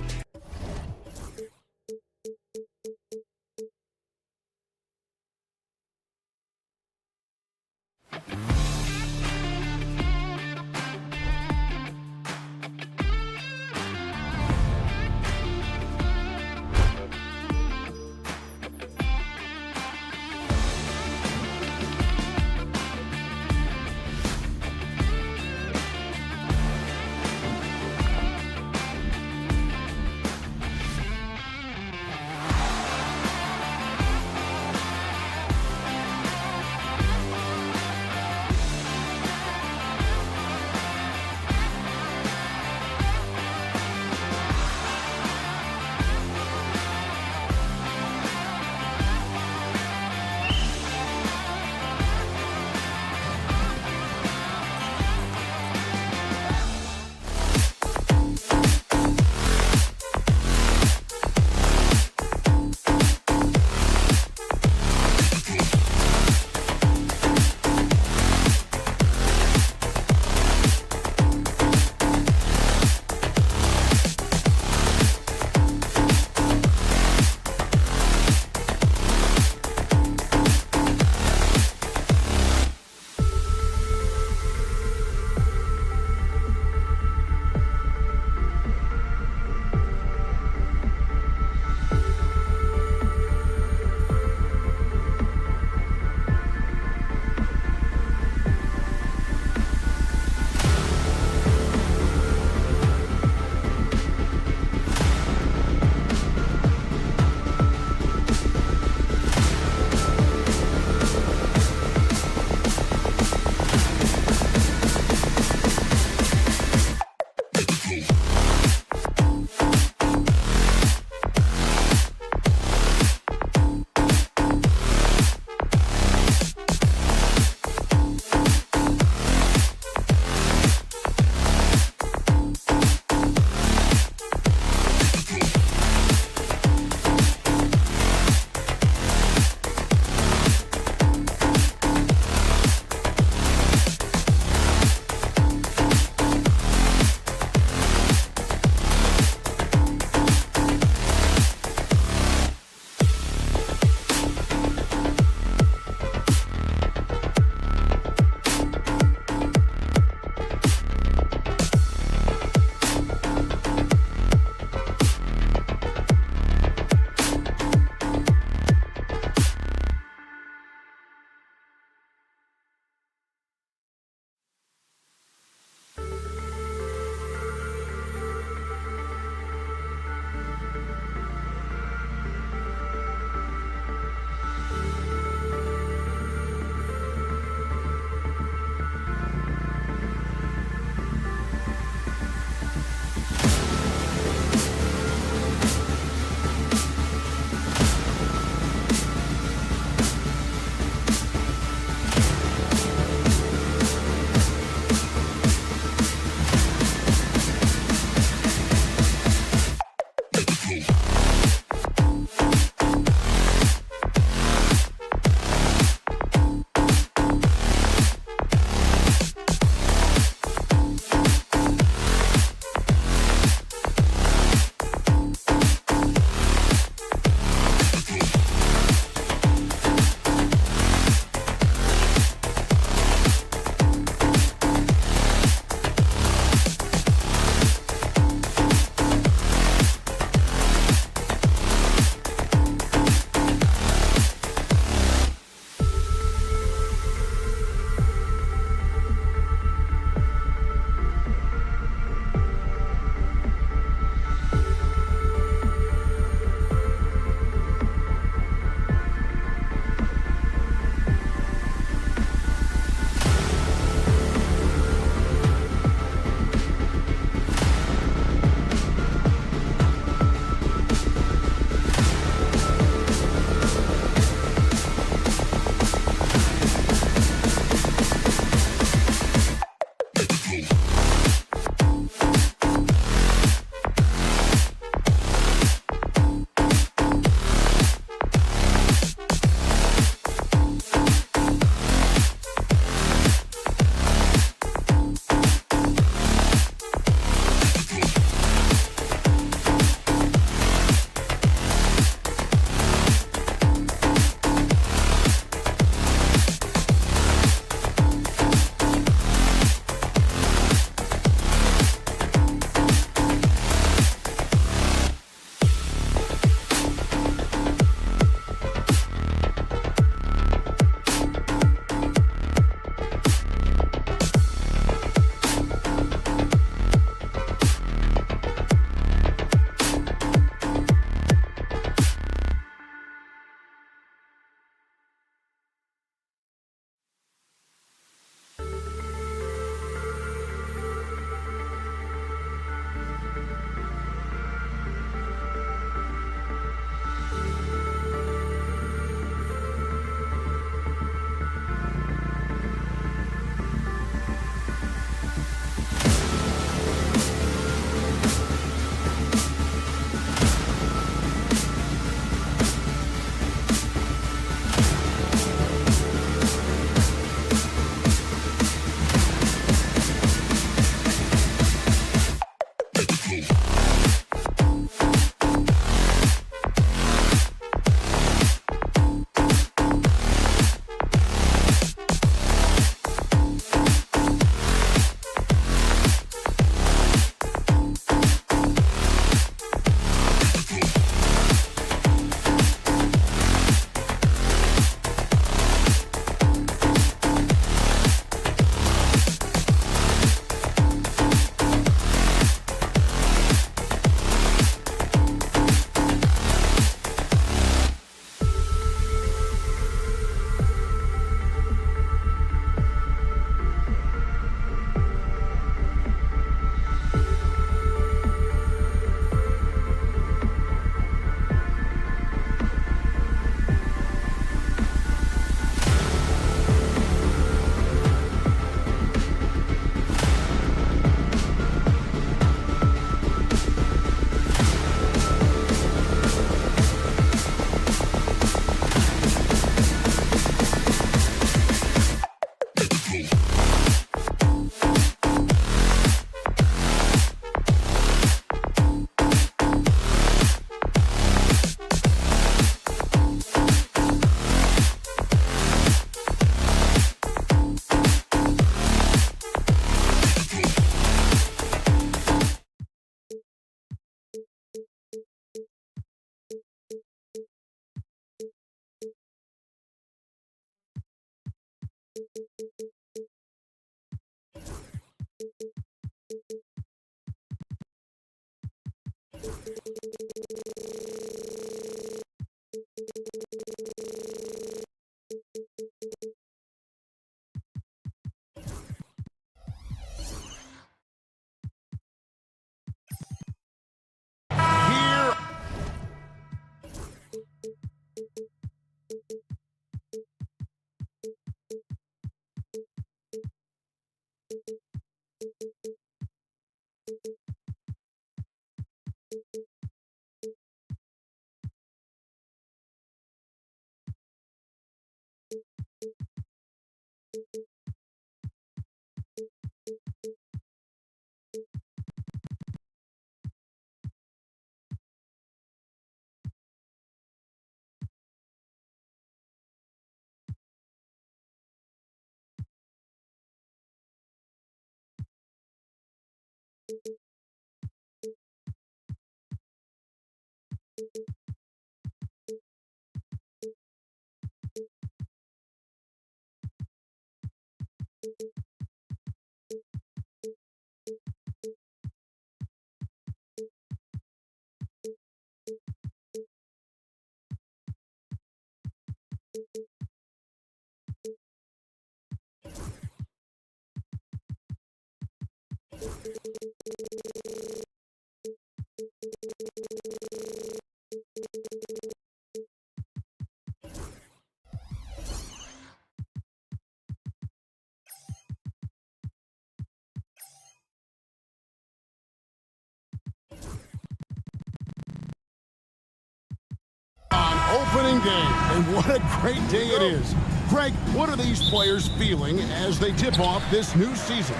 Opening day, and what a great day it is. Greg, what are these players feeling as they tip off this new season?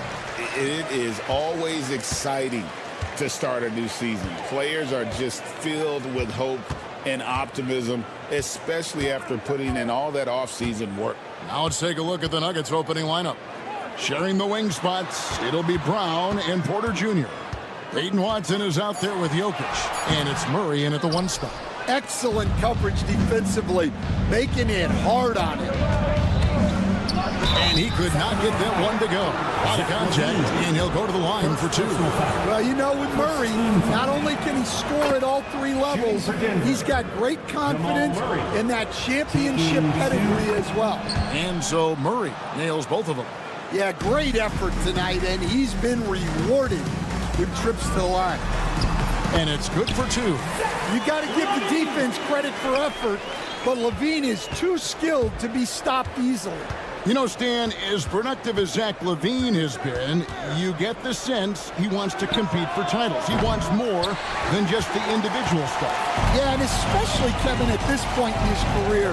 It is always exciting to start a new season. Players are just filled with hope and optimism, especially after putting in all that offseason work. Now let's take a look at the Nuggets opening lineup. Sharing the wing spots, it'll be Brown and Porter Jr. Peyton Watson is out there with Jokic, and it's Murray in at the 1 spot. Excellent coverage defensively, making it hard on him. And he could not get that one to go. Out of contact, and he'll go to the line for 2. Well, you know, with Murray, not only can he score at all 3 levels, he's got great confidence and that championship pedigree as well. And so Murray nails both of them. Yeah, great effort tonight, and he's been rewarded with trips to the line. And it's good for 2. You got to give the defense credit for effort, but Levine is too skilled to be stopped easily. You know, Stan, as productive as Zach LaVine has been, you get the sense he wants to compete for titles. He wants more than just the individual stuff. Yeah, and especially, Kevin, at this point in his career,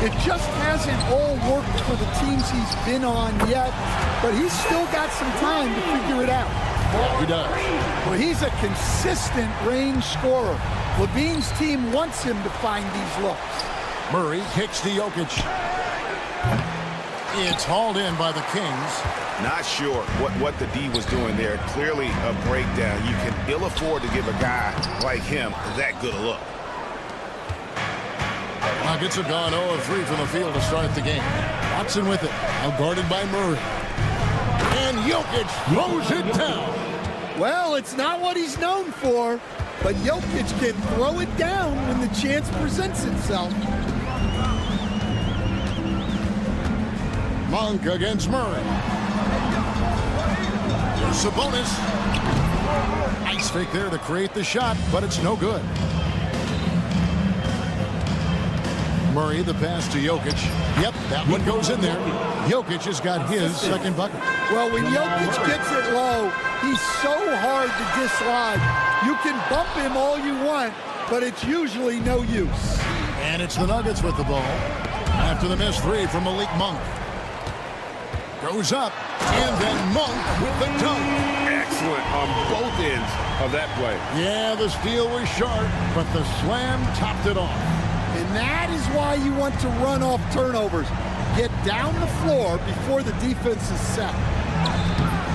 it just hasn't all worked for the teams he's been on yet, but he's still got some time to figure it out. He does. Well, he's a consistent range scorer. Levine's team wants him to find these looks. Murray kicks to Jokic. It's hauled in by the Kings. Not sure what the D was doing there. Clearly a breakdown. You can ill afford to give a guy like him that good a look. Nuggets have gone 0 of 3 from the field to start the game. Watson with it. Now guarded by Murray. And Jokic throws it down. Well, it's not what he's known for, but Jokic can throw it down when the chance presents itself. Monk against Murray. Here's Sabonis. Nice fake there to create the shot, but it's no good. Murray, the pass to Jokic. Yep, that one goes in there. Jokic has got his second bucket. Well, when Jokic gets it low, he's so hard to dislodge. You can bump him all you want, but it's usually no use. And it's the Nuggets with the ball. After the missed 3 from Malik Monk. Goes up, and then Monk with the dunk. Excellent on both ends of that play. Yeah, the steal was sharp, but the slam topped it off. And that is why you want to run off turnovers. Get down the floor before the defense is set.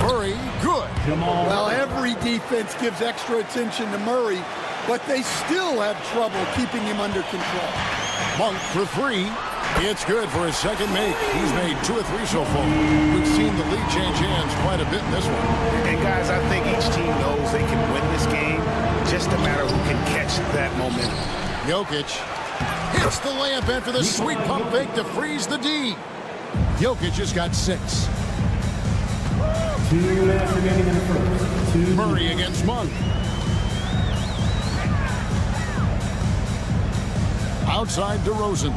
Murray, good. Well, every defense gives extra attention to Murray, but they still have trouble keeping him under control. Monk for 3. It's good for his second make. He's made 2 or 3 so far. We've seen the lead change hands quite a bit in this one. And guys, I think each team knows they can win this game. Just a matter who can catch that momentum. Jokic hits the layup after the sweet pump fake to freeze the D. Jokic has got 6. 2 minutes remaining in the first. Murray against Monk. Outside DeRozan.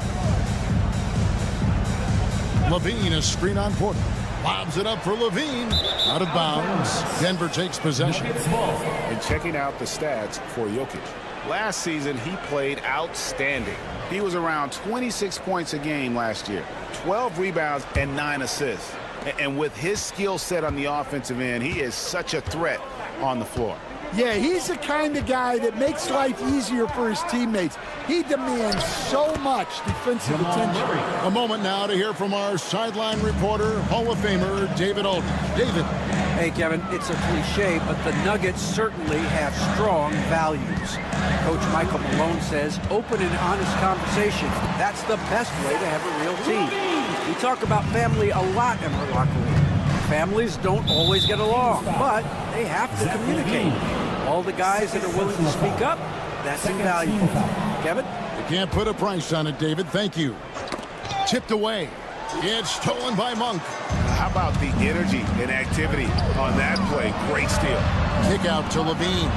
Levine, a screen on Porter. Lobs it up for Levine. Out of bounds. Denver takes possession. And checking out the stats for Jokic. Last season, he played outstanding. He was around 26 points a game last year, 12 rebounds and 9 assists. And with his skill set on the offensive end, he is such a threat on the floor. Yeah, he's the kind of guy that makes life easier for his teammates. He demands so much defensive attention. A moment now to hear from our sideline reporter, Hall of Famer David Aldridge. David. Hey, Kevin, it's a cliche, but the Nuggets certainly have strong values. Coach Michael Malone says open and honest conversation. That's the best way to have a real team. We talk about family a lot in our locker room. Families don't always get along, but they have to communicate. All the guys that are willing to speak up, that's invaluable. Kevin? You can't put a price on it, David. Thank you. Tipped away. It's stolen by Monk. How about the energy and activity on that play? Great steal. Kick out to Levine.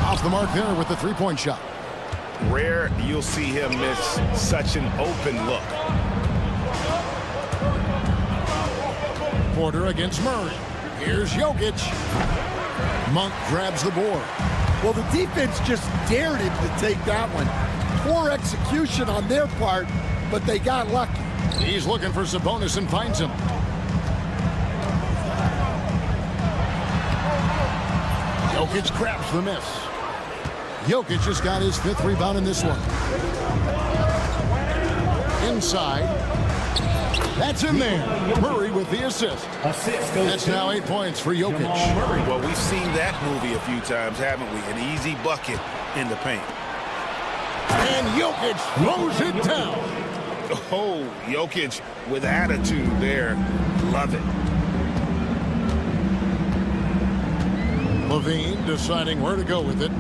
Off the mark there with the three-point shot. Rare you'll see him miss such an open look. Porter against Murray. Here's Jokic. Monk grabs the board. Well, the defense just dared him to take that one. Poor execution on their part, but they got lucky. He's looking for Sabonis and finds him. Jokic grabs the miss. Jokic just got his 5th rebound in this one. Inside. That's in there. Murray with the assist. That's now 8 points for Jokic. Well, we've seen that movie a few times, haven't we? An easy bucket in the paint. And Jokic throws it down. Oh, Jokic with attitude there. Love it. Levine deciding where to go with it.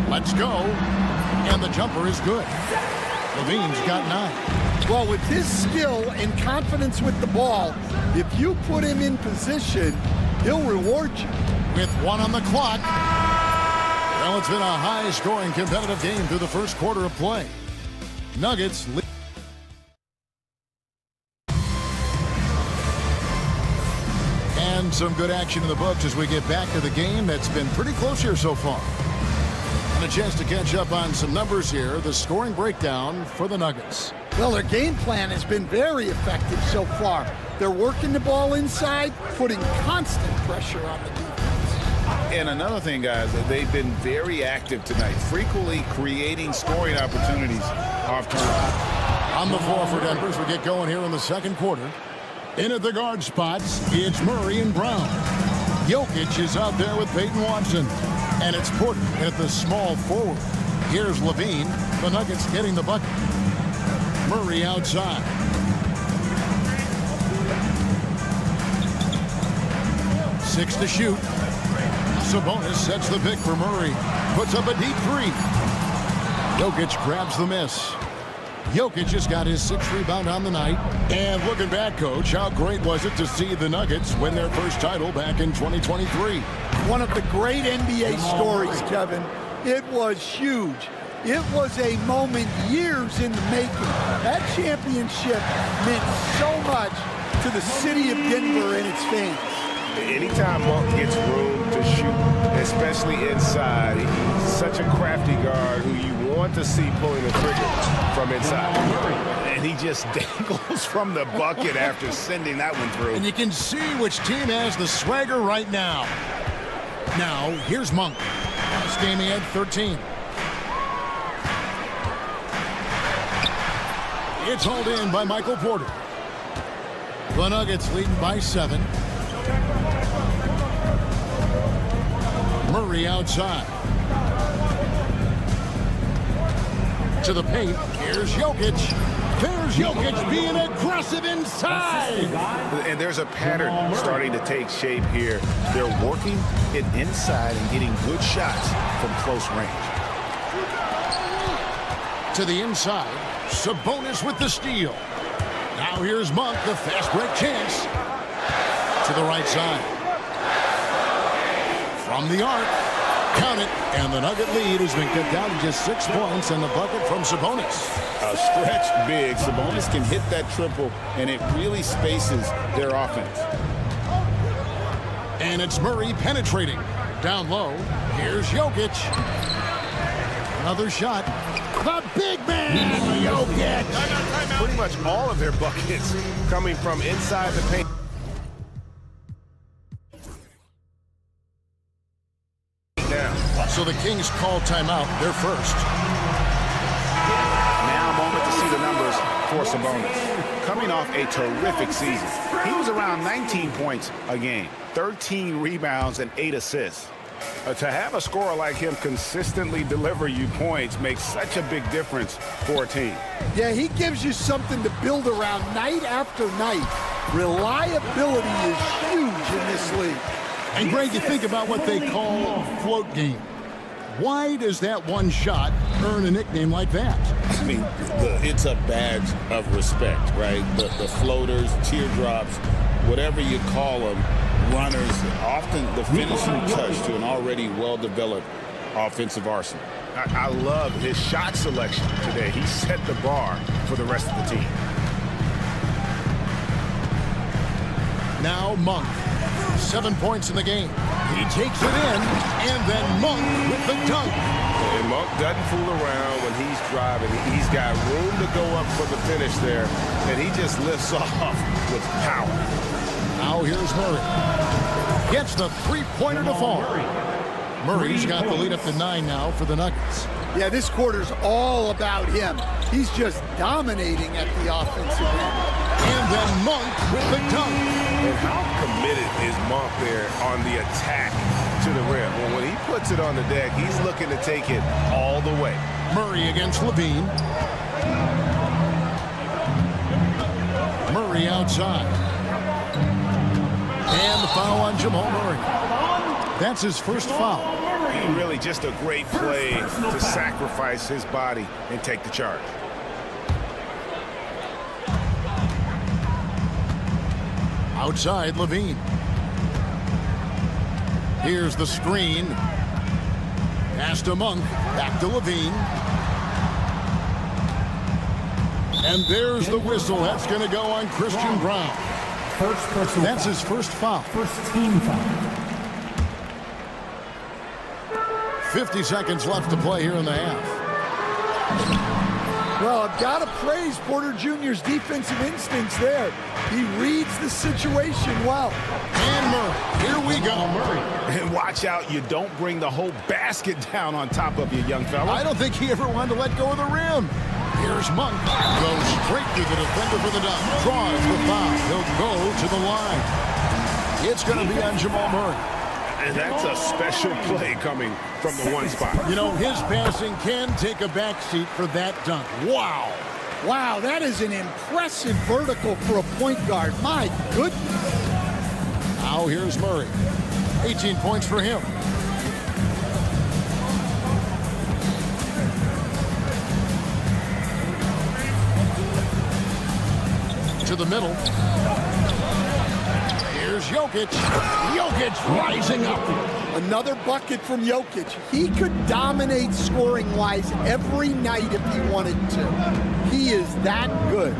Let's go. And the jumper is good. Levine's got 9. Well, with his skill and confidence with the ball, if you put him in position, he'll reward you. With 1 on the clock. Well, it's been a high-scoring competitive game through the first quarter of play. Nuggets lead. And some good action in the books as we get back to the game that's been pretty close here so far. And a chance to catch up on some numbers here. The scoring breakdown for the Nuggets. Well, their game plan has been very effective so far. They're working the ball inside, putting constant pressure on the defense. And another thing, guys, they've been very active tonight, frequently creating scoring opportunities off turnover. On the floor for Denver as we get going here in the second quarter. In at the guard spots, it's Murray and Brown. Jokic is out there with Peyton Watson. And it's Porter at the small forward. Here's Levine. The Nuggets getting the bucket. Murray outside. Six to shoot. Sabonis sets the pick for Murray. Puts up a deep 3. Jokic grabs the miss. Jokic just got his 6th rebound on the night. And looking back, Coach, how great was it to see the Nuggets win their first title back in 2023? One of the great NBA stories, Kevin. It was huge. It was a moment years in the making. That championship meant so much to the city of Denver and its fans. Anytime Monk gets room to shoot, especially inside, he's such a crafty guard who you want to see pulling the trigger from inside. And he just dangles from the bucket after sending that one through. And you can see which team has the swagger right now. Now, here's Monk. This game he had 13. It's hauled in by Michael Porter. The Nuggets leading by 7. Murray outside. To the paint. Here's Jokic. There's Jokic being aggressive inside. And there's a pattern starting to take shape here. They're working it inside and getting good shots from close range. To the inside. Sabonis with the steal. Now here's Monk, the fast break chance. To the right side. From the arc. Count it. And the Nugget lead has been cut down to just 6 points and the bucket from Sabonis. A stretch big. Sabonis can hit that triple, and it really spaces their offense. And it's Murray penetrating. Down low. Here's Jokic. Another shot. The big man, Jokic. Pretty much all of their buckets coming from inside the paint. So the Kings call timeout. They're first. Now a moment to see the numbers for Sabonis. Coming off a terrific season, he was around 19 points a game, 13 rebounds, and 8 assists. To have a scorer like him consistently deliver you points makes such a big difference for a team. Yeah, he gives you something to build around night after night. Reliability is huge in this league. And Greg, you think about what they call float game. Why does that one shot earn a nickname like that? I mean, it's a badge of respect, right? The floaters, teardrops, whatever you call them, runners, often the finishing touch to an already well-developed offensive arsenal. I love his shot selection today. He set the bar for the rest of the team. Now Monk, 7 points in the game. He takes it in, and then Monk with the dunk. And Monk doesn't fool around when he's driving. He's got room to go up for the finish there, and he just lifts off with power. Now here's Murray. Gets the three-pointer to fall. Murray's got the lead up to 9 now for the Nuggets. Yeah, this quarter's all about him. He's just dominating at the offensive end. And then Monk with the dunk. And how committed is Monk there on the attack to the rim? Well, when he puts it on the deck, he's looking to take it all the way. Murray against Levine. Murray outside. And the foul on Jamal Murray. That's his first foul. Really just a great play to sacrifice his body and take the charge. Outside Levine. Here's the screen. Pass to Monk. Back to Levine. And there's the whistle. That's going to go on Christian Brown. That's his first foul. First team foul. 50 seconds left to play here in the half. Well, I've got to praise Porter Jr.'s defensive instincts there. He reads the situation well. And Murray, here we go. Murray. And watch out, you don't bring the whole basket down on top of you, young fella. I don't think he ever wanted to let go of the rim. Here's Monk. Goes straight through the defender for the dunk. Draws the foul. He'll go to the line. It's going to be on Jamal Murray. And that's a special play coming from the one spot. You know, his passing can take a backseat for that dunk. Wow. Wow, that is an impressive vertical for a point guard. My goodness. Now here's Murray. 18 points for him. To the middle. Here's Jokic. Jokic rising up. Another bucket from Jokic. He could dominate scoring-wise every night if he wanted to. He is that good.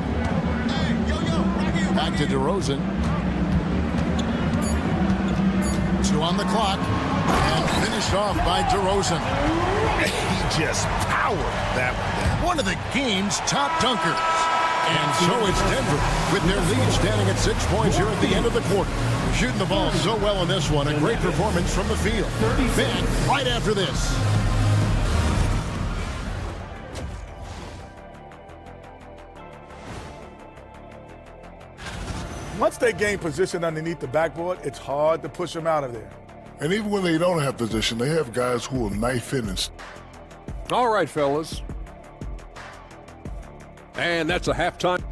Back to DeRozan. 2 on the clock. And finished off by DeRozan. He just powered that one. One of the game's top dunkers. And so it's Denver with their lead standing at 6 points here at the end of the quarter. Shooting the ball so well in this one. A great performance from the field. Back right after this. Once they gain position underneath the backboard, it's hard to push them out of there. And even when they don't have position, they have guys who will knife in and... All right, fellas. And that's a halftime.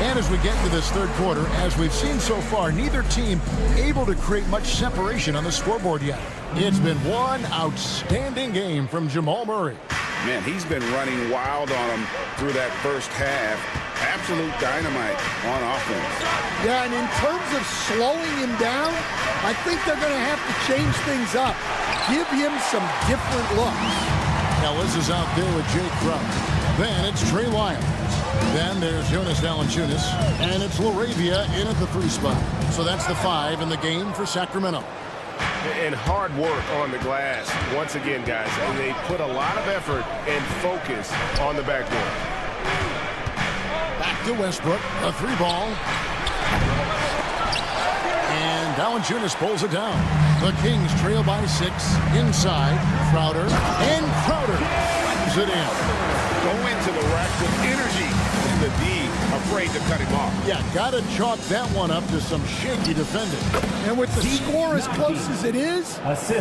And as we get into this third quarter, as we've seen so far, neither team able to create much separation on the scoreboard yet. It's been one outstanding game from Jamal Murray. Man, he's been running wild on him through that first half. Absolute dynamite on offense. Yeah, and in terms of slowing him down, I think they're going to have to change things up. Give him some different looks. Ellis is out there with Jake Crump. Then it's Trey Lyons. Then there's Jonas Valanciunas. And it's LaRavia in at the 3 spot. So that's the 5 in the game for Sacramento. And hard work on the glass. Once again, guys, and they put a lot of effort and focus on the backboard. Back to Westbrook, a 3 ball. And Valanciunas pulls it down. The Kings trail by 6. Inside, Crowder. And Crowder slams it in. Go into the rack with energy. And the D afraid to cut him off. Yeah, got to chalk that one up to some shaky defending. And with the score as close as it is,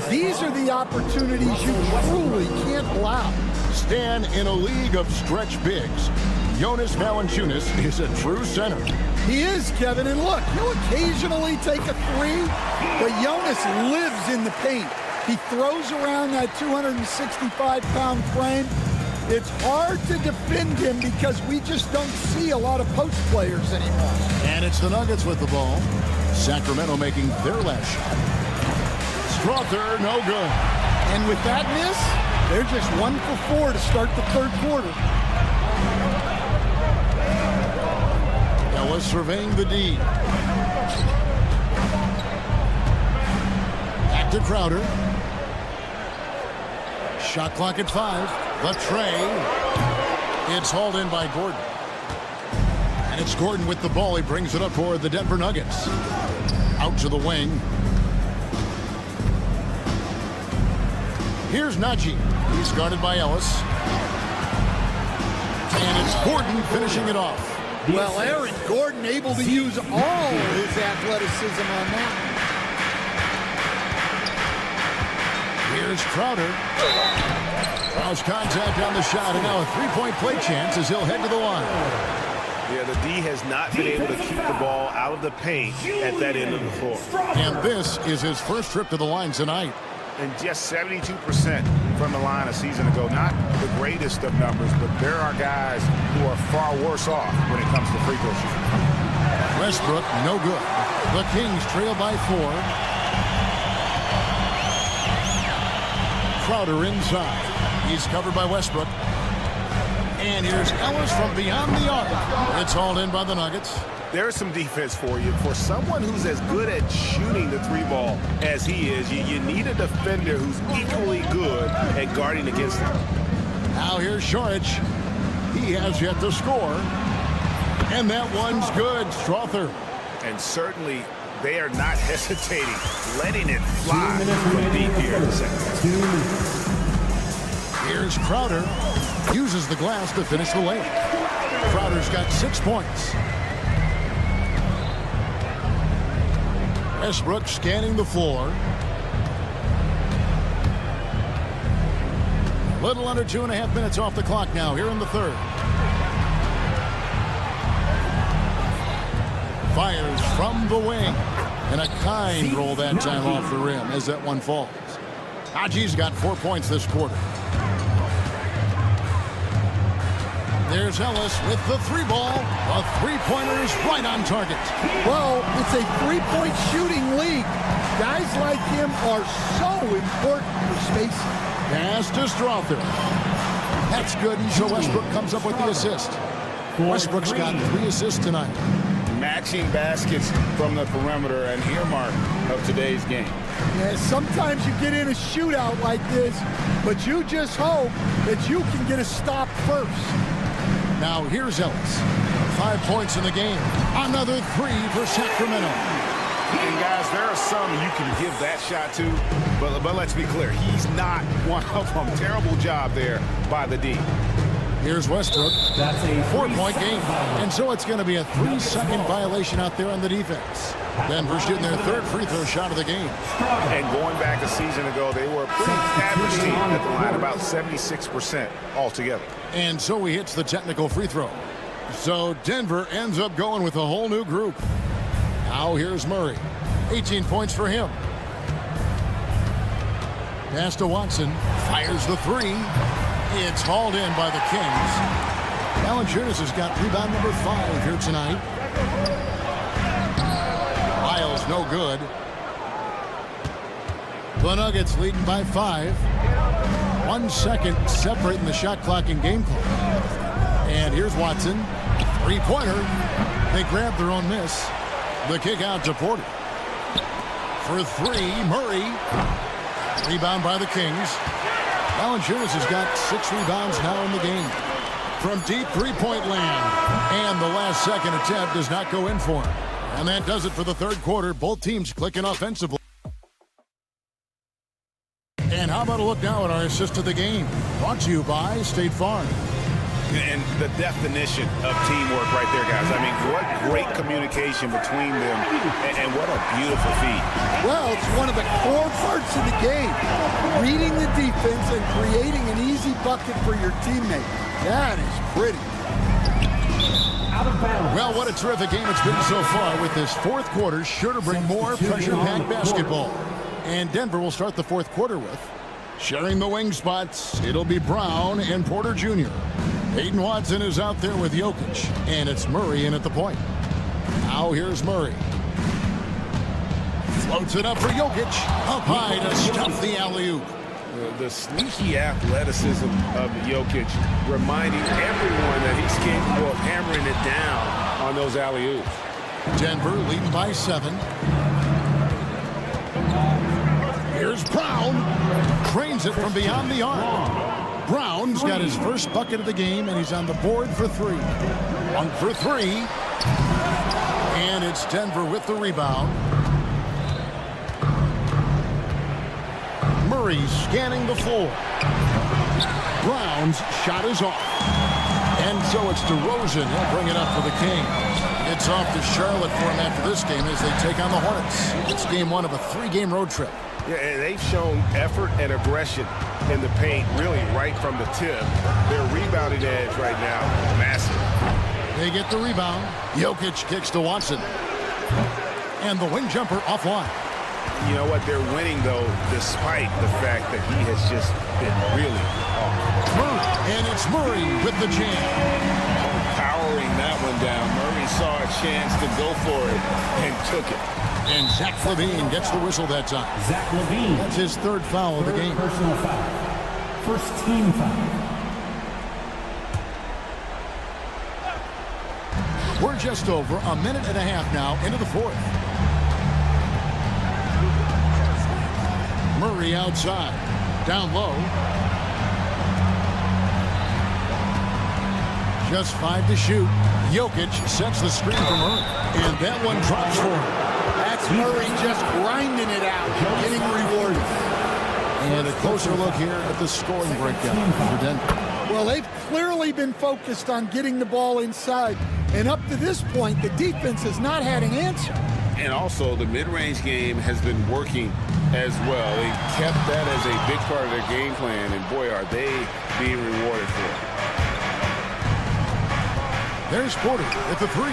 these are the opportunities you truly can't allow. Stan, in a league of stretch bigs, Jonas Valanciunas is a true center. He is, Kevin, and look, he'll occasionally take a three, but Jonas lives in the paint. He throws around that 265-pound frame. It's hard to defend him because we just don't see a lot of post players anymore. And it's the Nuggets with the ball. Sacramento making their last shot. Strother, no good. And with that miss, they're just 1 for 4 to start the third quarter. Ellis surveying the D. Back to Crowder. Shot clock at 5. The tray. It's hauled in by Gordon. And it's Gordon with the ball. He brings it up for the Denver Nuggets. Out to the wing. Here's Najee. He's guarded by Ellis. And it's Gordon finishing it off. Well, Aaron Gordon able to use all his athleticism on that. Here's Crowder. Draws contact on the shot, and now a three-point play chance as he'll head to the line. Yeah, the D has not been able to keep the ball out of the paint at that end of the floor. And this is his first trip to the line tonight. And just 72% from the line a season ago. Not the greatest of numbers, but there are guys who are far worse off when it comes to free throw shooting. Westbrook, no good. The Kings trail by 4. Crowder inside. He's covered by Westbrook. And here's Ellis from beyond the arc. It's hauled in by the Nuggets. There's some defense for you. For someone who's as good at shooting the three ball as he is, you need a defender who's equally good at guarding against him. Now here's Šarić. He has yet to score. And that one's good. Strother. And certainly they are not hesitating, letting it fly from deep here in the second. Here's Crowder. Uses the glass to finish the layup. Crowder's got 6 points. Westbrook scanning the floor. A little under 2.5 minutes off the clock now here in the third. Fires from the wing. And a kind roll that time off the rim as that one falls. Najee's got 4 points this quarter. There's Ellis with the three ball. The three-pointer's right on target. Well, it's a three-point shooting league. Guys like him are so important for spacing. Pass to Strother. That's good, and so Westbrook comes up with the assist. Westbrook's got 3 assists tonight. Matching baskets from the perimeter, an earmark of today's game. Yeah, sometimes you get in a shootout like this, but you just hope that you can get a stop first. Now here's Ellis. 5 points in the game. Another 3 for Sacramento. And guys, there are some you can give that shot to, but let's be clear, he's not one of them. Terrible job there by the D. Here's Westbrook. That's a 4-point game. And so it's going to be a 3-second violation out there on the defense. Denver shooting their third free throw shot of the game. And going back a season ago, they were a pretty average team at the line, about 76% altogether. And so he hits the technical free throw. So Denver ends up going with a whole new group. Now here's Murray. 18 points for him. Pass to Watson. Fires the 3. It's hauled in by the Kings. Valanciunas has got rebound number 5 here tonight. Lyles no good. The Nuggets leading by 5. 1 second separating the shot clock and game clock. And here's Watson. Three-pointer. They grab their own miss. The kick out to Porter. For 3, Murray. Rebound by the Kings. Valanciunas has got 6 rebounds now in the game. From deep three-point land. And the last second attempt does not go in for him. And that does it for the third quarter. Both teams clicking offensively. And how about a look now at our assist of the game? Brought to you by State Farm. And the definition of teamwork right there, guys. I mean, what great communication between them, and what a beautiful feat. Well, it's one of the core parts of the game. Reading the defense and creating an easy bucket for your teammate. That is pretty. Well, what a terrific game it's been so far, with this fourth quarter sure to bring more pressure-packed basketball. And Denver will start the fourth quarter with, sharing the wing spots, it'll be Brown and Porter Jr. Peyton Watson is out there with Jokic, and it's Murray in at the point. Now here's Murray. Floats it up for Jokic, up high to stuff the alley-oop. The sneaky athleticism of Jokic, reminding everyone that he's capable of hammering it down on those alley-oops. Denver leading by 7. Here's Brown. Cranes it from beyond the arc. Brown's got his first bucket of the game, and he's on the board for 3. 1 for 3. And it's Denver with the rebound. Murray scanning the floor. Brown's shot is off. And so it's DeRozan. He'll bring it up for the Kings. It's off to Charlotte for him after this game as they take on the Hornets. It's game 1 of a 3-game road trip. Yeah, and they've shown effort and aggression in the paint, really right from the tip. Their rebounding edge right now, massive. They get the rebound. Jokic kicks to Watson. And the wing jumper offline. You know what? They're winning, though, despite the fact that he has just been really off. Murray, and it's Murray with the jam. Powering that one down. Murray saw a chance to go for it and took it. And Zach LaVine gets the whistle that time. Zach LaVine. That's his third foul of the game. Personal foul. First team foul. We're just over a minute and a half now into the fourth. Murray outside. Down low. Just 5 to shoot. Jokic sets the screen for Murray. And that one drops for him. That's Murray just grinding it out, getting rewarded. And a closer look here at the scoring breakdown for Denver. Well, they've clearly been focused on getting the ball inside. And up to this point, the defense has not had an answer. And also, the mid-range game has been working as well. They kept that as a big part of their game plan, and boy, are they being rewarded for it. There's Porter at the 3.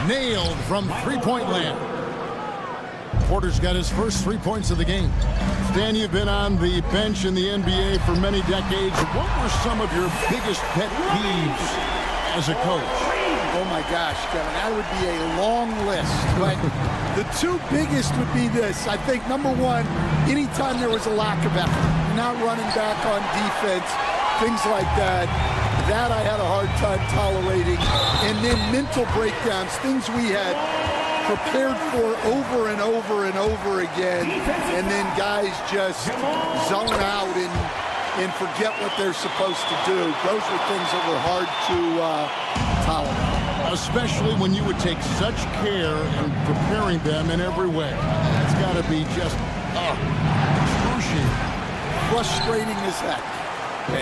Nailed from three-point land. Porter's got his first 3 points of the game. Stan, you've been on the bench in the NBA for many decades. What were some of your biggest pet peeves as a coach? Oh my gosh, Kevin, that would be a long list. But the 2 biggest would be this. I think, number 1, anytime there was a lack of effort, not running back on defense, things like that, that I had a hard time tolerating. And then mental breakdowns, things we had prepared for over and over and over again, and then guys just zone out and forget what they're supposed to do. Those were things that were hard to tolerate. Especially when you would take such care in preparing them in every way. It's got to be just excruciating. Frustrating as heck.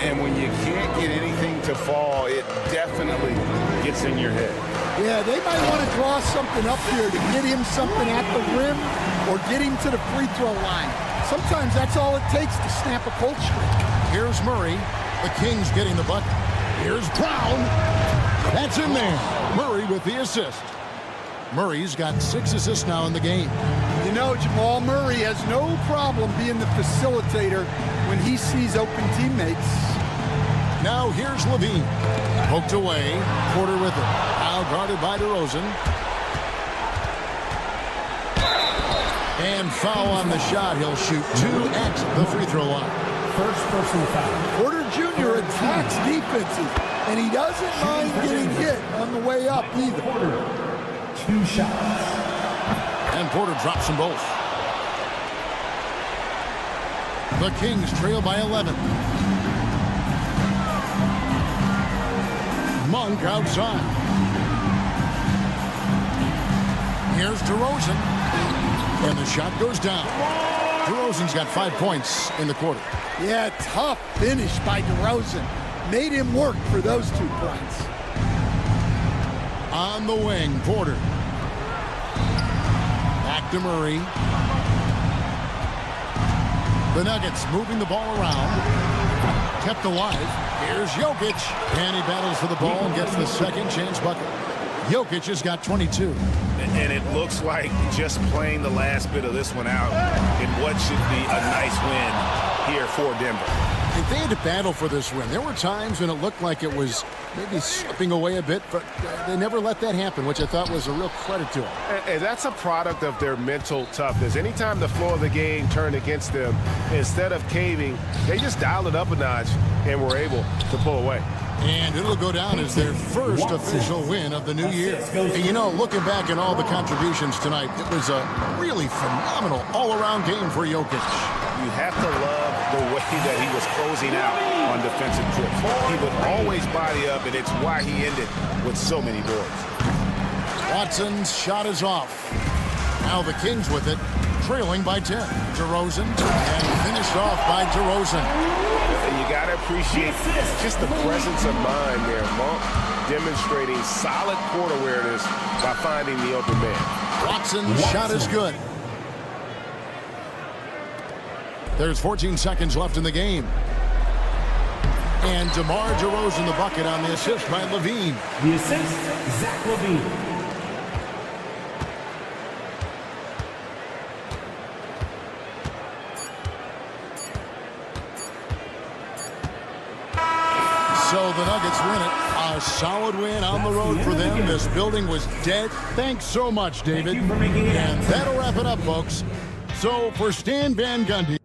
And when you can't get anything to fall, it definitely gets in your head. Yeah, they might want to draw something up here to get him something at the rim or get him to the free throw line. Sometimes that's all it takes to snap a cold streak. Here's Murray. The Kings getting the bucket. Here's Brown. That's in there. Murray with the assist. Murray's got 6 assists now in the game. You know, Jamal Murray has no problem being the facilitator when he sees open teammates. Now here's LaVine. Poked away. Porter with it. Now guarded by DeRozan. And foul on the shot. He'll shoot 2 at the free throw line. First personal foul. Porter Jr. attacks defenses, and he doesn't mind getting hit on the way up either. Porter, 2 shots. And Porter drops them both. The Kings trail by 11. Monk outside. Here's Here's DeRozan. And the shot goes down. DeRozan's got 5 points in the quarter. Yeah, tough finish by DeRozan. Made him work for those 2 points. On the wing, Porter. Back to Murray. The Nuggets moving the ball around. Kept alive. Here's Jokic. And he battles for the ball and gets the second chance bucket. Jokic has got 22. And it looks like just playing the last bit of this one out in what should be a nice win here for Denver. And they had to battle for this win. There were times when it looked like it was maybe slipping away a bit, but they never let that happen, which I thought was a real credit to them. And that's a product of their mental toughness. Anytime the flow of the game turned against them, instead of caving, they just dialed it up a notch and were able to pull away. And it'll go down as their first official win of the new year. And you know, looking back at all the contributions tonight, it was a really phenomenal all-around game for Jokic. You have to love the way that he was closing out on defensive trips. He would always body up, and it's why he ended with so many boards. Watson's shot is off. Now the Kings with it, trailing by 10. DeRozan, and finished off by DeRozan. And you got to appreciate just the presence of mind there. Monk demonstrating solid court awareness by finding the open man. Watson's shot is good. There's 14 seconds left in the game. And DeMar DeRozan the bucket on the assist by Levine. The assist, Zach Levine. So the Nuggets win it. A solid win on the road for them. This building was dead. Thanks so much, David. And that'll wrap it up, folks. So for Stan Van Gundy.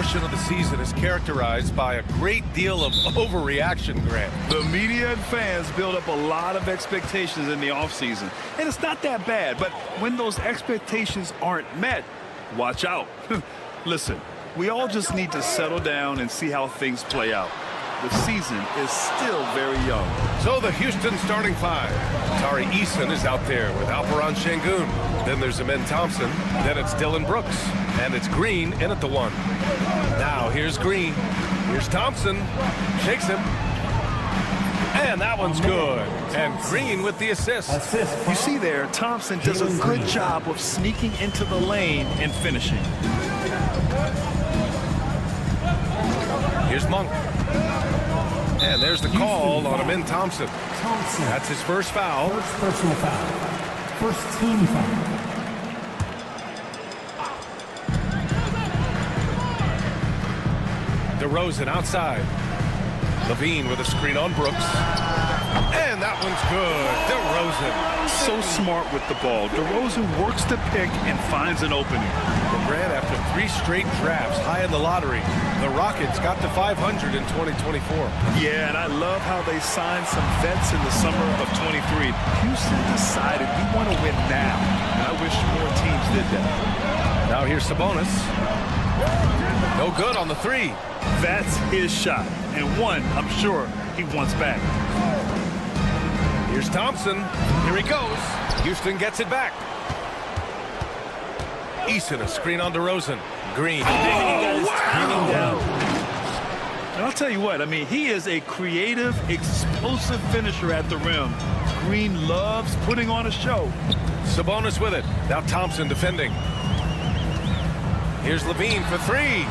portion of the season is characterized by a great deal of overreaction, Grant. The media and fans build up a lot of expectations in the offseason, and it's not that bad, but when those expectations aren't met, watch out. Listen, we all just need to settle down and see how things play out. The season is still very young. So the Houston starting five. Tari Eason is out there with Alperon Şengün. Then there's Amen Thompson. Then it's Dylan Brooks. And it's Green in at the one. Now here's Green. Here's Thompson. Shakes him. And that one's good. And Green with the assist. You see there, Thompson does a good job of sneaking into the lane and finishing. Here's Monk. And there's the call on Amen Thompson. That's his first foul. First personal foul. First team foul. DeRozan outside. Levine with a screen on Brooks. And that one's good. DeRozan. So smart with the ball. DeRozan works the pick and finds an opening. Well, Grant, after 3 straight drafts high in the lottery, the Rockets got to 500 in 2024. Yeah, and I love how they signed some vets in the summer of 23. Houston decided we want to win now, and I wish more teams did that. Now here's Sabonis. No good on the 3. That's his shot, and one I'm sure he wants back. Here's Thompson. Here he goes. Houston gets it back. Eason, a screen on DeRozan. Green. And I'll tell you what, I mean, he is a creative, explosive finisher at the rim. Green loves putting on a show. Sabonis with it. Now Thompson defending. Here's Levine for 3.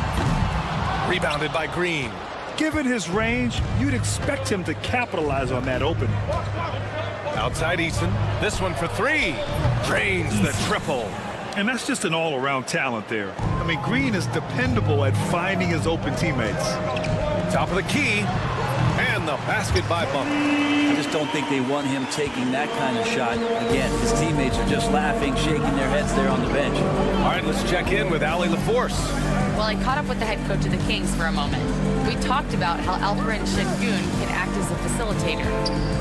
Rebounded by Green. Given his range, you'd expect him to capitalize on that opening. Outside Eason. This one for 3. Drains the triple. And that's just an all-around talent there. I mean, Green is dependable at finding his open teammates. Top of the key. And the basket by Monk. I just don't think they want him taking that kind of shot. Again, his teammates are just laughing, shaking their heads there on the bench. All right, let's check in with Allie LaForce. Well, I caught up with the head coach of the Kings for a moment. We talked about how Alperon Şengün can act as a facilitator.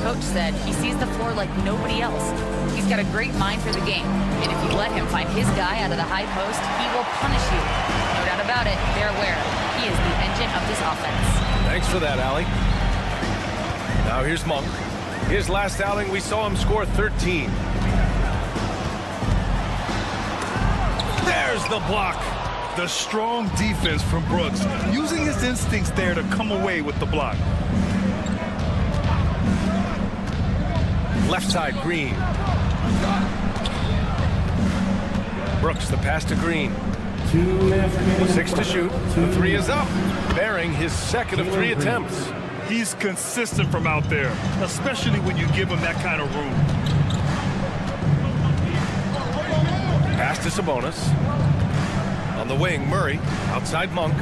Coach said he sees the floor like nobody else. He's got a great mind for the game, and if you let him find his guy out of the high post, he will punish you. No doubt about it, they're aware. He is the engine of this offense. Thanks for that, Allie. Now here's Monk. His last outing, we saw him score 13. There's the block. The strong defense from Brooks, using his instincts there to come away with the block. Left side, Green. Brooks, the pass to Green. 6 to shoot. The 3 is up, bearing his second of 3 attempts. He's consistent from out there, especially when you give him that kind of room. Pass to Sabonis. On the wing, Murray. Outside Monk.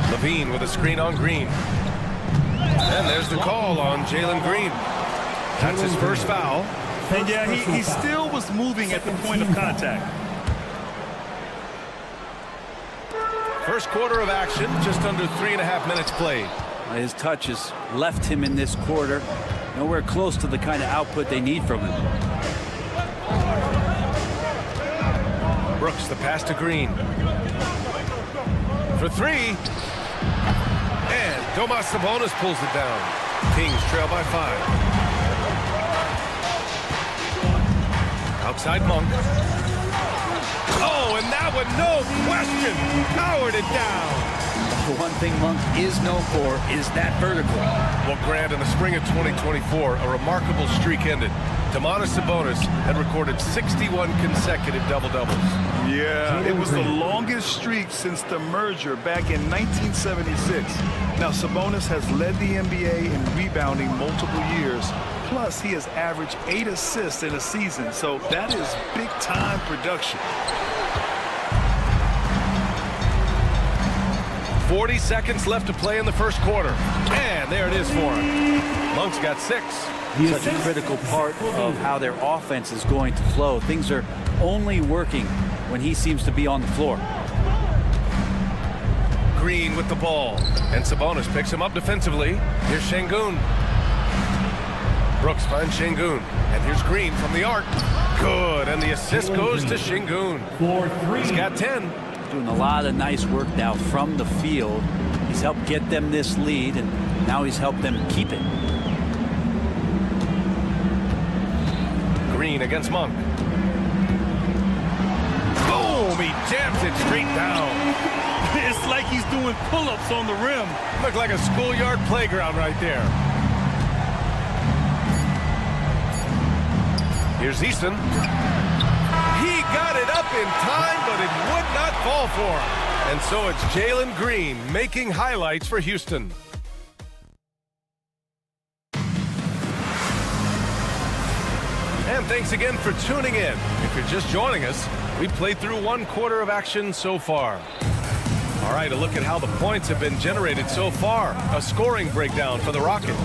Levine with a screen on Green. And there's the call on Jalen Green. That's his first foul. And yeah, he still was moving at the point of contact. First quarter of action, just under 3.5 minutes played. His touch has left him in this quarter. Nowhere close to the kind of output they need from him. Brooks, the pass to Green. For 3. And Domas Sabonis pulls it down. Kings trail by 5. Outside Monk. Oh, and that one, no question, powered it down. The one thing Monk is known for is that vertical. Well, Grant, in the spring of 2024, a remarkable streak ended. Domantas Sabonis had recorded 61 consecutive double-doubles. Yeah, it was the longest streak since the merger back in 1976. Now, Sabonis has led the NBA in rebounding multiple years. Plus, he has averaged 8 assists in a season, so that is big-time production. 40 seconds left to play in the first quarter. And there it is for him. Monk's got 6. Such a critical part of how their offense is going to flow. Things are only working when he seems to be on the floor. Green with the ball. And Sabonis picks him up defensively. Here's Şengün. Brooks finds Şengün. And here's Green from the arc. Good. And the assist goes to Şengün. He's got 10. Doing a lot of nice work now from the field. He's helped get them this lead, and now he's helped them keep it. Green against Monk. Boom! He jams it straight down. It's like he's doing pull-ups on the rim. Looked like a schoolyard playground right there. Here's Easton. He got it up in time, but it would not fall for him. And so it's Jalen Green making highlights for Houston. And thanks again for tuning in. If you're just joining us, we played through 1 quarter of action so far. All right, a look at how the points have been generated so far. A scoring breakdown for the Rockets.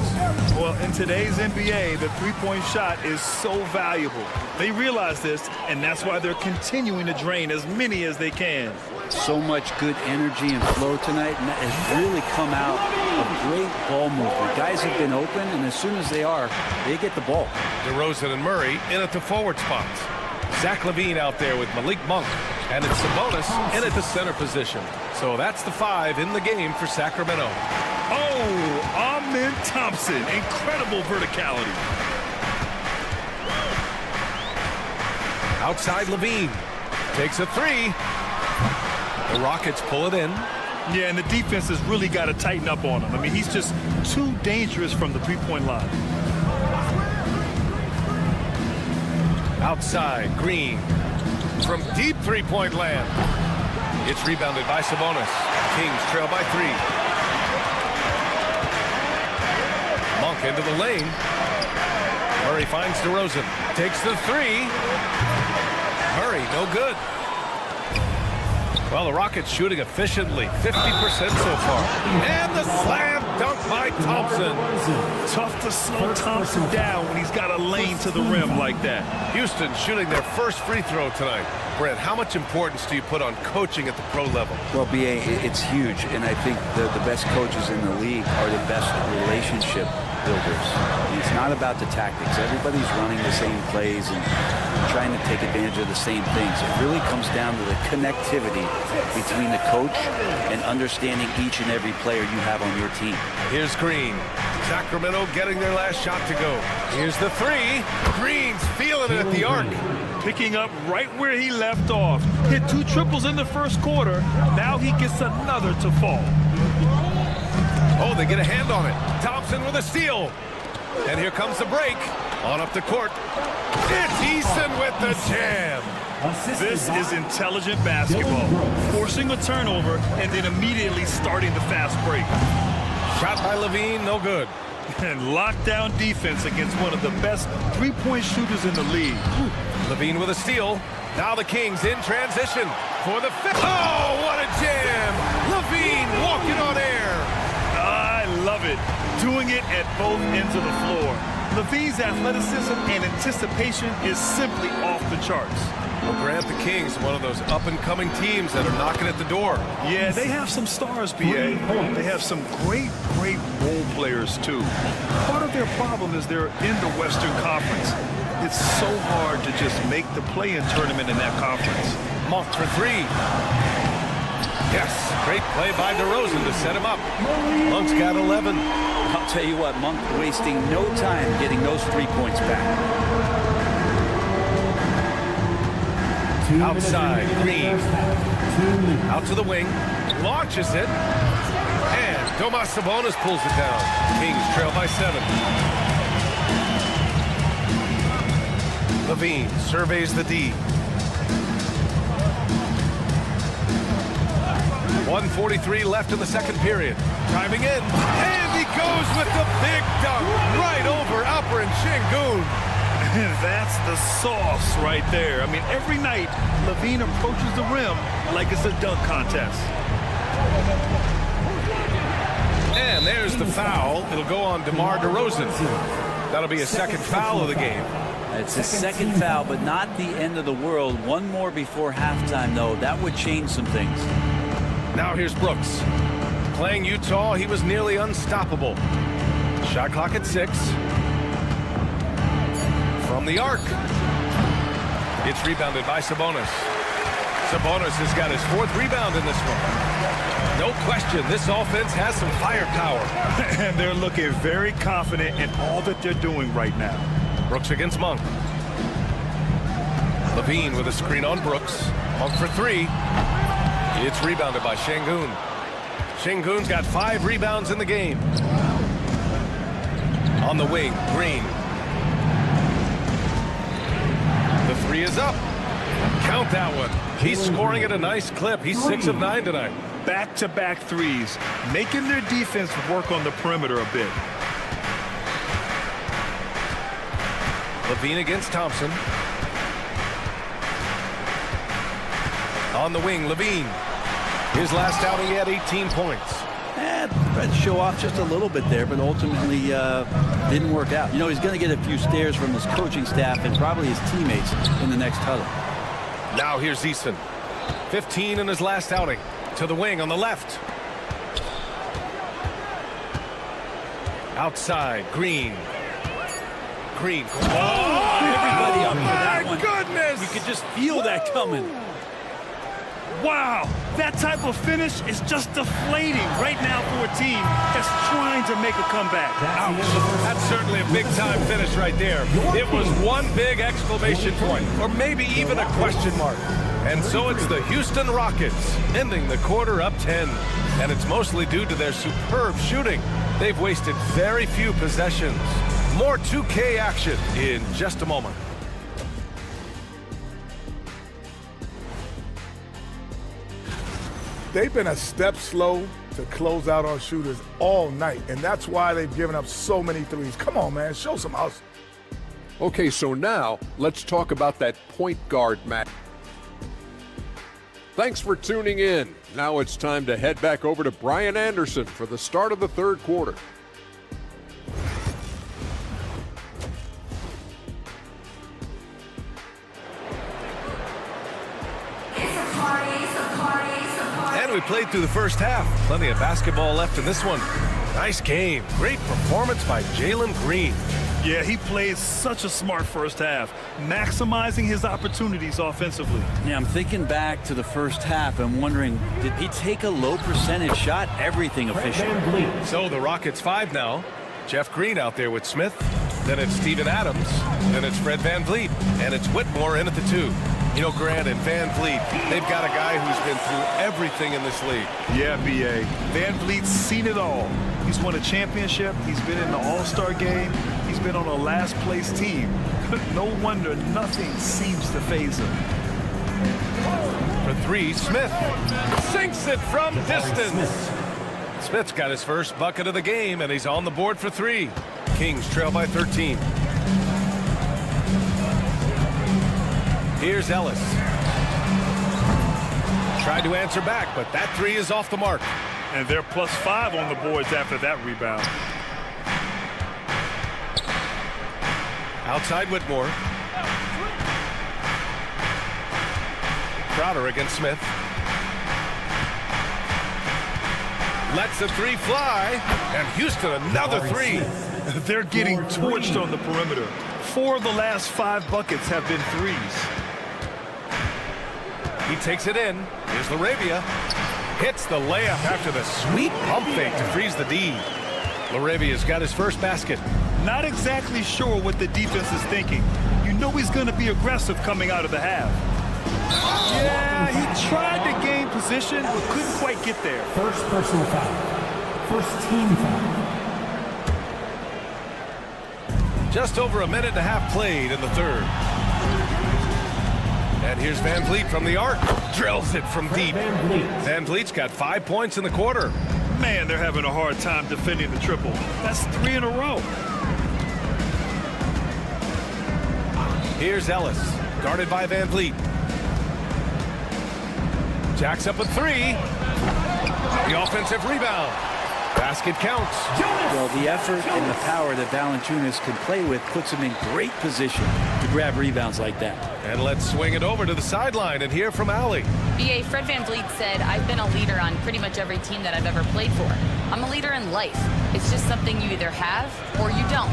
Well, in today's NBA, the three-point shot is so valuable. They realize this, and that's why they're continuing to drain as many as they can. So much good energy and flow tonight, and that has really come out of great ball movement. Guys have been open, and as soon as they are, they get the ball. DeRozan and Murray in at the forward spots. Zach LaVine out there with Malik Monk. And it's Sabonis in at the center position. So that's the 5 in the game for Sacramento. Oh, Amen Thompson. Incredible verticality. Outside LaVine. Takes a 3. The Rockets pull it in. Yeah, and the defense has really got to tighten up on him. I mean, he's just too dangerous from the three-point line. Outside, Green. From deep three-point land. It's rebounded by Sabonis. Kings trail by 3. Monk into the lane. Murray finds DeRozan. Takes the 3. Murray, no good. Well, the Rockets shooting efficiently, 50% so far. And the slam dunk by Thompson. Tough to slow Thompson down when he's got a lane to the rim like that. Houston shooting their first free throw tonight. Brent, how much importance do you put on coaching at the pro level? Well, B.A., it's huge, and I think the best coaches in the league are the best relationship builders. It's not about the tactics. Everybody's running the same plays and trying to take advantage of the same things. It really comes down to the connectivity between the coach and understanding each and every player you have on your team. Here's Green. Sacramento getting their last shot to go. Here's the 3. Green's feeling it at the arc. Picking up right where he left off. Hit 2 triples in the first quarter. Now he gets another to fall. Oh, they get a hand on it. Thompson with a steal. And here comes the break. On up the court. It's Easton with the jam. This is intelligent basketball. Forcing a turnover and then immediately starting the fast break. Shot by LaVine, no good. And lockdown defense against one of the best three-point shooters in the league. LaVine with a steal. Now the Kings in transition for the 5th. Oh, what a jam! LaVine walking on air. I love it. Doing it at both ends of the floor. LaVine's athleticism and anticipation is simply off the charts. Well, Grant, the Kings, one of those up-and-coming teams that are knocking at the door. Yeah, they have some stars, B.A. They have some great role players, too. Part of their problem is they're in the Western Conference. It's so hard to just make the play-in tournament in that conference. Monk for 3. Yes, great play by DeRozan to set him up. Monk's got 11. I'll tell you what, Monk wasting no time getting those 3 points back. Outside, Green. Out to the wing. Launches it. And Domas Sabonis pulls it down. Kings trail by 7. LaVine surveys the D. 1:43 left in the second period. Driving in. And he goes with the big dunk right over Alperen Şengün. That's the sauce right there. I mean, every night, LaVine approaches the rim like it's a dunk contest. And there's the foul. It'll go on DeMar DeRozan. That'll be a second foul of the game. It's his second foul, but not the end of the world. One more before halftime, though. That would change some things. Now here's Brooks. Playing Utah, he was nearly unstoppable. Shot clock at 6. From the arc. It's rebounded by Sabonis. Sabonis has got his 4th rebound in this one. No question, this offense has some firepower. And they're looking very confident in all that they're doing right now. Brooks against Monk. Levine with a screen on Brooks. Monk for 3. It's rebounded by Şengün. Şengün's got 5 rebounds in the game. On the wing, Green. The 3 is up. Count that one. He's scoring at a nice clip. He's 6 of 9 tonight. Back-to-back threes, making their defense work on the perimeter a bit. Levine against Thompson. On the wing, Levine. His last outing, he had 18 points. Tried to show off just a little bit there, but ultimately didn't work out. You know, he's going to get a few stares from his coaching staff and probably his teammates in the next huddle. Now here's Easton. 15 in his last outing. To the wing on the left. Outside, Green. Green. Oh, everybody up for that one. Goodness! You could just feel that coming. Wow, that type of finish is just deflating right now for a team that's trying to make a comeback. Ouch. That's certainly a big-time finish right there. It was one big exclamation point, or maybe even a question mark. And so it's the Houston Rockets ending the quarter up 10. And it's mostly due to their superb shooting. They've wasted very few possessions. More 2K action in just a moment. They've been a step slow to close out on shooters all night, and that's why they've given up so many threes. Come on, man, show some hustle. Okay, so now let's talk about that point guard match. Thanks for tuning in. Now it's time to head back over to Brian Anderson for the start of the 3rd quarter. And we played through the first half. Plenty of basketball left in this one. Nice game. Great performance by Jalen Green. Yeah, he played such a smart first half, maximizing his opportunities offensively. Yeah, I'm thinking back to the first half and wondering, did he take a low percentage shot? Everything efficient. So the Rockets 5 now. Jeff Green out there with Smith. Then it's Steven Adams. Then it's Fred VanVleet. And it's Whitmore in at the 2. You know, Grant and VanVleet, they've got a guy who's been through everything in this league. Yeah, B.A. VanVleet's seen it all. He's won a championship. He's been in the All-Star game. He's been on a last-place team. No wonder nothing seems to faze him. For 3, Smith sinks it from distance. Smith's got his first bucket of the game, and he's on the board for 3. Kings trail by 13. Here's Ellis. Tried to answer back, but that 3 is off the mark. And they're +5 on the boards after that rebound. Outside Whitmore. Crowder against Smith. Lets the 3 fly. And Houston another 3. They're getting torched on the perimeter. 4 of the last 5 buckets have been 3s. He takes it in. Here's Laravia. Hits the layup after the sweet pump fake to freeze the D. Laravia's got his first basket. Not exactly sure what the defense is thinking. You know he's going to be aggressive coming out of the half. Yeah, he tried to gain position, but couldn't quite get there. First personal foul. First team foul. Just over a minute and a half played in the 3rd. And here's VanVleet from the arc. Drills it from deep. VanVleet's got 5 points in the quarter. Man, they're having a hard time defending the triple. That's 3 in a row. Here's Ellis, guarded by VanVleet. Jacks up a 3. The offensive rebound. Basket counts. Well, the effort and the power that Valanciunas can play with puts him in great position to grab rebounds like that. And let's swing it over to the sideline and hear from Allie. BA, Fred VanVleet said, I've been a leader on pretty much every team that I've ever played for. I'm a leader in life. It's just something you either have or you don't.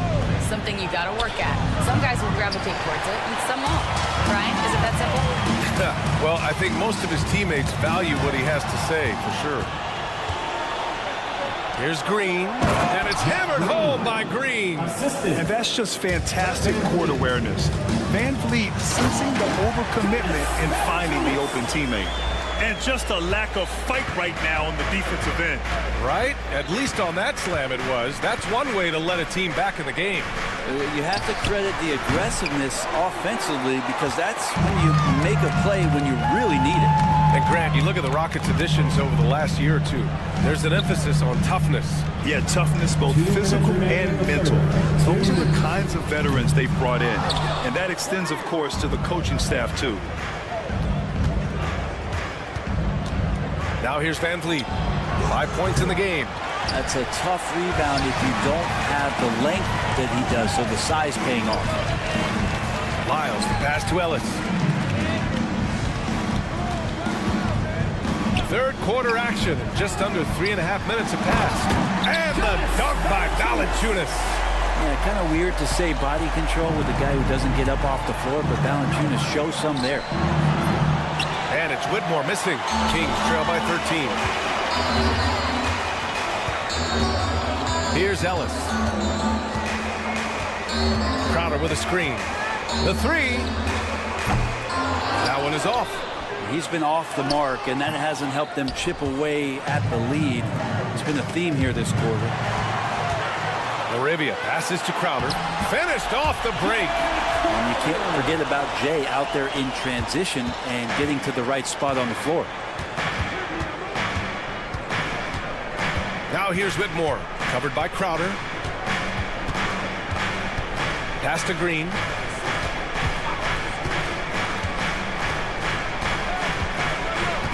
Something you got to work at. Some guys will gravitate towards it and some won't. Brian, is it that simple? Well, I think most of his teammates value what he has to say, for sure. Here's Green, and it's hammered home by Green. And that's just fantastic court awareness. VanVleet sensing the overcommitment and finding the open teammate. And just a lack of fight right now on the defensive end. Right? At least on that slam it was. That's one way to let a team back in the game. You have to credit the aggressiveness offensively because that's when you make a play when you really need it. And Grant, you look at the Rockets' additions over the last year or two. There's an emphasis on toughness. Yeah, toughness, both physical and mental. Those are the kinds of veterans they've brought in. And that extends, of course, to the coaching staff, too. Now here's VanVleet. 5 points in the game. That's a tough rebound if you don't have the length that he does, so the size paying off. Lyles, the pass to Ellis. Third quarter action. Just under 3.5 minutes have passed. And the dunk by Valanciunas. Yeah, kind of weird to say body control with a guy who doesn't get up off the floor, but Valanciunas shows some there. And it's Whitmore missing. Kings trail by 13. Here's Ellis. Crowder with a screen. The three. That one is off. He's been off the mark, and that hasn't helped them chip away at the lead. It's been a theme here this quarter. Arabia passes to Crowder. Finished off the break. And you can't forget about Jay out there in transition and getting to the right spot on the floor. Now here's Whitmore. Covered by Crowder. Pass to Green.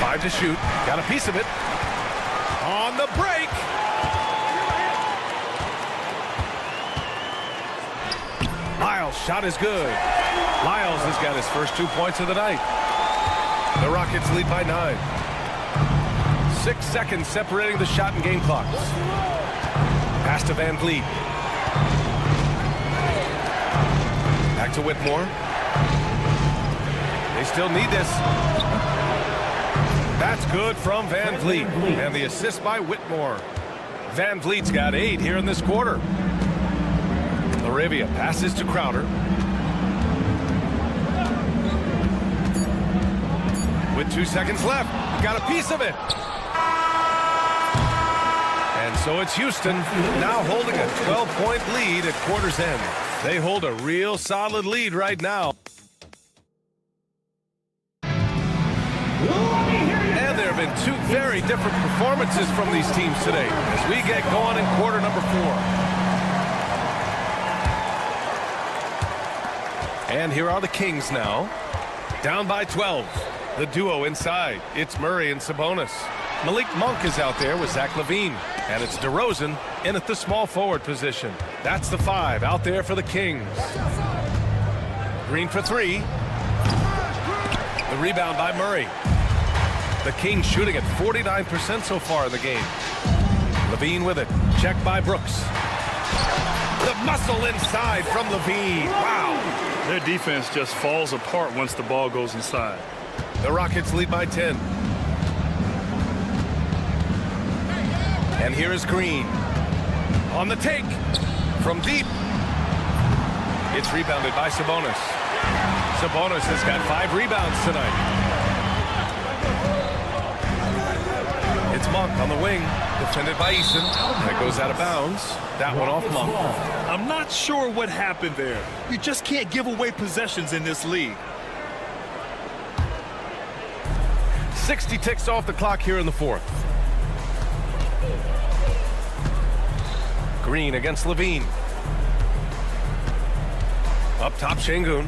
Five to shoot. Got a piece of it. On the break. Lyles' shot is good. Lyles has got his first 2 points of the night. The Rockets lead by 9. 6 seconds separating the shot and game clocks. Pass to VanVleet. Back to Whitmore. They still need this. That's good from VanVleet. And the assist by Whitmore. VanVleet's got 8 here in this quarter. Arabia passes to Crowder. With 2 seconds left. Got a piece of it. And so it's Houston now holding a 12-point lead at quarter's end. They hold a real solid lead right now. And there have been 2 very different performances from these teams today as we get going in quarter number 4. And here are the Kings now. Down by 12. The duo inside. It's Murray and Sabonis. Malik Monk is out there with Zach LaVine. And it's DeRozan in at the small forward position. That's the 5 out there for the Kings. Green for 3. The rebound by Murray. The Kings shooting at 49% so far in the game. LaVine with it. Check by Brooks. The muscle inside from LaVine. Wow. Their defense just falls apart once the ball goes inside. The Rockets lead by 10. And here is Green. On the take. From deep. It's rebounded by Sabonis. Sabonis has got 5 rebounds tonight. It's Monk on the wing. Defended by Eason. That goes out of bounds. That one off Monk. I'm not sure what happened there. You just can't give away possessions in this league. 60 ticks off the clock here in the 4th. Green against LaVine. Up top, Şengün.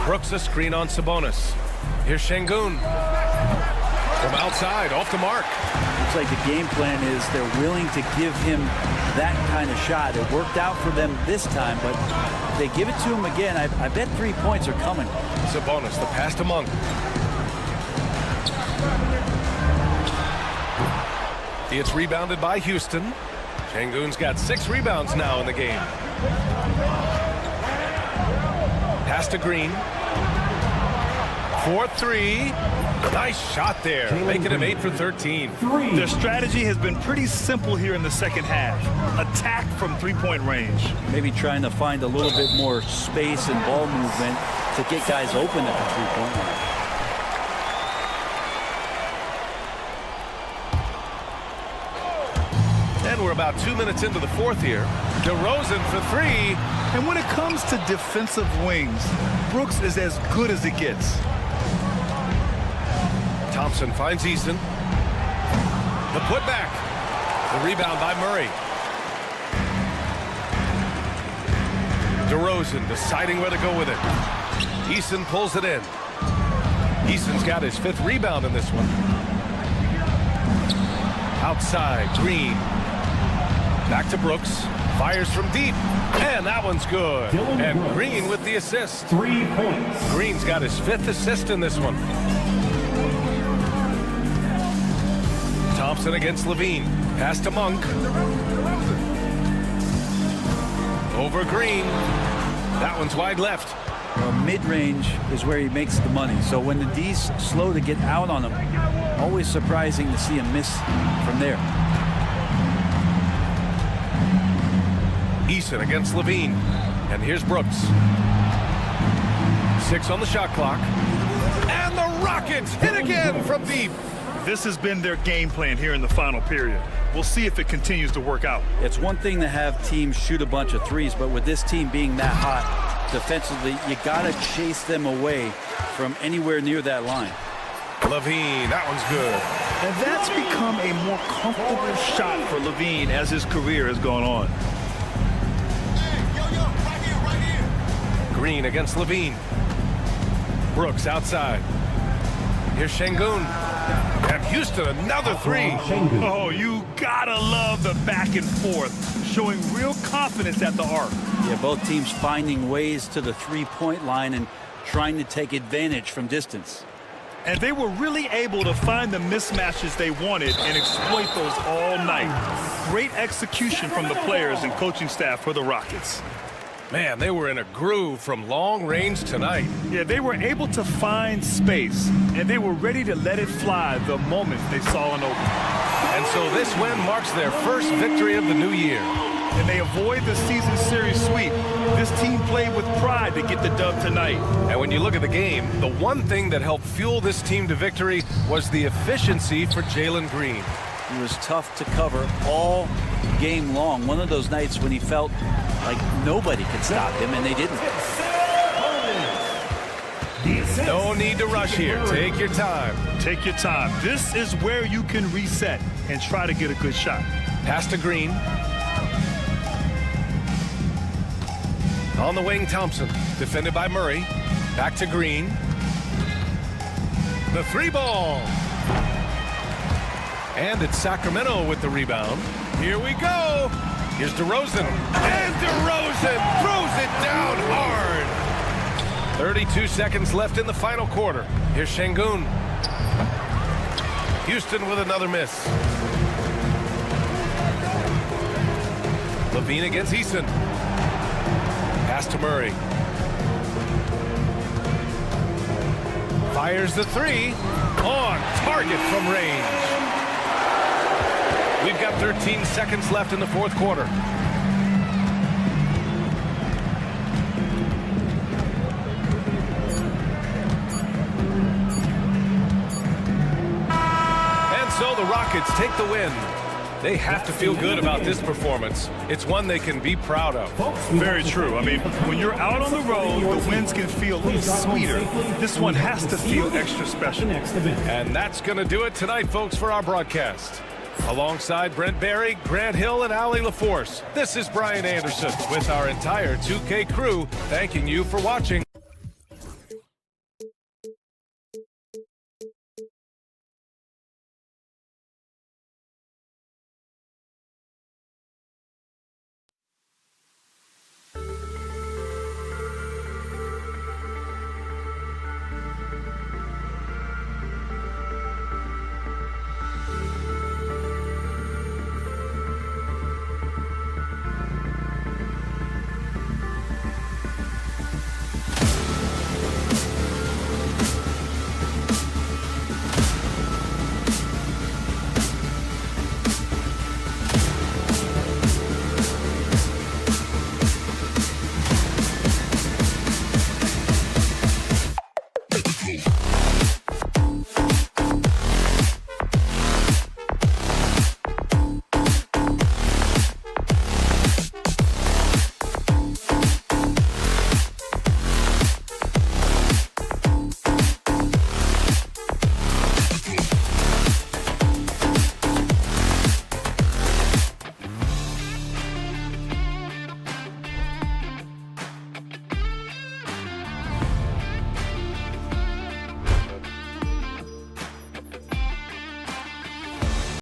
Brooks a screen on Sabonis. Here's Şengün. From outside, off the mark. Looks like the game plan is they're willing to give him that kind of shot. It worked out for them this time, but if they give it to him again, I bet 3 points are coming. Sabonis, the pass to Monk. It's rebounded by Houston. Şengün's got 6 rebounds now in the game. Pass to Green. 4-3. Nice shot there, making him 8 for 13. Their strategy has been pretty simple here in the second half. Attack from three-point range. Maybe trying to find a little bit more space and ball movement to get guys open at the three-point line. And we're about 2 minutes into the fourth here. DeRozan for 3. And when it comes to defensive wings, Brooks is as good as it gets. Thompson finds Easton. The putback. The rebound by Murray. DeRozan deciding where to go with it. Easton pulls it in. Easton's got his 5th rebound in this one. Outside, Green. Back to Brooks. Fires from deep. And that one's good. And Green with the assist. 3 points. Green's got his 5th assist in this one. Thompson against Levine. Pass to Monk. Over Green. That one's wide left. Well, mid-range is where he makes the money. So when the D's slow to get out on him, always surprising to see him miss from there. Eason against Levine. And here's Brooks. 6 on the shot clock. And the Rockets hit again from deep. This has been their game plan here in the final period. We'll see if it continues to work out. It's one thing to have teams shoot a bunch of threes, but with this team being that hot defensively, you got to chase them away from anywhere near that line. Levine, that one's good. And that's become a more comfortable shot for Levine as his career has gone on. Green against Levine. Brooks outside. Here's Şengün. And Houston, another 3. Oh, you gotta love the back and forth, showing real confidence at the arc. Yeah, both teams finding ways to the three-point line and trying to take advantage from distance. And they were really able to find the mismatches they wanted and exploit those all night. Great execution from the players and coaching staff for the Rockets. Man, they were in a groove from long range tonight. Yeah, they were able to find space, and they were ready to let it fly the moment they saw an opening. And so this win marks their first victory of the new year. And they avoid the season series sweep. This team played with pride to get the dub tonight. And when you look at the game, the one thing that helped fuel this team to victory was the efficiency for Jalen Green. He was tough to cover all game long. One of those nights when he felt like nobody could stop him, and they didn't. No need to rush here. Take your time. Take your time. This is where you can reset and try to get a good shot. Pass to Green. On the wing, Thompson. Defended by Murray. Back to Green. The 3-ball. And it's Sacramento with the rebound. Here we go. Here's DeRozan. And DeRozan throws it down hard. 32 seconds left in the final quarter. Here's Şengün. Houston with another miss. Levine against Eason. Pass to Murray. Fires the 3. On target from range. We've got 13 seconds left in the fourth quarter. And so the Rockets take the win. They have to feel good about this performance. It's one they can be proud of. Very true. I mean, when you're out on the road, the wins can feel a little sweeter. This one has to feel extra special. And that's going to do it tonight, folks, for our broadcast. Alongside Brent Barry, Grant Hill, and Allie LaForce, this is Brian Anderson with our entire 2K crew thanking you for watching.